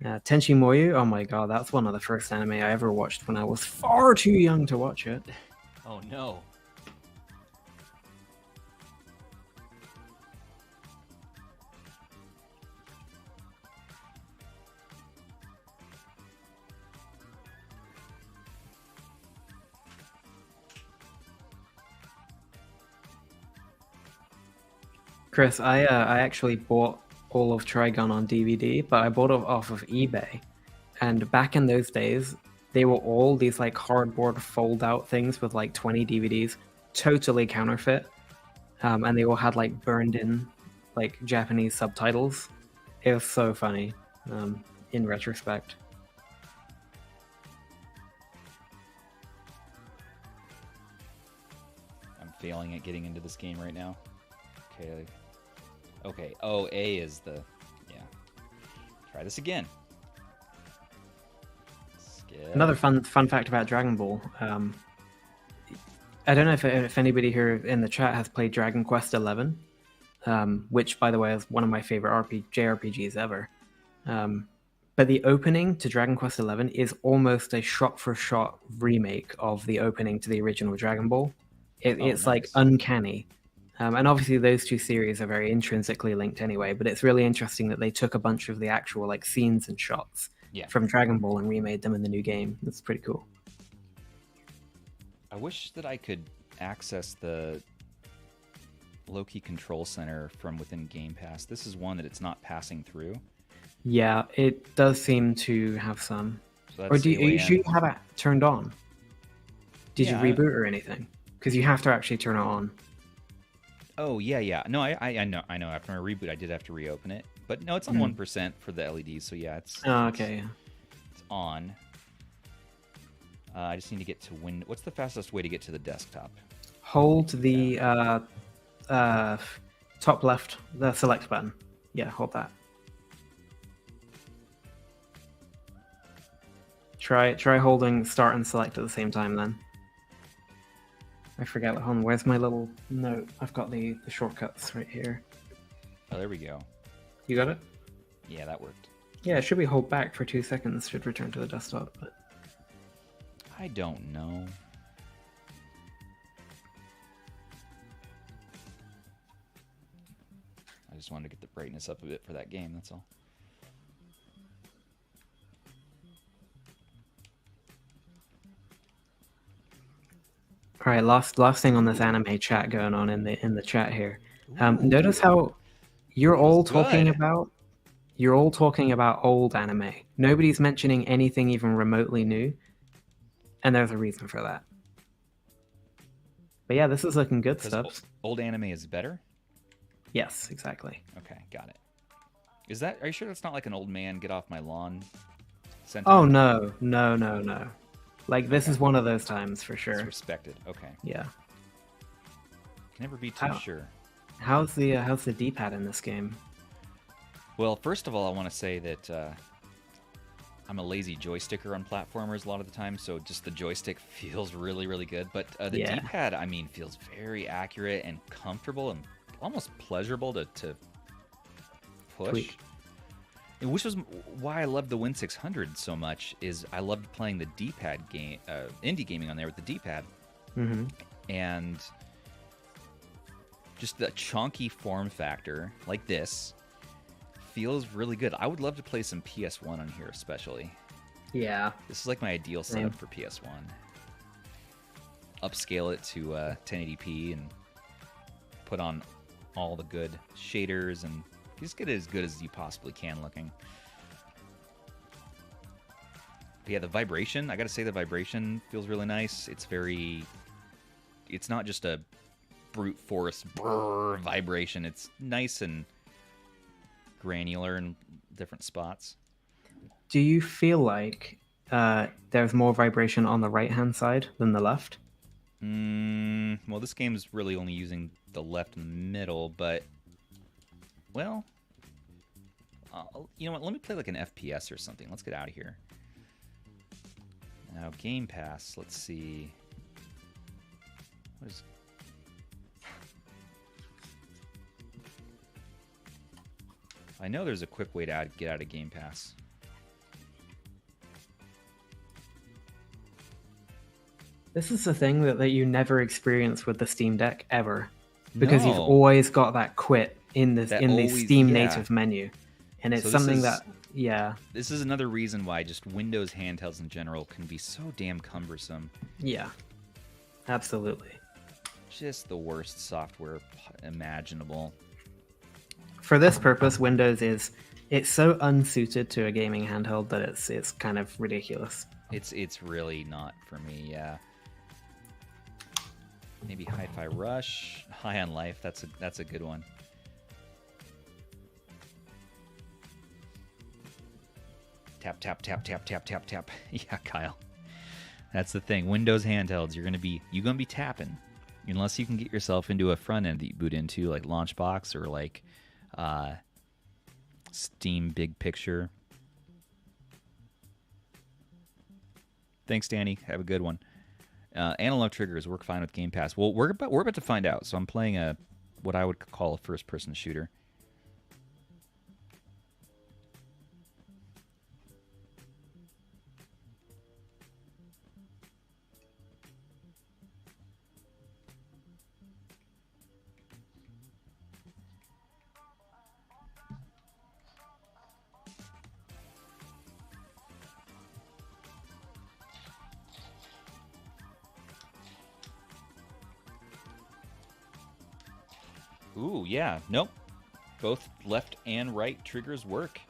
Tenchi Muyo. Oh my god, that's one of the first anime I ever watched when I was far too young to watch it. Oh no. Chris, I actually bought all of Trigun on DVD, but I bought it off of eBay. And back in those days, they were all these like cardboard fold-out things with like 20 DVDs, totally counterfeit, and they all had like burned-in like Japanese subtitles. It was so funny, in retrospect. I'm failing at getting into this game right now. Okay. Okay. Oh, A is the... Yeah. Try this again. Skip. Another fun fact about Dragon Ball. I don't know if anybody here in the chat has played Dragon Quest XI, which, by the way, is one of my favorite JRPGs ever. But the opening to Dragon Quest XI is almost a shot-for-shot remake of the opening to the original Dragon Ball. It's nice. like uncanny. And obviously those two series are very intrinsically linked anyway, but it's really interesting that they took a bunch of the actual like scenes and shots from Dragon Ball and remade them in the new game. That's pretty cool. I wish that I could access the Loki Control Center from within GamePass. This is one that it's not passing through. Yeah, it does seem to have some. So or do you have it turned on? Did you reboot or anything? Because you have to actually turn it on. Oh, yeah. No, I know. After my reboot, I did have to reopen it. But no, it's on 1% for the LEDs, so yeah, it's... Oh, okay. It's on. I just need to get to Windows. What's the fastest way to get to the desktop? Hold the top left, the select button. Yeah, hold that. Try holding start and select at the same time then. I forget. Hold on, where's my little note? I've got the shortcuts right here. Oh, there we go. You got it? Yeah, that worked. Yeah, it should be hold back for 2 seconds, should return to the desktop, but... I don't know. I just wanted to get the brightness up a bit for that game, that's all. All right, last thing on this anime chat going on in the chat here. Notice how you're all talking about old anime. Nobody's mentioning anything even remotely new, and there's a reason for that. But yeah, this is looking good, Stubbs. Old anime is better? Yes, exactly. Okay, got it. Are you sure that's not like an old man get off my lawn sentiment? Oh no. Like, this is one of those times for sure. It's respected. Okay. Yeah. Can never be too sure. How's the D-pad in this game? Well, first of all, I want to say that I'm a lazy joysticker on platformers a lot of the time, so just the joystick feels really, really good. But the D-pad, I mean, feels very accurate and comfortable and almost pleasurable to push. Tweak. Which was why I loved the Win600 so much, is I loved playing the D-pad game, indie gaming on there with the D-pad. Mm-hmm. And just the chunky form factor, like this, feels really good. I would love to play some PS1 on here, especially. Yeah. This is like my ideal setup for PS1. Upscale it to 1080p and put on all the good shaders and just get it as good as you possibly can looking. But yeah, the vibration, I gotta say the vibration feels really nice. It's not just a brute force brrr vibration. It's nice and granular in different spots. Do you feel like there's more vibration on the right-hand side than the left? Well, this game's really only using the left and the middle, but Well, you know what? Let me play like an FPS or something. Let's get out of here. Now, Game Pass. Let's see. What is... I know there's a quick way to get out of Game Pass. This is the thing that you never experience with the Steam Deck ever, because No. you've always got that quit in the Steam native menu, and it's So something that This is another reason why just Windows handhelds in general can be so damn cumbersome. Yeah, absolutely. Just the worst software imaginable. For this purpose, Windows it's so unsuited to a gaming handheld that it's kind of ridiculous. It's really not for me. Yeah. Maybe Hi-Fi Rush, High on Life. That's a good one. Tap tap tap tap tap tap tap. Yeah, Kyle. That's the thing. Windows handhelds, you're gonna be tapping, unless you can get yourself into a front end that you boot into, like Launchbox or like Steam Big Picture. Thanks, Danny. Have a good one. Analog triggers work fine with Game Pass. Well, we're about to find out. So I'm playing what I would call a first-person shooter. Ooh, yeah. Nope. Both left and right triggers work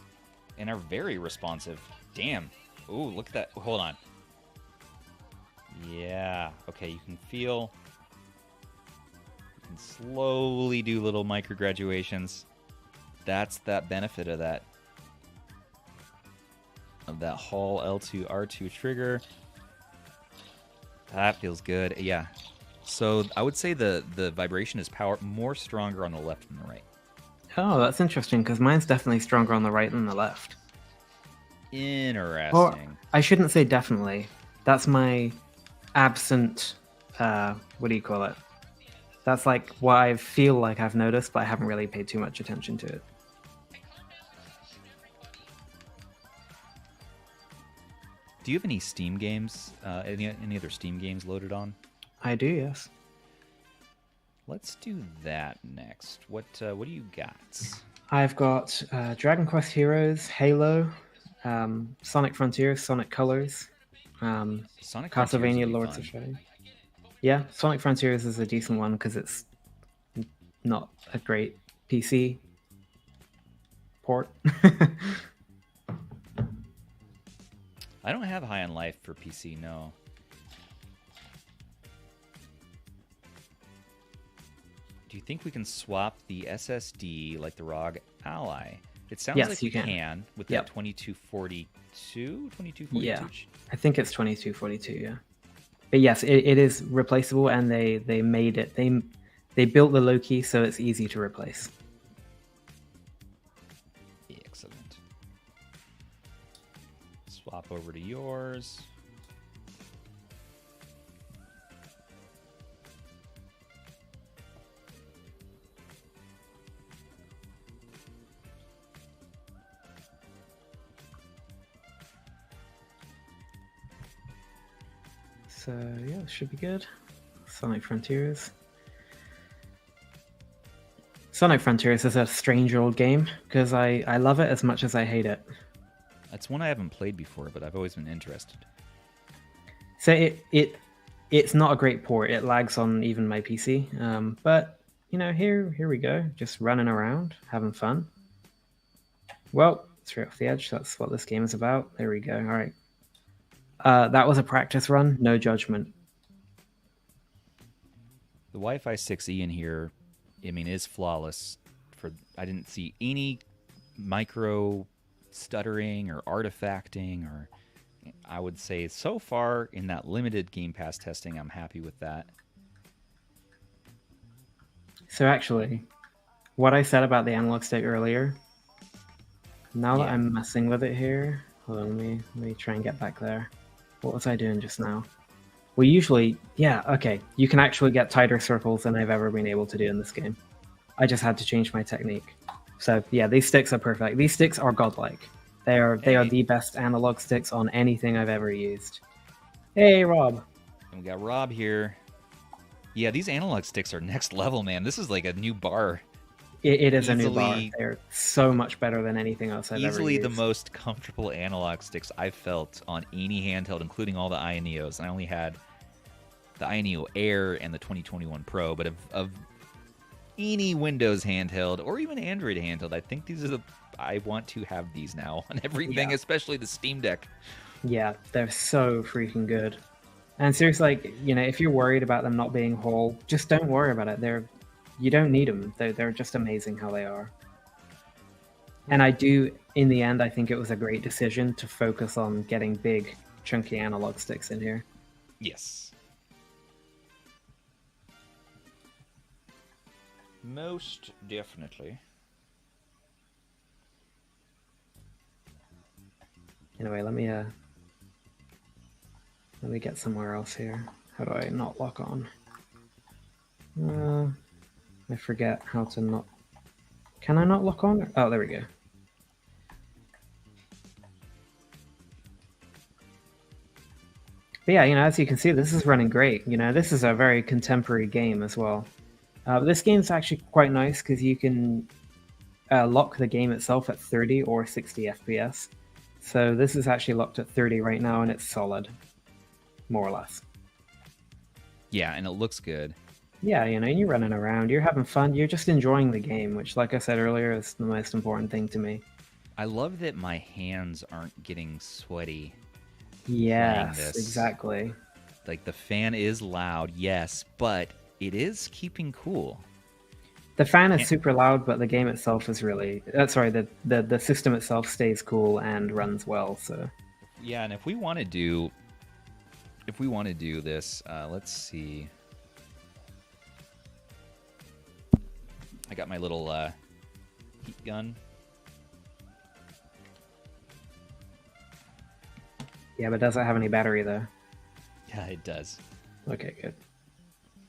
and are very responsive. Damn. Ooh, look at that. Hold on. Yeah. Okay, you can feel... You can slowly do little micro graduations. That's that benefit of that. Of that Hall L2 R2 trigger. That feels good. Yeah. So I would say the vibration is more stronger on the left than the right. Oh, that's interesting, because mine's definitely stronger on the right than the left. Interesting. Or, I shouldn't say definitely. That's my absent, what do you call it? That's like what I feel like I've noticed, but I haven't really paid too much attention to it. Do you have any Steam games, any other Steam games loaded on? I do, yes. Let's do that next. What do you got? I've got Dragon Quest Heroes, Halo, Sonic Frontiers, Sonic Colors, Sonic Castlevania Lords of Shadow. Yeah, Sonic Frontiers is a decent one because it's not a great PC port. I don't have High on Life for PC, no. Do you think we can swap the SSD like the ROG Ally? It sounds like we can with that 2242? 2242? Yeah, I think it's 2242, yeah. But yes, it is replaceable, and they made it. They built the Loki so it's easy to replace. Excellent. Swap over to yours. So yeah, it should be good. Sonic Frontiers. Sonic Frontiers is a strange old game because I love it as much as I hate it. That's one I haven't played before, but I've always been interested. So it's not a great port. It lags on even my PC. But you know, here we go, just running around, having fun. Well, straight off the edge. That's what this game is about. There we go. All right. That was a practice run, no judgment. The Wi-Fi 6E in here, I mean, is flawless. I didn't see any micro stuttering or artifacting, or I would say so far in that limited Game Pass testing, I'm happy with that. So actually, what I said about the analog stick earlier, now that Yeah. I'm messing with it here, hold on, let me try and get back there. What was I doing just now? Well, usually, yeah, okay, you can actually get tighter circles than I've ever been able to do in this game. I just had to change my technique. So yeah, these sticks are perfect. These sticks are godlike. They are the best analog sticks on anything I've ever used. Hey, Rob. And we got Rob here. Yeah, these analog sticks are next level, man. This is like a new bar. It is a new bar. They're so much better than anything else I've ever used. Easily the most comfortable analog sticks I've felt on any handheld, including all the AYANEOs. I only had the AYANEO Air and the 2021 Pro, but of any Windows handheld or even Android handheld, I think these are the... I want to have these now on everything, especially the Steam Deck. Yeah, they're so freaking good. And seriously, like, you know, if you're worried about them not being whole, just don't worry about it. You don't need them. They're just amazing how they are. And in the end, I think it was a great decision to focus on getting big, chunky analog sticks in here. Yes. Most definitely. Anyway, let me get somewhere else here. How do I not lock on? I forget how to not... Can I not lock on? Oh, there we go. But yeah, you know, as you can see, this is running great. You know, this is a very contemporary game as well. This game's actually quite nice because you can lock the game itself at 30 or 60 FPS. So this is actually locked at 30 right now, and it's solid, more or less. Yeah, and it looks good. Yeah, you know, you're running around, you're having fun, you're just enjoying the game, which, like I said earlier, is the most important thing to me. I love that my hands aren't getting sweaty. Yes, exactly. Like, the fan is loud, yes, but it is keeping cool. The fan is super loud, but the game itself is really... the system itself stays cool and runs well, so... Yeah, and if we want to do this, let's see... I got my little heat gun. Yeah, but does it have any battery, though? Yeah, it does. Okay, good.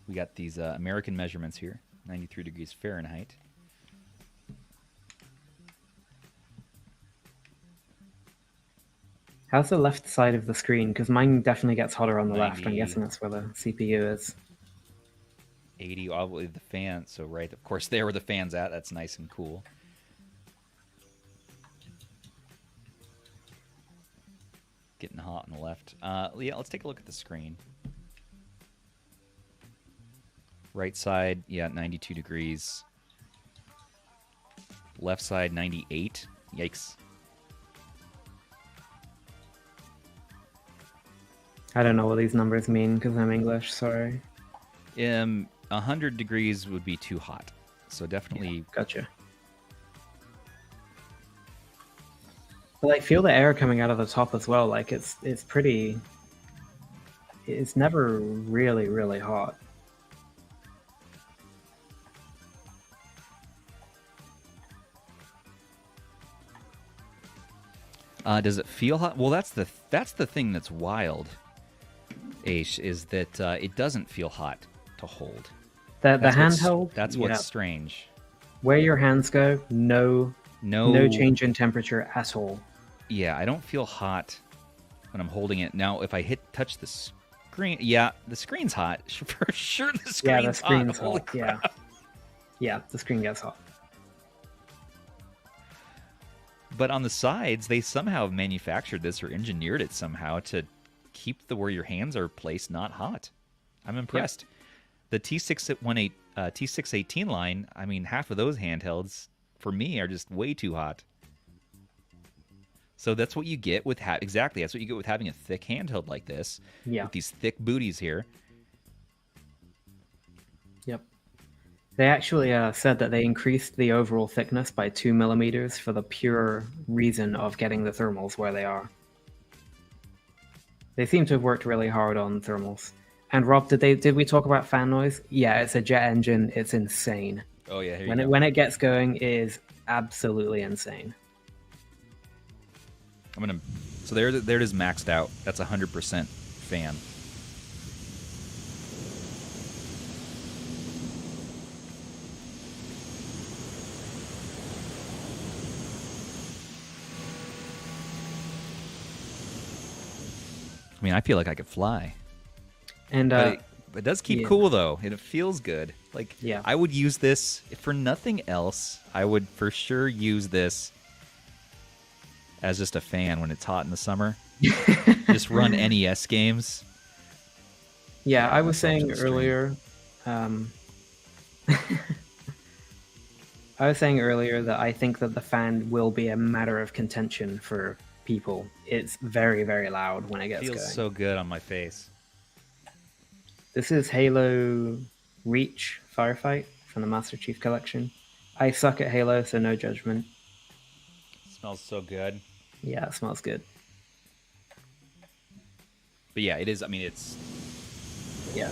We got these American measurements here, 93 degrees Fahrenheit. How's the left side of the screen? Because mine definitely gets hotter on the left. I'm guessing that's where the CPU is. 80, obviously the fan, so right, of course, there where the fan's at, that's nice and cool. Getting hot on the left. Yeah, let's take a look at the screen. Right side, yeah, 92 degrees. Left side, 98. Yikes. I don't know what these numbers mean because I'm English, sorry. 100 degrees would be too hot, so definitely... Yeah, gotcha. But I feel the air coming out of the top as well, like it's pretty... It's never really, really hot. Does it feel hot? Well, that's the thing that's wild, Aish, is that it doesn't feel hot to hold. The handheld? That's what's strange. Where your hands go, no change in temperature at all. Yeah, I don't feel hot when I'm holding it. Now, if I touch the screen, yeah, the screen's hot. For sure the screen's hot. Holy crap. Yeah, the screen gets hot. But on the sides, they somehow manufactured this or engineered it somehow to keep where your hands are placed not hot. I'm impressed. Yep. The T618 line, I mean, half of those handhelds, for me, are just way too hot. So that's what you get with exactly. That's what you get with having a thick handheld like this. Yeah. With these thick booties here. Yep. They actually said that they increased the overall thickness by 2 millimeters for the pure reason of getting the thermals where they are. They seem to have worked really hard on thermals. And Rob, did we talk about fan noise? Yeah, it's a jet engine. It's insane. Oh yeah, here when you go. when it gets going, it is absolutely insane. So there it is maxed out. That's 100% fan. I mean, I feel like I could fly. And but it does keep cool though, and it feels good. Like, yeah. I would use this if for nothing else. I would for sure use this as just a fan when it's hot in the summer. Just run NES games. Yeah, I was saying earlier. I was saying earlier that I think that the fan will be a matter of contention for people. It's very, very loud when it gets going. Feels so good on my face. This is Halo Reach Firefight from the Master Chief Collection. I suck at Halo, so no judgment. It smells so good. Yeah, it smells good. But yeah, it is. I mean, it's... Yeah.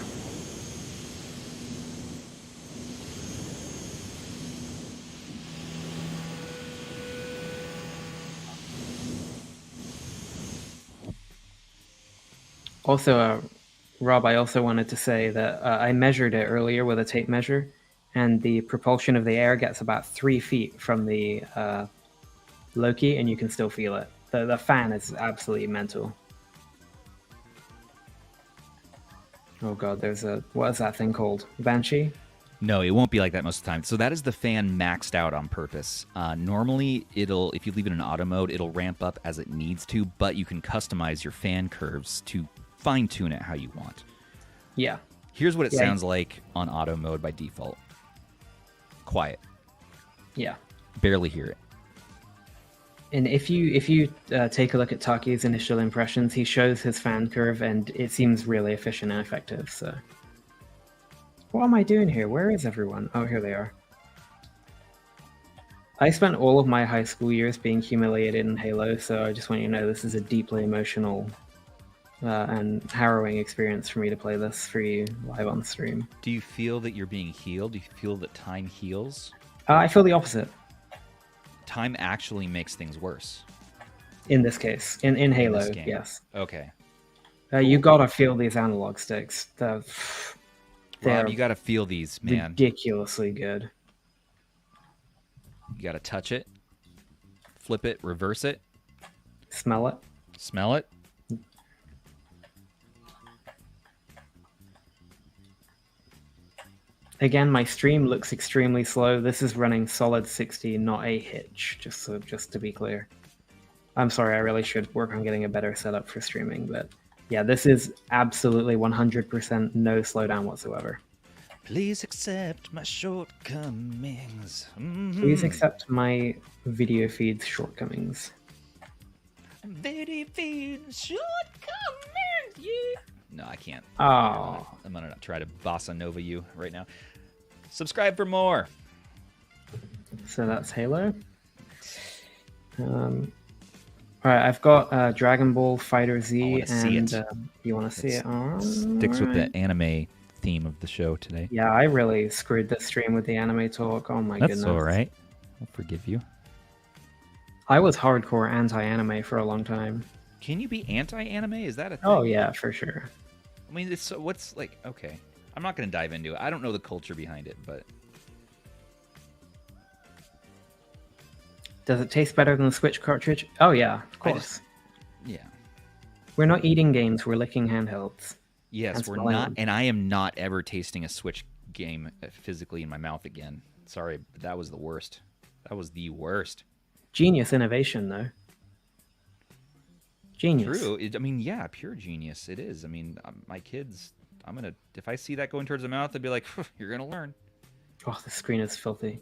Also, Rob, I also wanted to say that I measured it earlier with a tape measure, and the propulsion of the air gets about 3 feet from the Loki, and you can still feel it. The fan is absolutely mental. Oh god, there's a... What is that thing called? Banshee? No, it won't be like that most of the time. So that is the fan maxed out on purpose. Normally, if you leave it in auto mode, it'll ramp up as it needs to, but you can customize your fan curves to fine-tune it how you want. Yeah. Here's what it sounds like on auto mode by default. Quiet. Yeah. Barely hear it. And if you take a look at Taki's initial impressions, he shows his fan curve, and it seems really efficient and effective. So, what am I doing here? Where is everyone? Oh, here they are. I spent all of my high school years being humiliated in Halo, so I just want you to know this is a deeply emotional and harrowing experience for me to play this for you live on stream. Do you feel that you're being healed? Do you feel that time heals? I feel the opposite. Time actually makes things worse. In this case, in Halo, yes. Okay. You gotta feel these analog sticks. Rob, you gotta feel these, man. Ridiculously good. You gotta touch it, flip it, reverse it. Smell it. Smell it. Again, my stream looks extremely slow. This is running solid 60, not a hitch, just to be clear. I'm sorry, I really should work on getting a better setup for streaming, but yeah, this is absolutely 100% no slowdown whatsoever. Please accept my shortcomings. Mm-hmm. Please accept my video feed's shortcomings. Video feed shortcomings, yeah. No, I can't. Oh. I'm gonna try to bossa nova you right now. Subscribe for more. So that's Halo. All right, I've got Dragon Ball Fighter Z, and you want to see it? Sticks with the anime theme of the show today. Yeah, I really screwed this stream with the anime talk. Oh my goodness. That's all right. I'll forgive you. I was hardcore anti-anime for a long time. Can you be anti-anime? Is that a thing? Oh yeah, for sure. I mean, it's what's like, okay. I'm not going to dive into it. I don't know the culture behind it, but... Does it taste better than the Switch cartridge? Oh yeah, of course. Yeah. We're not eating games, we're licking handhelds. Yes, we're not, and I am not ever tasting a Switch game physically in my mouth again. Sorry, but that was the worst. That was the worst. Genius innovation, though. Genius. True. I mean, yeah, pure genius. It is. I mean, my kids, if I see that going towards the mouth, I'd be like, you're going to learn. Oh, the screen is filthy.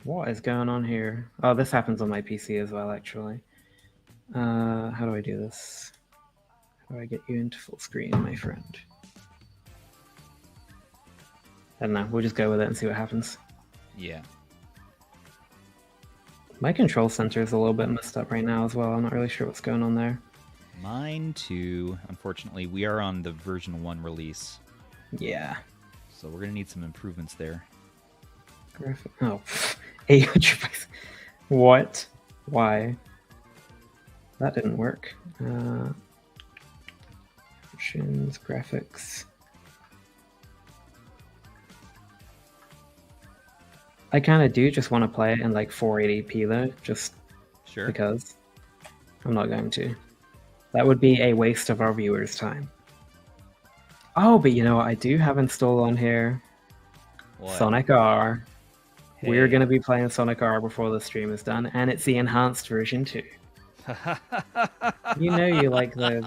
What is going on here? Oh, this happens on my PC as well, actually. How do I do this? How do I get you into full screen, my friend? I don't know. We'll just go with it and see what happens. Yeah. My control center is a little bit messed up right now as well. I'm not really sure what's going on there. Mine too. Unfortunately, we are on the version 1 release. Yeah. So we're gonna need some improvements there. Oh, 800. What? Why? That didn't work. Options, graphics. I kind of do just want to play it in like 480p though, just because. I'm not going to. That would be a waste of our viewers' time. Oh, but you know what I do have installed on here? What? Sonic R. Hey. We're going to be playing Sonic R before the stream is done, and it's the enhanced version too. You know you like those.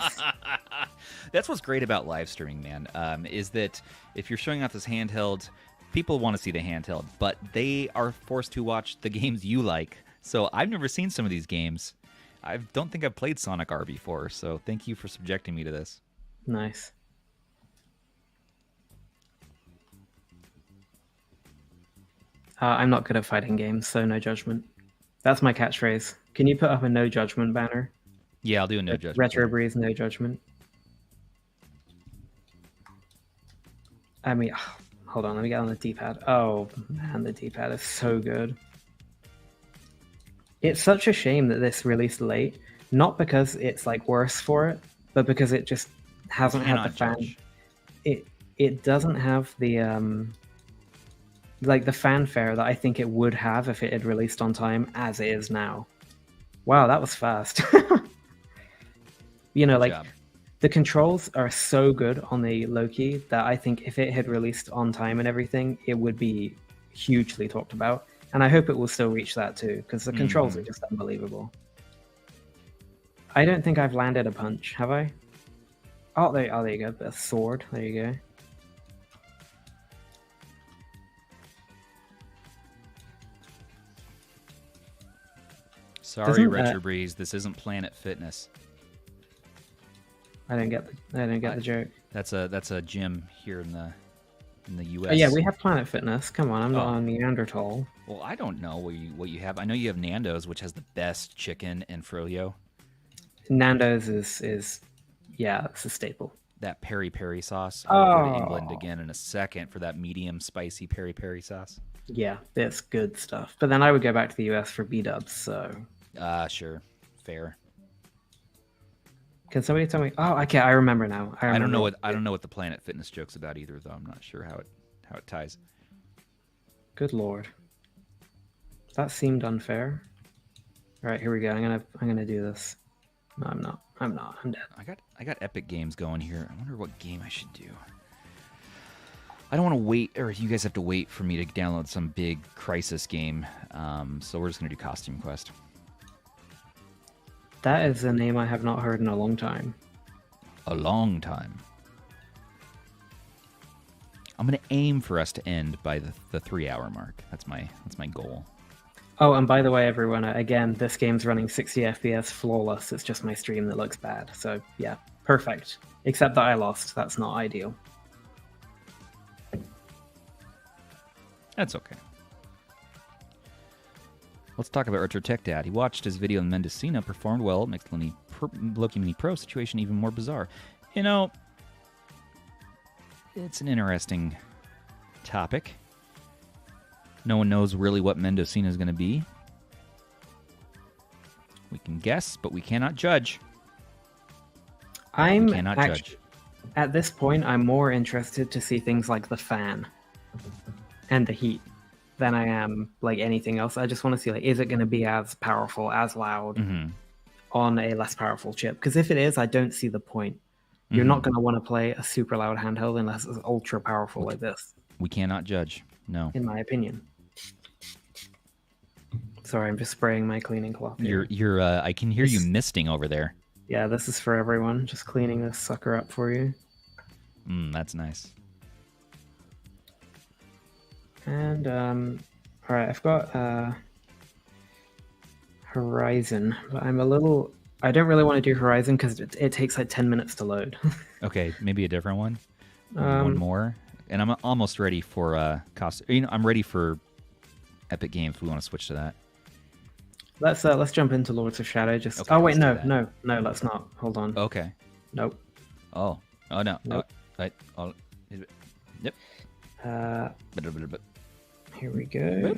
That's what's great about live streaming, man, is that if you're showing off this handheld, people want to see the handheld, but they are forced to watch the games you like. So I've never seen some of these games. I don't think I've played Sonic R before, so thank you for subjecting me to this. Nice. I'm not good at fighting games, so no judgment. That's my catchphrase. Can you put up a no judgment banner? Yeah, I'll do a no judgment. Retro Breeze, no judgment. I mean, hold on, let me get on the D-pad. Oh man, the D-pad is so good. It's such a shame that this released late, not because it's like worse for it, but because it just hasn't had the fan. It doesn't have the like the fanfare that I think it would have if it had released on time, as it is now. Wow, that was fast. You know, like the controls are so good on the Loki that I think if it had released on time and everything, it would be hugely talked about. And I hope it will still reach that too, because the controls are just unbelievable. I don't think I've landed a punch, have I? Oh, there you go. A sword. There you go. Sorry, Retro Breeze. This isn't Planet Fitness. I didn't get the joke. That's a gym here in the U.S. Oh, yeah, we have Planet Fitness. Come on, I'm not on Neanderthal. Well, I don't know what you have. I know you have Nando's, which has the best chicken and froyo. Nando's is yeah, it's a staple. That peri peri sauce. I'll go to England again in a second for that medium spicy peri peri sauce. Yeah, that's good stuff. But then I would go back to the US for B-dubs, so... Sure. Fair. Can somebody tell me? Oh, okay, I remember now. I don't know what the Planet Fitness joke's about either, though. I'm not sure how it ties. Good lord. That seemed unfair. All right, here we go. I'm gonna do this. No, I'm not. I'm dead. I got Epic Games going here. I wonder what game I should do. I don't want to wait, or you guys have to wait for me to download some big crisis game. So we're just gonna do Costume Quest. That is a name I have not heard in a long time. A long time. I'm gonna aim for us to end by the 3-hour mark. That's my goal. Oh, and by the way, everyone, again, this game's running 60 FPS flawless. It's just my stream that looks bad. So yeah, perfect. Except that I lost. That's not ideal. That's okay. Let's talk about Retro Tech Dad. He watched his video on Mendocino, performed well, makes the Loki Mini Pro situation even more bizarre. You know, it's an interesting topic. No one knows really what Mendocino is going to be. We can guess, but we cannot judge. Judge. At this point, I'm more interested to see things like the fan and the heat than I am like anything else. I just want to see, like, is it going to be as powerful, as loud on a less powerful chip? Because if it is, I don't see the point. You're not going to want to play a super loud handheld unless it's ultra powerful like this. We cannot judge. No. In my opinion. Sorry, I'm just spraying my cleaning cloth. You're I can hear you misting over there. Yeah, this is for everyone. Just cleaning this sucker up for you. That's nice. And all right, I've got Horizon, but I don't really want to do Horizon because it takes like 10 minutes to load. Okay, maybe a different one. One more, and I'm almost ready for I'm ready for Epic Games. We want to switch to that. Let's jump into Lords of Shadow. Okay, oh wait, no, let's not. Hold on. Okay. Nope. Oh no. Nope. Yep. Here we go.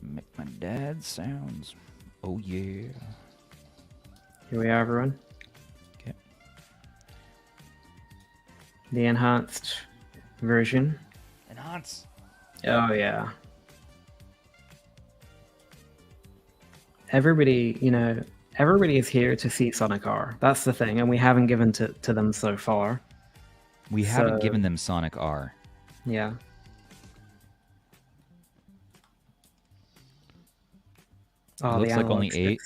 Make my dad sounds. Oh yeah. Here we are, everyone. Okay. The enhanced version. Enhance. Oh yeah. Everybody, everybody is here to see Sonic R. That's the thing, and we haven't given to them so far. We haven't given them Sonic R. Yeah. It looks like only 8.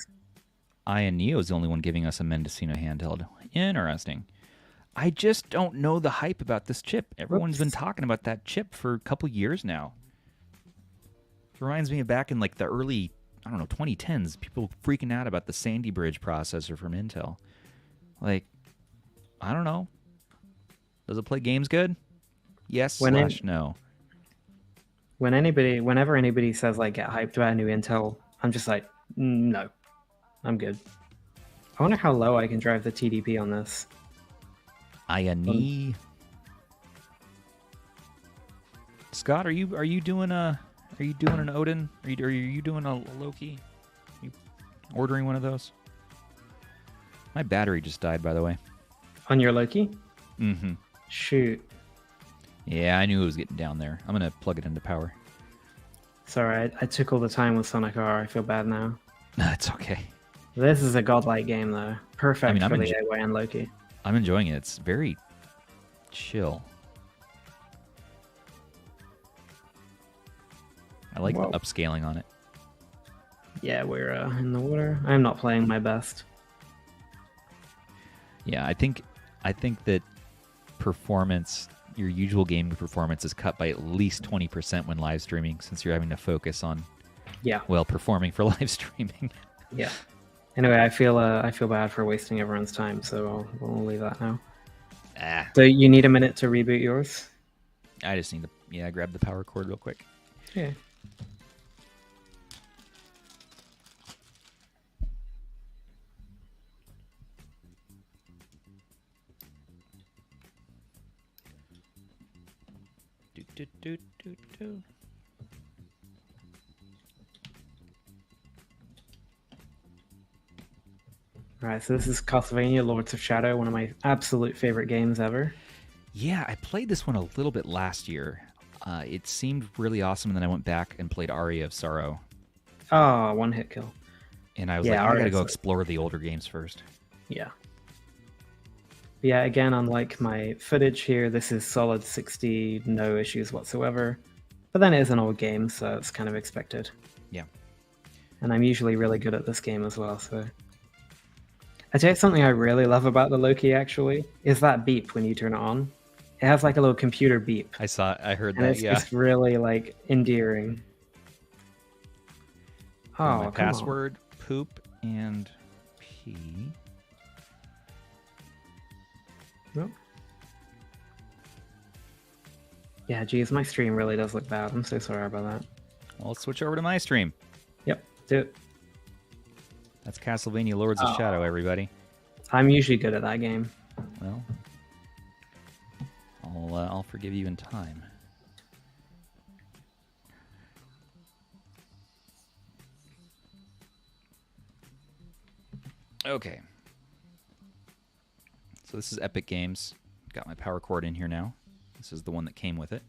AYANEO is the only one giving us a Mendocino handheld. Interesting. I just don't know the hype about this chip. Everyone's been talking about that chip for a couple years now. It reminds me of back in like the early, 2010s. People freaking out about the Sandy Bridge processor from Intel. Like, I don't know. Does it play games good? Yes / no. Whenever anybody says like get hyped about a new Intel, I'm just like, no, I'm good. I wonder how low I can drive the TDP on this. AYANEO. Scott, are you doing an Odin? Are you doing a Loki? You ordering one of those? My battery just died, by the way. On your Loki? Mm-hmm. Shoot. Yeah, I knew it was getting down there. I'm gonna plug it into power. Sorry, I took all the time with Sonic R. I feel bad now. It's okay. This is a godlike game, though. Perfect for the AYN Loki. I'm enjoying it. It's very chill. I like the upscaling on it. Yeah, we're in the water. I'm not playing my best. Yeah, I think that performance, your usual game performance, is cut by at least 20% when live streaming, since you're having to focus on, performing for live streaming. Yeah. Anyway, I feel bad for wasting everyone's time, so we'll leave that now. So you need a minute to reboot yours? I just need to grab the power cord real quick. Yeah. Do. Alright, so this is Castlevania Lords of Shadow, one of my absolute favorite games ever. Yeah, I played this one a little bit last year. It seemed really awesome, and then I went back and played Aria of Sorrow. Oh, one hit kill. And I was I gotta go explore the older games first. Yeah. Yeah, again, unlike my footage here, this is solid 60, no issues whatsoever. But then it is an old game, so it's kind of expected. Yeah. And I'm usually really good at this game as well, so... I tell you something I really love about the Loki, actually, is that beep when you turn it on. It has like a little computer beep. I heard and that, it's just really, like, endearing. Oh, my password, poop, and pee. Nope. Yeah, geez, my stream really does look bad. I'm so sorry about that. Well, let's switch over to my stream. Yep, do it. That's Castlevania Lords of Shadow, everybody. I'm usually good at that game. Well, I'll forgive you in time. Okay. So this is Epic Games. Got my power cord in here now. This is the one that came with it.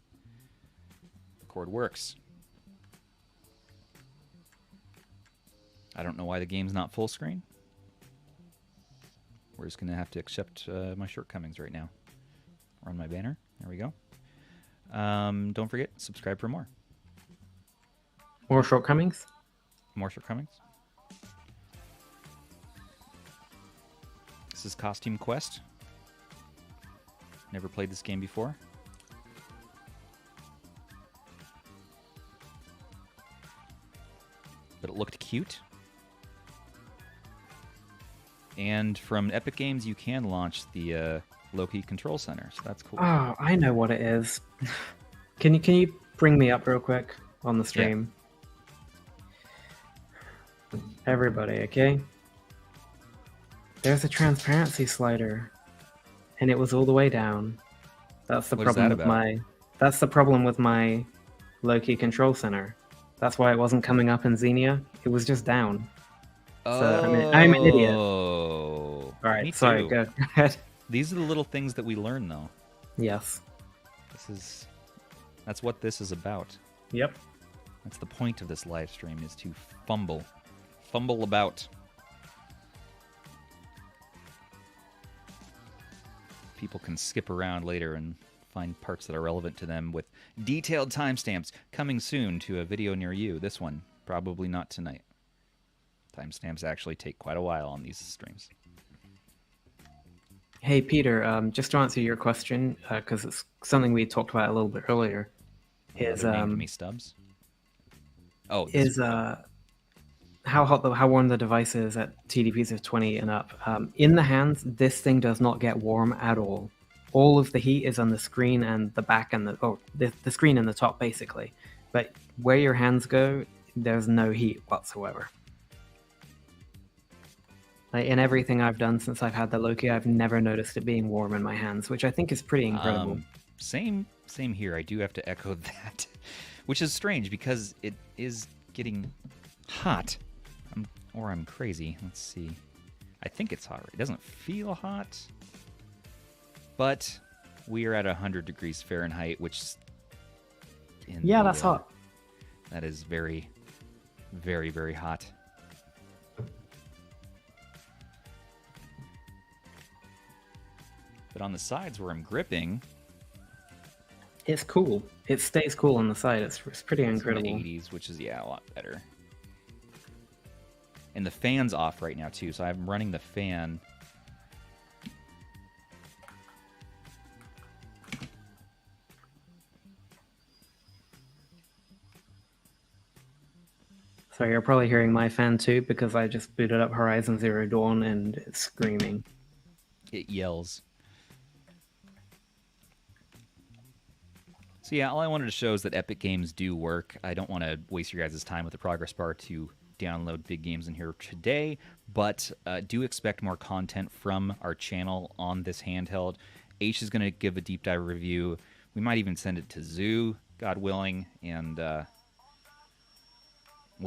The cord works. I don't know why the game's not full screen. We're just going to have to accept my shortcomings right now. We're on my banner. There we go. Don't forget, subscribe for more. More shortcomings? More shortcomings. This is Costume Quest. Never played this game before. But it looked cute. And from Epic Games, you can launch the Loki Control Center, so that's cool. Oh, I know what it is. Can you bring me up real quick on the stream? Yeah. Everybody, okay? There's a transparency slider. and it was all the way down. That's the What is problem that with about? That's the problem with my Loki control center. That's why it wasn't coming up in Xenia. It was just down. So I'm an idiot. Oh, All right, me sorry, too. go ahead. These are the little things that we learn, though. Yes. That's what this is about. Yep. That's the point of this live stream, is to fumble about. People can skip around later and find parts that are relevant to them with detailed timestamps coming soon to a video near you. This one, probably not tonight. Timestamps actually take quite a while on these streams. Hey, Peter, just to answer your question, because it's something we talked about a little bit earlier, is me Stubbs. Oh, how warm the device is at TDPs of 20 and up. In the hands, this thing does not get warm at all. All of the heat is on the screen and the back and the screen and the top, basically. But where your hands go, there's no heat whatsoever. Like, in everything I've done since I've had the Loki, I've never noticed it being warm in my hands, which I think is pretty incredible. Same here. I do have to echo that, which is strange because it is getting hot. Or I'm crazy. Let's see. I think it's hot. It doesn't feel hot, but we are at 100 degrees Fahrenheit, which that's hot. That is very, very, very hot. But on the sides where I'm gripping, it's cool. It stays cool on the side. It's pretty incredible. In the 80s, which is a lot better. And the fan's off right now too, so I'm running the fan. So you're probably hearing my fan too, because I just booted up Horizon Zero Dawn and it's screaming. It yells. So yeah, all I wanted to show is that Epic Games do work. I don't want to waste your guys' time with the progress bar to download big games in here today, but do expect more content from our channel on this handheld. H is going to give a deep dive review. We might even send it to Zoo, God willing, and we'll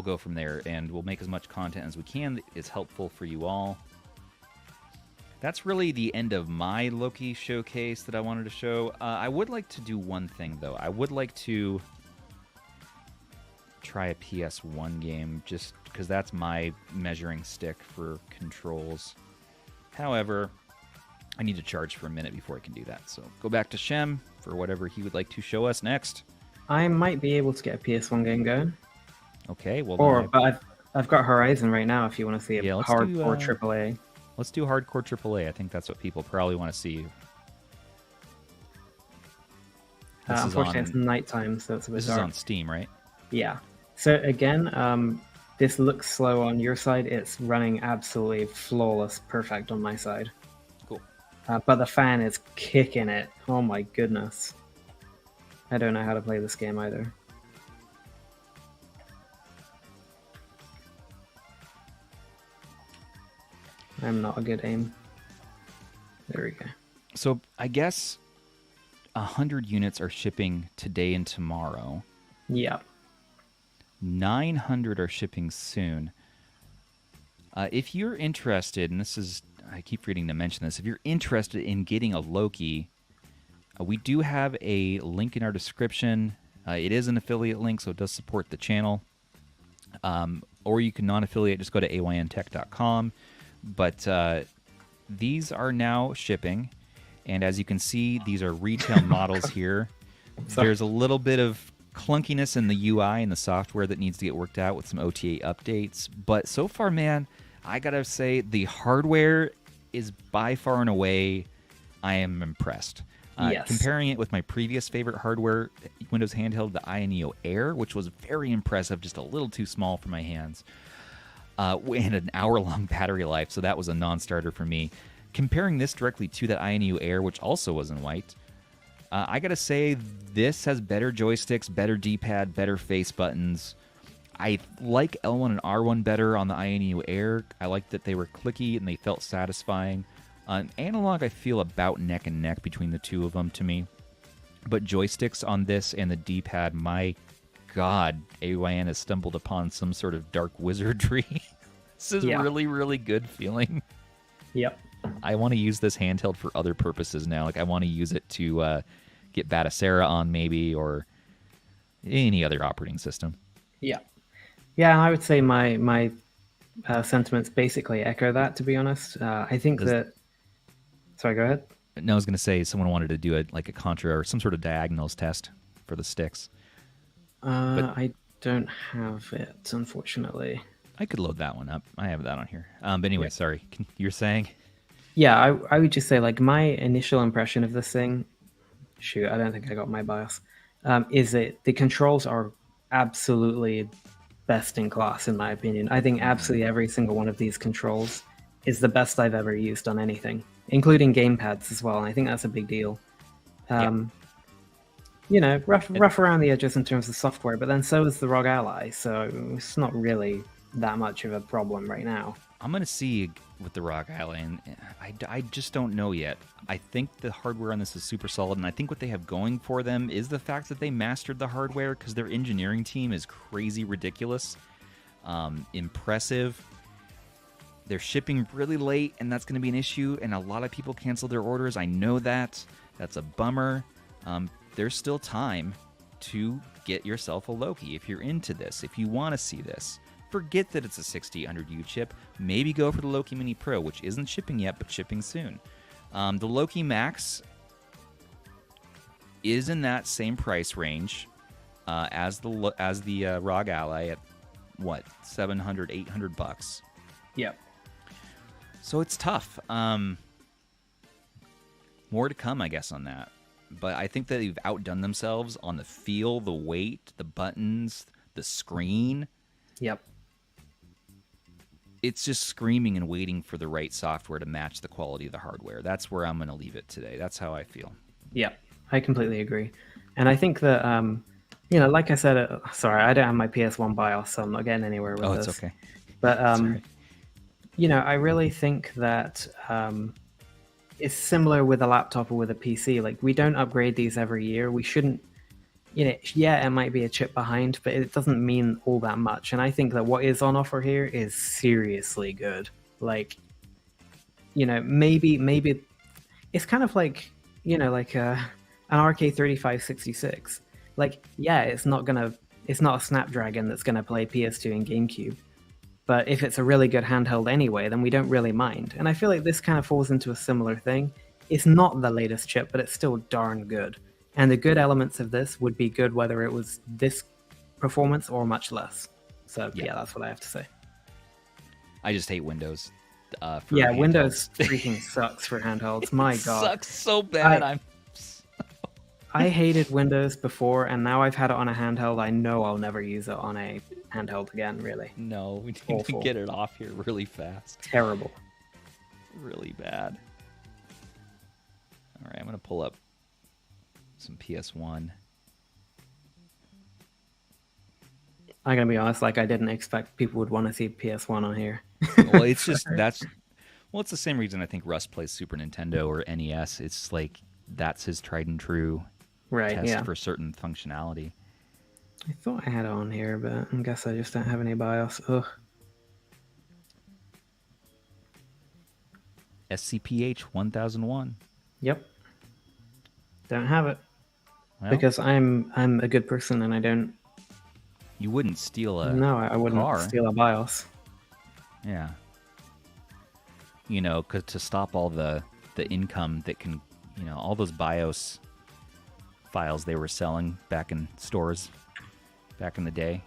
go from there. And we'll make as much content as we can that is helpful for you all. That's really the end of my Loki showcase that I wanted to show. I would like to do one thing, though. I would like to try a PS1 game, just because that's my measuring stick for controls. However, I need to charge for a minute before I can do that. So go back to Shem for whatever he would like to show us next. I might be able to get a PS1 game going. Okay, well, but I've got Horizon right now if you want to see a hardcore AAA. Let's do hardcore AAA. I think that's what people probably want to see. Unfortunately, it's nighttime, so it's a bit dark. This is on Steam, right? Yeah. So again, this looks slow on your side. It's running absolutely flawless, perfect on my side. Cool. But the fan is kicking it. Oh my goodness. I don't know how to play this game either. I'm not a good aim. There we go. So I guess 100 units are shipping today and tomorrow. Yeah. 900 are shipping soon. If you're interested, and I keep forgetting to mention this, if you're interested in getting a Loki, we do have a link in our description. It is an affiliate link, so it does support the channel. Or you can non-affiliate, just go to aYNTech.com. But these are now shipping, and as you can see, these are retail models here. There's a little bit of clunkiness in the UI and the software that needs to get worked out with some OTA updates. But so far, man, I gotta say the hardware is by far and away, I am impressed. Yes. Comparing it with my previous favorite hardware, Windows handheld, the AYANEO Air, which was very impressive, just a little too small for my hands. And an hour-long battery life, so that was a non-starter for me. Comparing this directly to that AYANEO Air, which also was in white, I gotta say this has better joysticks, better D-pad, better face buttons. I like L1 and R1 better on the AYANEO Air. I like that they were clicky and they felt satisfying. Analog, I feel about neck and neck between the two of them to me. But joysticks on this and the D-pad, my God, AYN has stumbled upon some sort of dark wizardry. This is really, really good feeling. Yep. I want to use this handheld for other purposes now. Like, I want to use it to get Vita on maybe, or any other operating system. Yeah. Yeah, I would say my sentiments basically echo that, to be honest. I think that... Sorry, go ahead. No, I was going to say someone wanted to do a contra or some sort of diagonals test for the sticks. I don't have it, unfortunately. I could load that one up. I have that on here. But anyway, sorry. You're saying? Yeah, I would just say, like, my initial impression of this thing... Shoot, I don't think I got my BIOS. Is that the controls are absolutely best in class, in my opinion. I think absolutely every single one of these controls is the best I've ever used on anything, including gamepads as well. And I think that's a big deal. You know, rough around the edges in terms of software, but then so is the ROG Ally, so it's not really that much of a problem right now. I'm going to see with the ROG Ally, and I just don't know yet. I think the hardware on this is super solid, and I think what they have going for them is the fact that they mastered the hardware, because their engineering team is crazy ridiculous, impressive. They're shipping really late, and that's going to be an issue, and a lot of people cancel their orders. I know that. That's a bummer. There's still time to get yourself a Loki if you're into this, if you want to see this. Forget that it's a 6800U chip. Maybe go for the Loki Mini Pro, which isn't shipping yet, but shipping soon. The Loki Max is in that same price range as the ROG Ally at what, $700, $800. Yep. So it's tough. More to come, I guess, on that. But I think that they've outdone themselves on the feel, the weight, the buttons, the screen. Yep. It's just screaming and waiting for the right software to match the quality of the hardware. That's where I'm going to leave it today. That's how I feel. Yeah, I completely agree. And I think that, you know, like I said, sorry, I don't have my PS1 BIOS, so I'm not getting anywhere with this. Oh, it's okay. But, you know, I really think that it's similar with a laptop or with a PC. Like, we don't upgrade these every year. We shouldn't, you know, yeah, it might be a chip behind, but it doesn't mean all that much. And I think that what is on offer here is seriously good. Like, you know, maybe it's kind of like, you know, like an RK3566. Like, yeah, it's not a Snapdragon that's gonna play PS2 and GameCube. But if it's a really good handheld anyway, then we don't really mind. And I feel like this kind of falls into a similar thing. It's not the latest chip, but it's still darn good. And the good elements of this would be good whether it was this performance or much less. So, yeah, that's what I have to say. I just hate Windows. Windows freaking sucks for handhelds. My God. It sucks so bad. I hated Windows before, and now I've had it on a handheld. I know I'll never use it on a handheld again, really. No, we need to get it off here really fast. Terrible. Really bad. All right, I'm going to pull up some PS1. I'm going to be honest, like, I didn't expect people would want to see PS1 on here. Well, it's just, it's the same reason I think Russ plays Super Nintendo or NES. It's like, that's his tried and true test for certain functionality. I thought I had it on here, but I guess I just don't have any BIOS. Ugh. SCPH 1001. Yep. Don't have it. Well, because I'm a good person and I don't... You wouldn't steal a I wouldn't car. Steal a BIOS. Yeah. You know, 'cause to stop all the income that can, you know, all those BIOS files they were selling back in stores back in the day.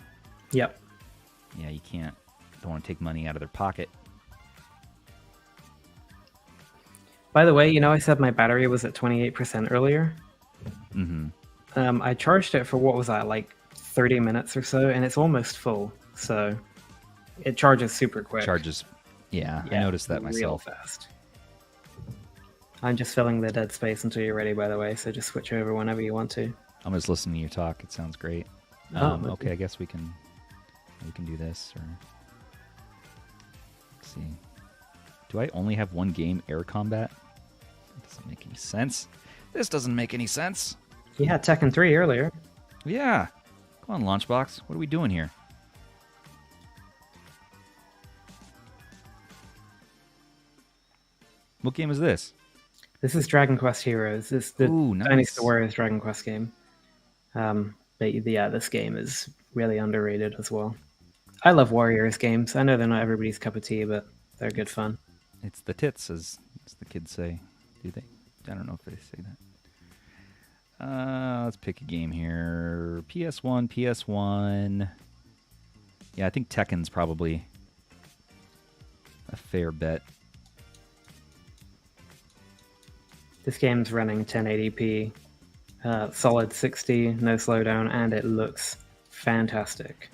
Yep. Yeah, you don't want to take money out of their pocket. By the way, you know, I said my battery was at 28% earlier. Mm-hmm. I charged it for, what was that, like 30 minutes or so, and it's almost full. So it charges super quick. Yeah, I noticed that myself. Real fast. I'm just filling the dead space until you're ready, by the way, so just switch over whenever you want to. I'm just listening to you talk. It sounds great. Okay, I guess we can do this. Or let's see. Do I only have one game, Air Combat? That doesn't make any sense. This doesn't make any sense. You had Tekken 3 earlier. Yeah. Come on, Launchbox. What are we doing here? What game is this? This is Dragon Quest Heroes. This is the Dynasty Warriors Dragon Quest game. But yeah, this game is really underrated as well. I love Warriors games. I know they're not everybody's cup of tea, but they're good fun. It's the tits, as the kids say. Do they? I don't know if they say that. Let's pick a game here. PS1. Yeah, I think Tekken's probably a fair bet. This game's running 1080p, solid 60, no slowdown, and it looks fantastic.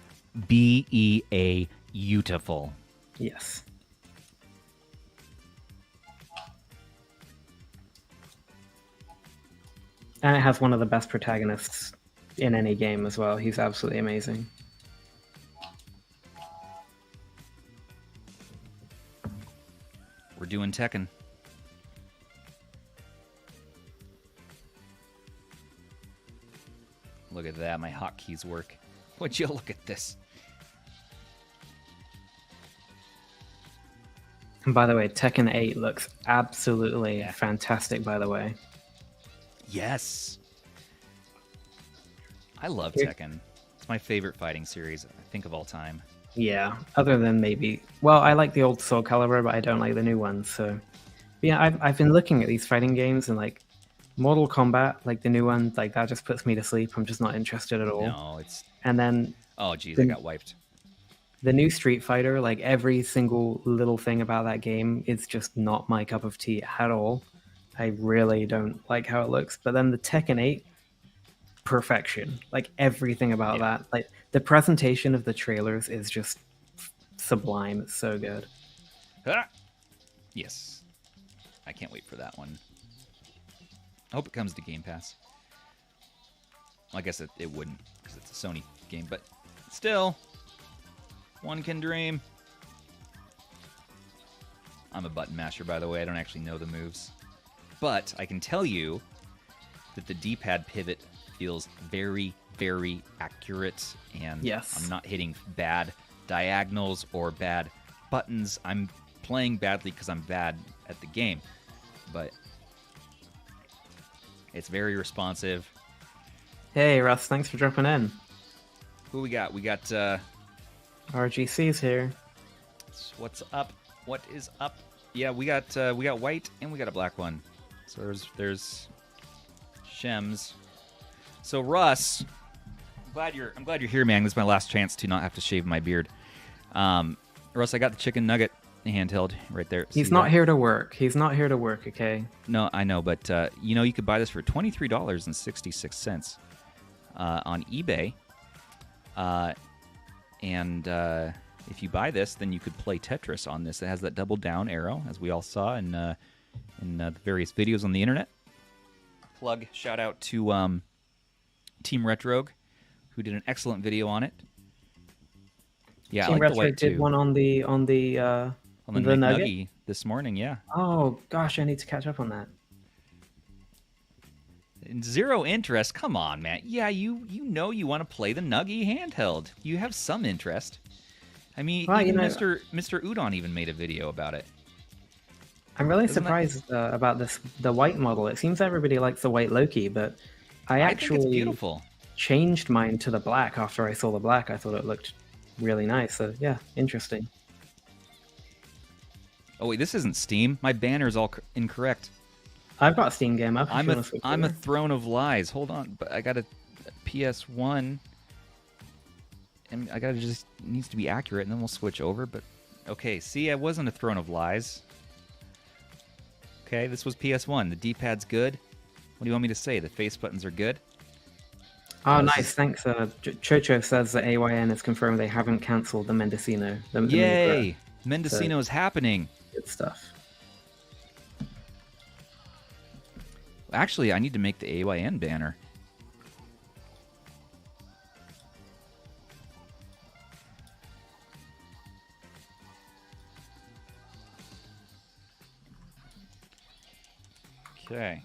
BEA beautiful. Yes. And it has one of the best protagonists in any game as well. He's absolutely amazing. We're doing Tekken. Look at that, my hotkeys work. Would you look at this? And by the way, Tekken 8 looks absolutely fantastic, by the way. Yes. I love Tekken. It's my favorite fighting series, I think, of all time. Yeah, other than maybe... Well, I like the old Soul Calibur, but I don't like the new ones, so... But yeah, I've been looking at these fighting games, and like, Mortal Kombat, like the new one, like that just puts me to sleep. I'm just not interested at all. No, it's... And then... Oh, geez, I got wiped. The new Street Fighter, like every single little thing about that game is just not my cup of tea at all. I really don't like how it looks. But then the Tekken 8, perfection. Like everything about that. Like the presentation of the trailers is just sublime. It's so good. Ah! Yes. I can't wait for that one. I hope it comes to GamePass. Well, I guess it wouldn't, because it's a Sony game, but still, one can dream. I'm a button masher, by the way. I don't actually know the moves. But I can tell you that the D-pad pivot feels very, very accurate, and yes. I'm not hitting bad diagonals or bad buttons. I'm playing badly because I'm bad at the game, but it's very responsive. Hey, Russ, thanks for dropping in. Who we got? We got RGC's here. What's up? What is up? Yeah, we got white and we got a black one. So there's Shem's. So Russ, I'm glad you're here, man. This is my last chance to not have to shave my beard. Russ, I got the chicken nugget handheld right there. He's not here to work. He's not here to work, okay? No, I know, but you could buy this for $23.66 on eBay. And if you buy this, then you could play Tetris on this. It has that double down arrow, as we all saw in the various videos on the internet. Shout out to Team Retrogue, who did an excellent video on it. Yeah, Team I like the white Retrogue did too. one on the McNuggie this morning, yeah. Oh gosh, I need to catch up on that. Zero interest? Come on, man. Yeah, you want to play the Nuggie handheld. You have some interest. I mean, well, even Mr. Udon even made a video about it. I'm really surprised about the white model. It seems everybody likes the white Loki, but I actually think it's beautiful. Changed mine to the black after I saw the black. I thought it looked really nice. So yeah, interesting. Oh wait, this isn't Steam. My banner's all incorrect. I've got a Steam game up. I'm a Throne of Lies. Hold on, but I got a PS1, and I gotta just needs to be accurate, and then we'll switch over. But okay, see, I wasn't a Throne of Lies. Okay, this was PS1. The D-pad's good. What do you want me to say? The face buttons are good. Oh, nice. Thanks. Chocho says that AYN has confirmed they haven't cancelled the Mendocino. Yay! Mendocino is happening. Good stuff. Actually, I need to make the AYN banner. Okay.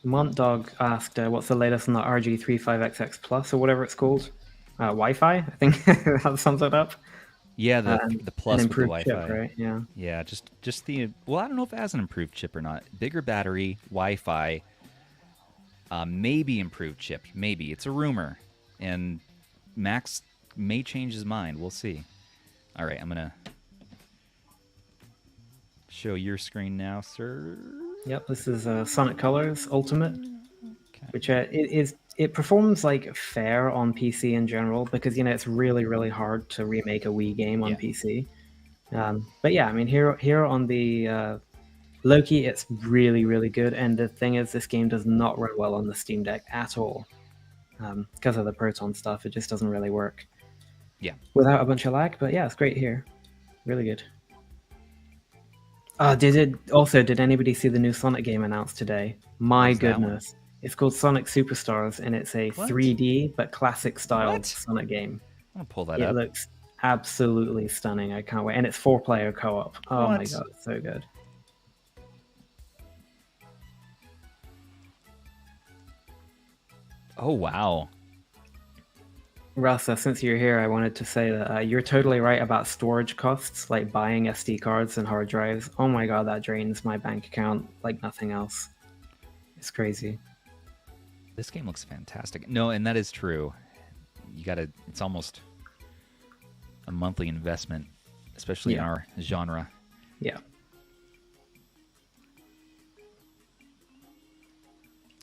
Mont Dog asked, "What's the latest on the RG35XX Plus or whatever it's called? Wi-Fi, I think that sums it up. Yeah, the plus an with the improved chip, Wi-Fi. right? Yeah. Yeah, just the I don't know if it has an improved chip or not. Bigger battery, Wi-Fi, maybe improved chip. Maybe it's a rumor, and Max may change his mind. We'll see. All right, I'm gonna show your screen now, sir. Yep, this is Sonic Colors Ultimate, Okay. which it performs like fair on PC in general because it's really hard to remake a Wii game on PC. But yeah, I mean here on the Loki, it's really good. And the thing is, this game does not run well on the Steam Deck at all because of the Proton stuff. It just doesn't really work. Yeah. Without a bunch of lag, but yeah, it's great here. Really good. Did anybody see the new Sonic game announced today? My goodness. It's called Sonic Superstars, and it's a 3D but classic style Sonic game. I'm gonna pull that up. It looks absolutely stunning. I can't wait. And it's 4-player co-op. Oh my god, it's so good. Oh wow. Russ, since you're here, I wanted to say that you're totally right about storage costs, like buying SD cards and hard drives. Oh my god, that drains my bank account like nothing else. It's crazy. This game looks fantastic. No, and that is true. It's almost a monthly investment, especially in our genre. Yeah.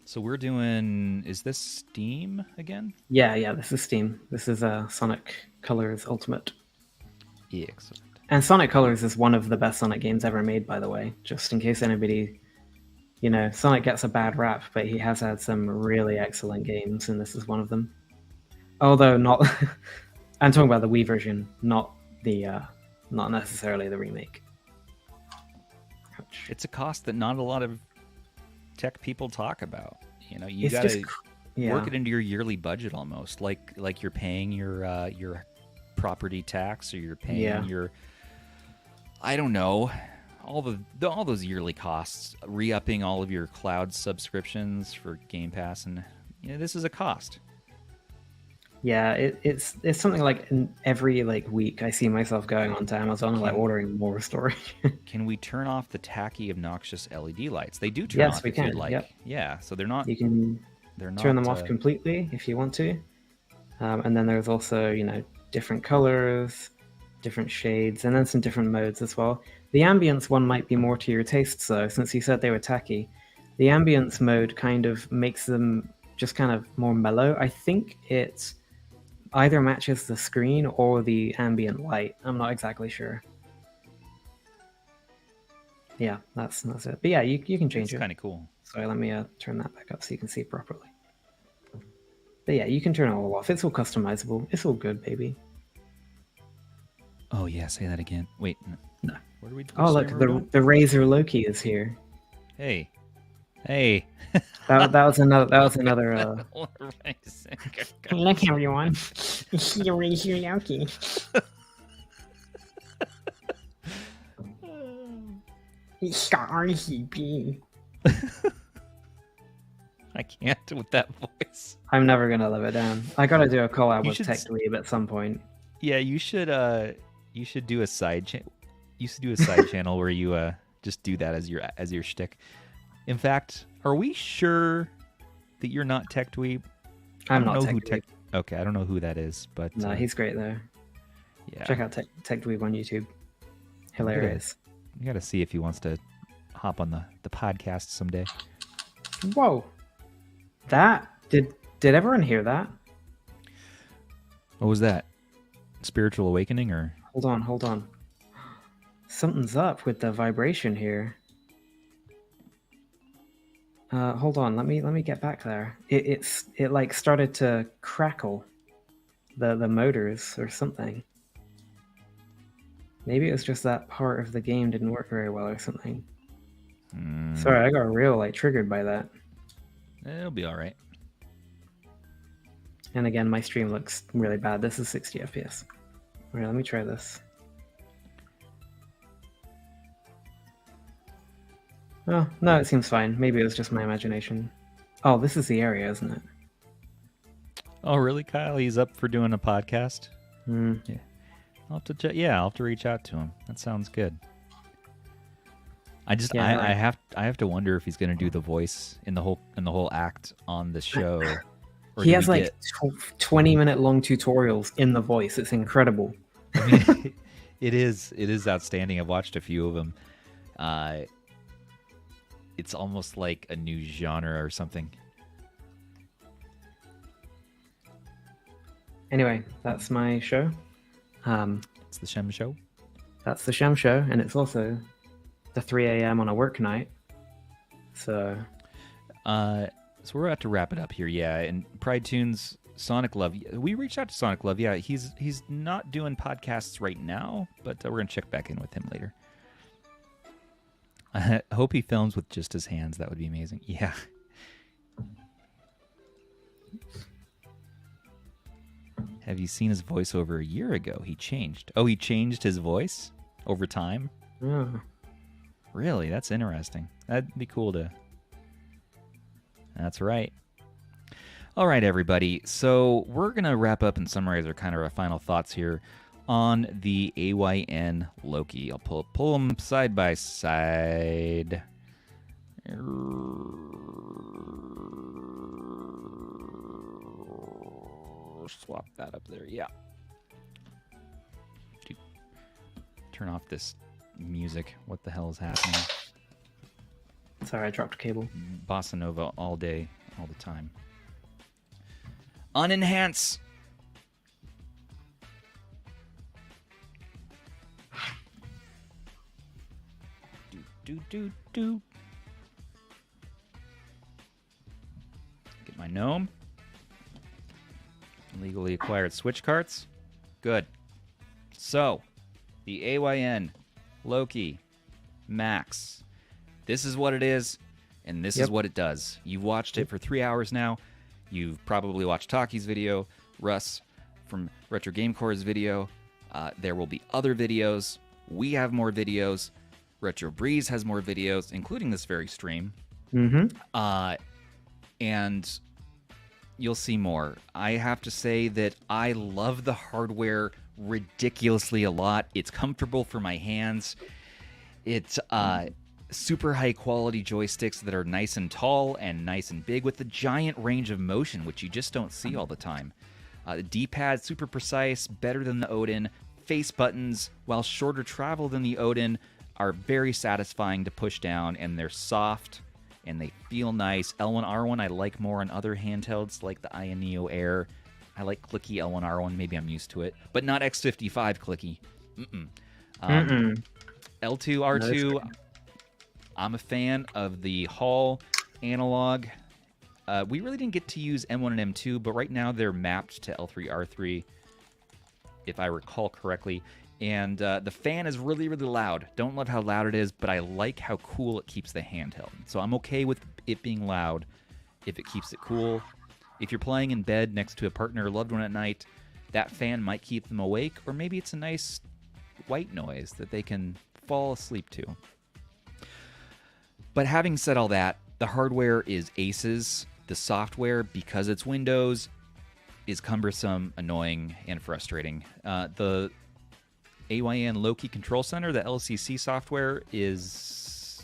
So we're doing, is this Steam again? Yeah, this is Steam. This is Sonic Colors Ultimate. Yeah, excellent. And Sonic Colors is one of the best Sonic games ever made, by the way. Just in case anybody, Sonic gets a bad rap, but he has had some really excellent games, and this is one of them. Although not, I'm talking about the Wii version, not necessarily the remake. Ouch. It's a cost that not a lot of tech people talk about. You gotta work it into your yearly budget almost, like you're paying your property tax, or you're paying your, I don't know, all those yearly costs, re-upping all of your cloud subscriptions for GamePass, and this is a cost. Yeah, it's something like every week I see myself going onto Amazon and ordering more storage. Can we turn off the tacky, obnoxious LED lights? They do turn off. Yes, we can. Yep. Yeah, so they're not. You can turn them off completely if you want to, and then there's also different colors, different shades, and then some different modes as well. The ambience one might be more to your taste, though, since you said they were tacky. The ambience mode kind of makes them just kind of more mellow. I think it's either matches the screen or the ambient light. I'm not exactly sure. Yeah, that's it. But yeah, you can change it. It's kind of cool. Sorry, let me turn that back up so you can see properly. But yeah, you can turn it all off. It's all customizable. It's all good, baby. Oh yeah, say that again. Wait, no. Where do we? Oh look, the Razor Loki is here. Hey. that was another. Look, everyone, it's the Razor Loki. It's the RGB. I can't with that voice. I'm never gonna live it down. I gotta do a collab with Tech Dweeb at some point. Yeah, you should do a side channel. You should do a side channel where you just do that as your shtick. In fact, are we sure that you're not Tech Dweeb? I'm not Tech Dweeb. Okay, I don't know who that is, but no, he's great though. Yeah, check out Tech Dweeb on YouTube. Hilarious. You gotta see if he wants to hop on the podcast someday. Whoa, that did everyone hear that? What was that? Spiritual awakening, or? Hold on. Something's up with the vibration here. Hold on, let me get back there. It started to crackle, the motors or something. Maybe it was just that part of the game didn't work very well or something. Sorry, I got real triggered by that. It'll be all right. And again, my stream looks really bad. This is 60 FPS. All right, let me try this. Oh, no, it seems fine. Maybe it was just my imagination. Oh, this is the area, isn't it? Oh, really, Kyle? He's up for doing a podcast? Yeah. I'll have to reach out to him. That sounds good. I have to wonder if he's going to do the voice in the whole act on the show. He has like 20-minute long tutorials in the voice. It's incredible. I mean, it is outstanding. I've watched a few of them. It's almost like a new genre or something. Anyway, that's my show. It's the Shem show. That's the Shem show, and it's also the 3 a.m. on a work night. So we're about to wrap it up here, yeah. And Pride Tunes, Sonic Love. We reached out to Sonic Love, yeah. He's not doing podcasts right now, but we're gonna check back in with him later. I hope he films with just his hands. That would be amazing. Yeah. Have you seen his voice over a year ago? He changed. Oh, he changed his voice over time? Oh. Really? That's interesting. That'd be cool to... That's right. All right, everybody. So we're going to wrap up and summarize our final thoughts here on the AYN Loki. I'll pull them side by side. Swap that up there. Yeah. Turn off this music. What the hell is happening? Sorry, I dropped a cable. Bossa Nova all day, all the time. Unenhance. Do. Get my gnome. Legally acquired Switch carts. Good. So, the AYN Loki Max. This is what it is, and this is what it does. You've watched it for 3 hours now. You've probably watched Taki's video, Russ from Retro Game Core's video. There will be other videos. We have more videos. Retro Breeze has more videos, including this very stream. And you'll see more. I have to say that I love the hardware ridiculously a lot. It's comfortable for my hands. It's super high quality joysticks that are nice and tall and nice and big with a giant range of motion, which you just don't see all the time. The D-pad, super precise, better than the Odin. Face buttons, while shorter travel than the Odin, are very satisfying to push down, and they're soft and they feel nice. L1, R1 I like more on other handhelds like the AYANEO Air. I like clicky L1, R1. Maybe I'm used to it, but not X55 clicky. L2, R2. No, I'm a fan of the Hall analog. We really didn't get to use M1 and M2, but right now they're mapped to L3, R3, if I recall correctly. And the fan is really, really loud. Don't love how loud it is, but I like how cool it keeps the handheld. So I'm okay with it being loud if it keeps it cool. If you're playing in bed next to a partner or loved one at night, that fan might keep them awake, or maybe it's a nice white noise that they can fall asleep to. But having said all that, the hardware is aces. The software, because it's Windows, is cumbersome, annoying, and frustrating. The AYN Loki Control Center, the LCC software, is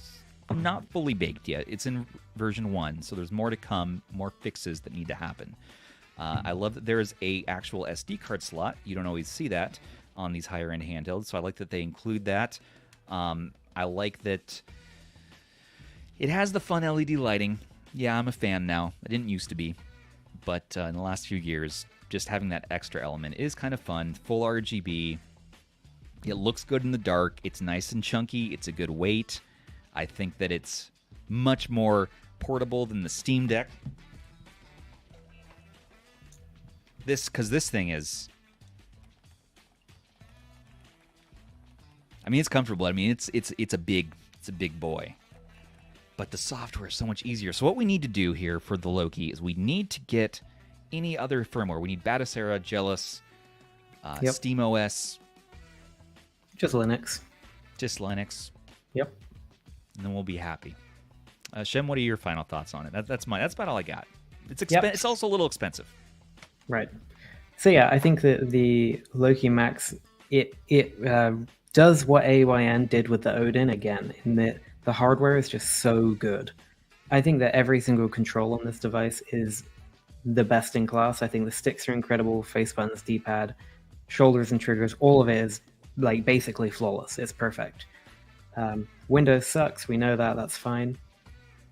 not fully baked yet. It's in version 1, so there's more to come, more fixes that need to happen. I love that there's a actual SD card slot. You don't always see that on these higher-end handhelds, so I like that they include that. I like that it has the fun LED lighting. Yeah, I'm a fan now. I didn't used to be, but in the last few years, just having that extra element is kind of fun. Full RGB. It looks good in the dark. It's nice and chunky. It's a good weight. I think that it's much more portable than the Steam Deck. Because this thing is... I mean, it's comfortable. I mean, it's a big boy. But the software is so much easier. So what we need to do here for the Loki is we need to get any other firmware. We need Batocera, Jealous, SteamOS. Just Linux. Just Linux. Yep. And then we'll be happy. Shem, what are your final thoughts on it? That's mine. That's about all I got. It's Yep. It's also a little expensive. Right. So yeah, I think that the Loki Max it does what AYN did with the Odin again, in that the hardware is just so good. I think that every single control on this device is the best in class. I think the sticks are incredible, face buttons, D-pad, shoulders and triggers, all of it is like basically flawless. It's perfect. Windows sucks, we know that, that's fine.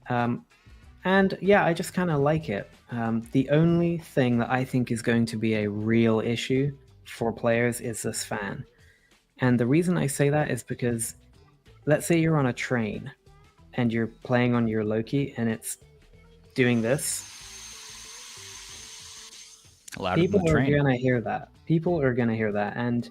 And yeah, I just kind of like it. The only thing that I think is going to be a real issue for players is this fan. And the reason I say that is because let's say you're on a train and you're playing on your Loki and it's doing this. People are going to hear that. People are going to hear that. And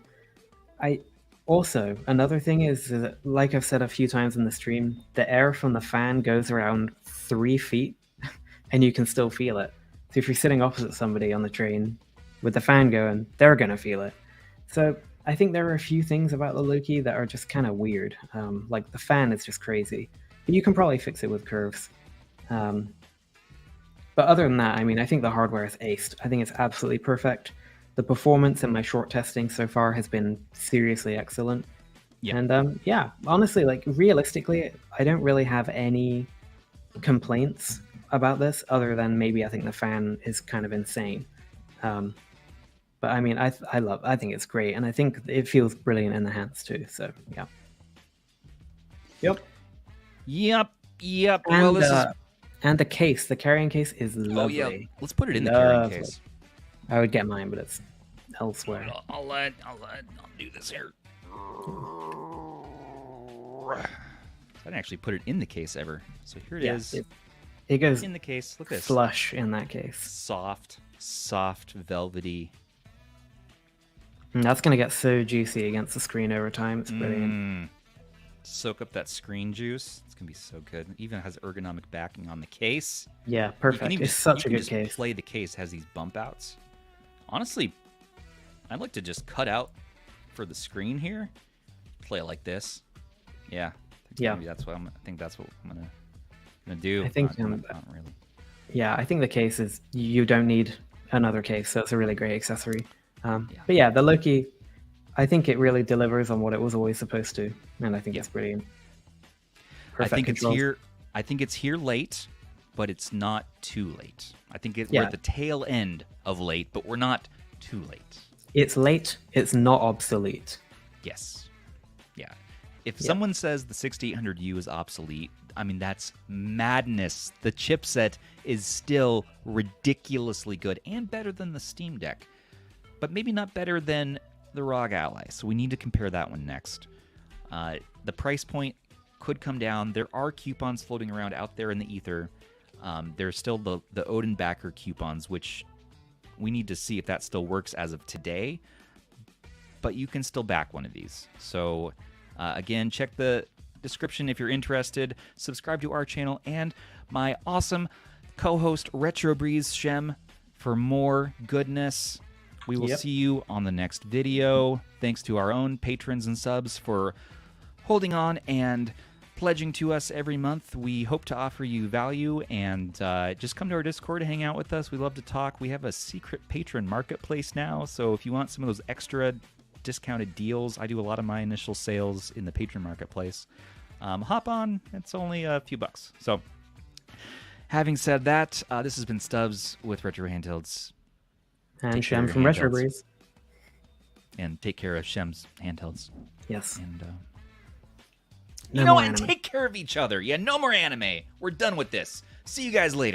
also, another thing is that, like I've said a few times in the stream, the air from the fan goes around 3 feet and you can still feel it. So if you're sitting opposite somebody on the train with the fan going, they're going to feel it. So I think there are a few things about the Loki that are just kind of weird. Like the fan is just crazy. But you can probably fix it with curves. But other than that, I mean, I think the hardware is aced. I think it's absolutely perfect. The performance in my short testing so far has been seriously excellent. Yeah. And yeah, honestly, like realistically, I don't really have any complaints about this other than maybe I think the fan is kind of insane. But I mean, I think it's great, and I think it feels brilliant in the hands too. So yeah. Yep. And, and the case, the carrying case is lovely. Oh yeah, let's put it in the carrying case. I would get mine, but it's elsewhere. I'll do this here. I didn't actually put it in the case ever, so here it is. It goes in the case. Look at this. Flush in that case. Soft, velvety. And that's gonna get so juicy against the screen over time. It's brilliant. Soak up that screen juice. It's gonna be so good. It even has ergonomic backing on the case. Yeah, perfect. It's such a good case. Play the case has these bump outs. Honestly, I'd like to just cut out for the screen here. Play it like this. Yeah. Maybe that's what I think that's what I'm gonna do. I think not really. Yeah, I think the case is you don't need another case, so it's a really great accessory. But yeah, the Loki, I think it really delivers on what it was always supposed to, and I think it's brilliant. Perfect controls. I think it's here late, but it's not too late. I think we're at the tail end of late, but we're not too late. It's late. It's not obsolete. Yes. Yeah. If someone says the 6800U is obsolete, I mean, that's madness. The chipset is still ridiculously good and better than the Steam Deck, but maybe not better than the ROG Ally. So we need to compare that one next. The price point could come down. There are coupons floating around out there in the ether. There's still the Odin backer coupons, which we need to see if that still works as of today. But you can still back one of these. So again, check the description if you're interested. Subscribe to our channel and my awesome co-host Retro Breeze Shem for more goodness. We will see you on the next video. Thanks to our own patrons and subs for holding on and pledging to us every month. We hope to offer you value, and just come to our Discord to hang out with us. We love to talk. We have a secret patron marketplace now, so if you want some of those extra discounted deals, I do a lot of my initial sales in the patron marketplace. Hop on. It's only a few bucks. So having said that, this has been Stubbs with Retro Handhelds. And Shem from Retro Breeze. And take care of Shem's handhelds. Yes. And no more anime. Take care of each other. Yeah, no more anime. We're done with this. See you guys later.